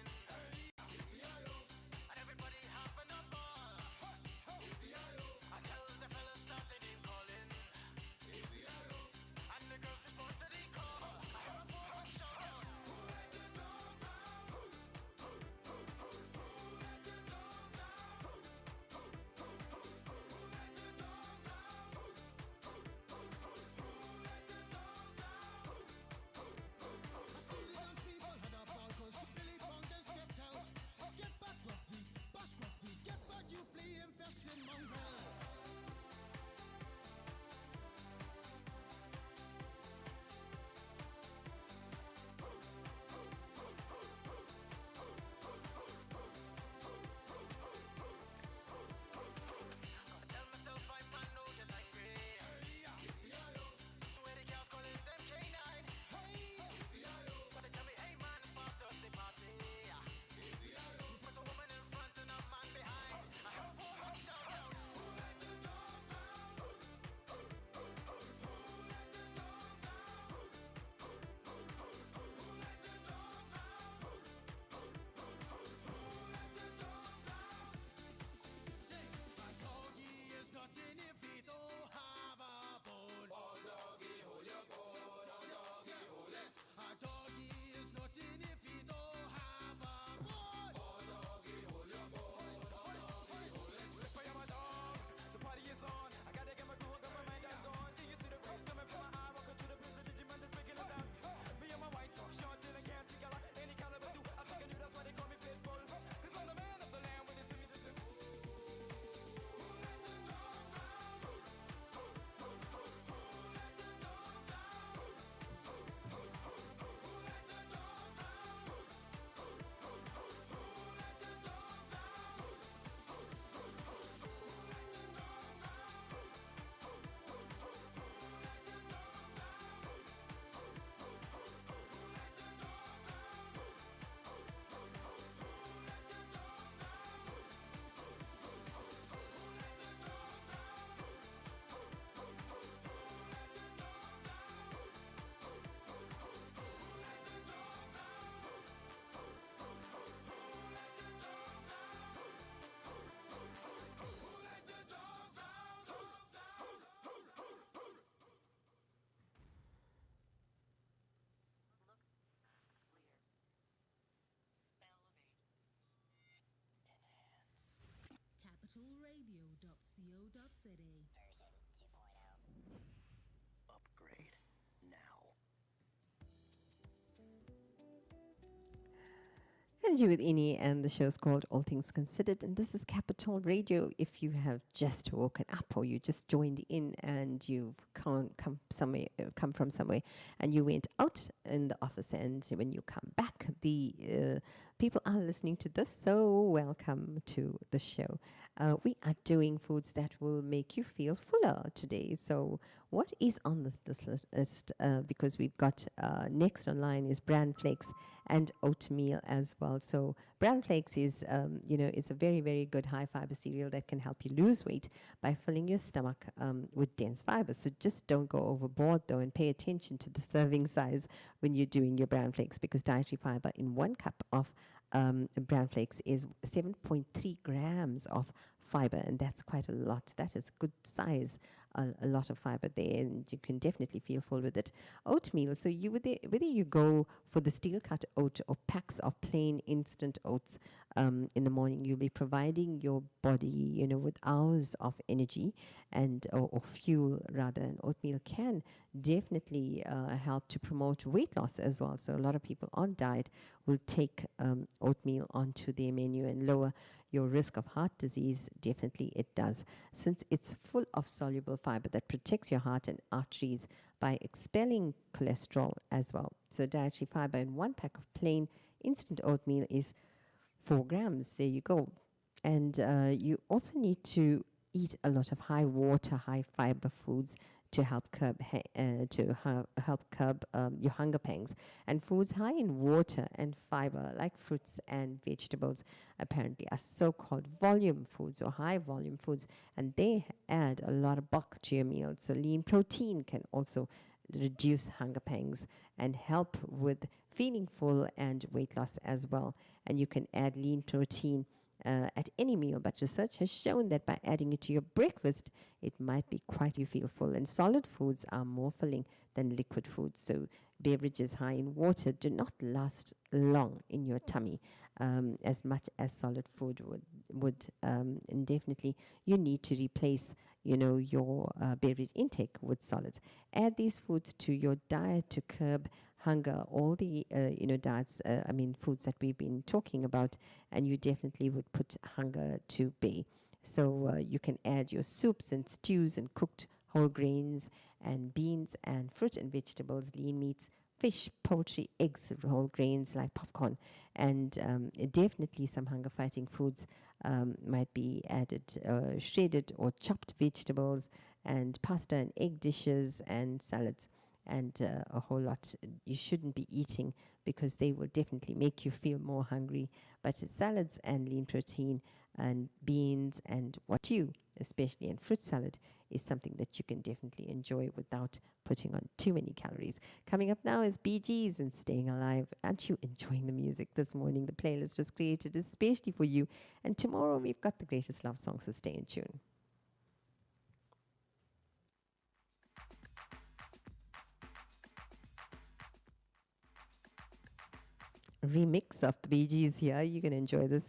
Upgrade now. And you with Ini, and the show's called All Things Considered, and this is Capital Radio. If you have just woken up or you just joined in and you've come from somewhere, and you went out in the office, and when you come back, the people are listening to this. So welcome to the show. We are doing foods that will make you feel fuller today. So what is on this list? Because we've got next online is bran flakes and oatmeal as well. So bran flakes is, is a very, very good high fiber cereal that can help you lose weight by filling your stomach with dense fiber. So just don't go overboard though, and pay attention to the serving size when you're doing your bran flakes, because dietary fiber in 1 cup of bran flakes is 7.3 grams of fiber, and that's quite a lot. That is good size, a lot of fiber there, and you can definitely feel full with it. Oatmeal, so whether you go for the steel cut oat or packs of plain instant oats in the morning, you'll be providing your body, with hours of energy and or fuel rather. And oatmeal can definitely help to promote weight loss as well. So a lot of people on diet will take oatmeal onto their menu and lower your risk of heart disease. Definitely it does, since it's full of soluble fiber that protects your heart and arteries by expelling cholesterol as well. So dietary fiber in 1 pack of plain instant oatmeal is 4 grams. There you go. And you also need to eat a lot of high water, high fiber foods to help curb your hunger pangs. And foods high in water and fiber, like fruits and vegetables, apparently are so-called volume foods or high volume foods, and they add a lot of bulk to your meals. So lean protein can also reduce hunger pangs and help with feeling full and weight loss as well. And you can add lean protein at any meal, but research has shown that by adding it to your breakfast, it might be quite you feel full. And solid foods are more filling than liquid foods. So beverages high in water do not last long in your tummy as much as solid food would. And definitely you need to replace your beverage intake with solids. Add these foods to your diet to curb hunger, all the foods that we've been talking about, and you definitely would put hunger to bay. So you can add your soups and stews and cooked whole grains and beans and fruit and vegetables, lean meats, fish, poultry, eggs, whole grains like popcorn, and definitely some hunger fighting foods might be added, shredded or chopped vegetables and pasta and egg dishes and salads. And a whole lot you shouldn't be eating, because they will definitely make you feel more hungry. But salads and lean protein and beans and especially in fruit salad, is something that you can definitely enjoy without putting on too many calories. Coming up now is Bee Gees and Staying Alive. Aren't you enjoying the music this morning? The playlist was created especially for you. And tomorrow we've got the greatest love songs, so stay in tune. Remix of the Bee Gees here. You can enjoy this.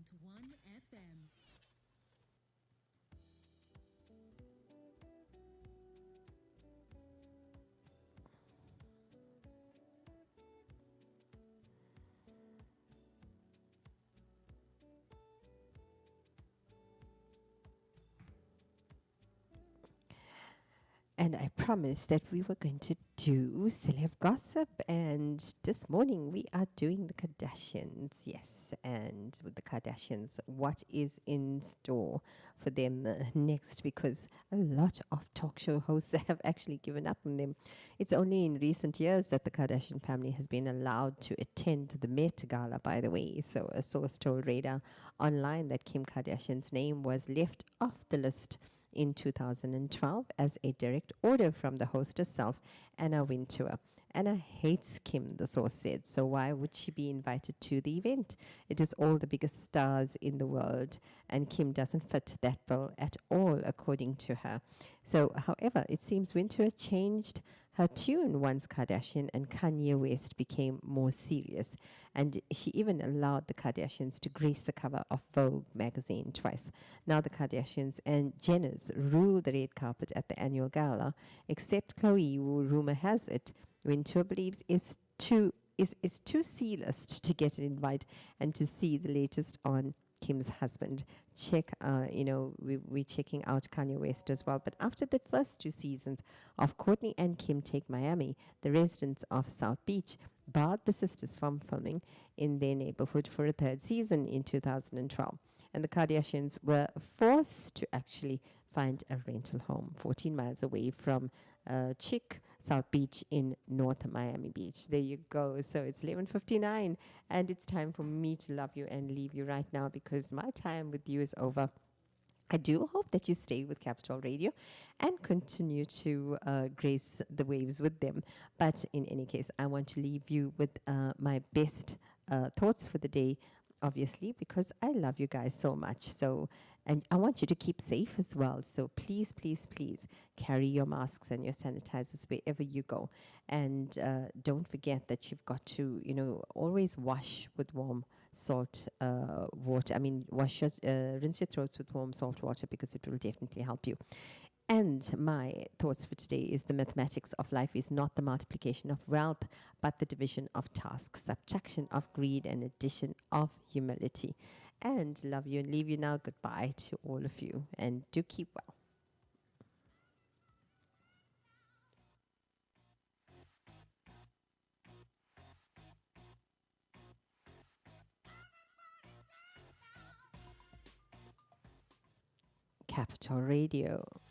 FM. And I promised that we were going to do celeb gossip. And this morning we are doing the Kardashians. Yes. And with the Kardashians, what is in store for them next? Because a lot of talk show hosts have actually given up on them. It's only in recent years that the Kardashian family has been allowed to attend the Met Gala, by the way. So a source told Radar Online that Kim Kardashian's name was left off the list in 2012 as a direct order from the host herself, Anna Wintour. Anna hates Kim, the source said, so why would she be invited to the event? It is all the biggest stars in the world, and Kim doesn't fit that bill at all, according to her. So, however, it seems Wintour changed her tune once Kardashian and Kanye West became more serious, and she even allowed the Kardashians to grace the cover of Vogue magazine twice. Now the Kardashians and Jenners rule the red carpet at the annual gala, except Khloe, who rumor has it Wintour believes is too C-list to get an invite and to see the latest on Kim's husband. We're checking out Kanye West as well. But after the first 2 seasons of Kourtney and Kim Take Miami, the residents of South Beach barred the sisters from filming in their neighborhood for a 3rd season in 2012. And the Kardashians were forced to actually find a rental home 14 miles away from Chick, South Beach in North Miami Beach. There you go. So it's 11:59 and it's time for me to love you and leave you right now because my time with you is over. I do hope that you stay with Capital Radio and continue to grace the waves with them. But in any case, I want to leave you with my best thoughts for the day, obviously, because I love you guys so much. So, and I want you to keep safe as well. So please, please, please carry your masks and your sanitizers wherever you go. And don't forget that you've got to, always wash with warm salt water. I mean, rinse your throats with warm salt water because it will definitely help you. And my thoughts for today is the mathematics of life is not the multiplication of wealth, but the division of tasks, subtraction of greed, and addition of humility. And love you and leave you now. Goodbye to all of you. And do keep well. Capital Radio.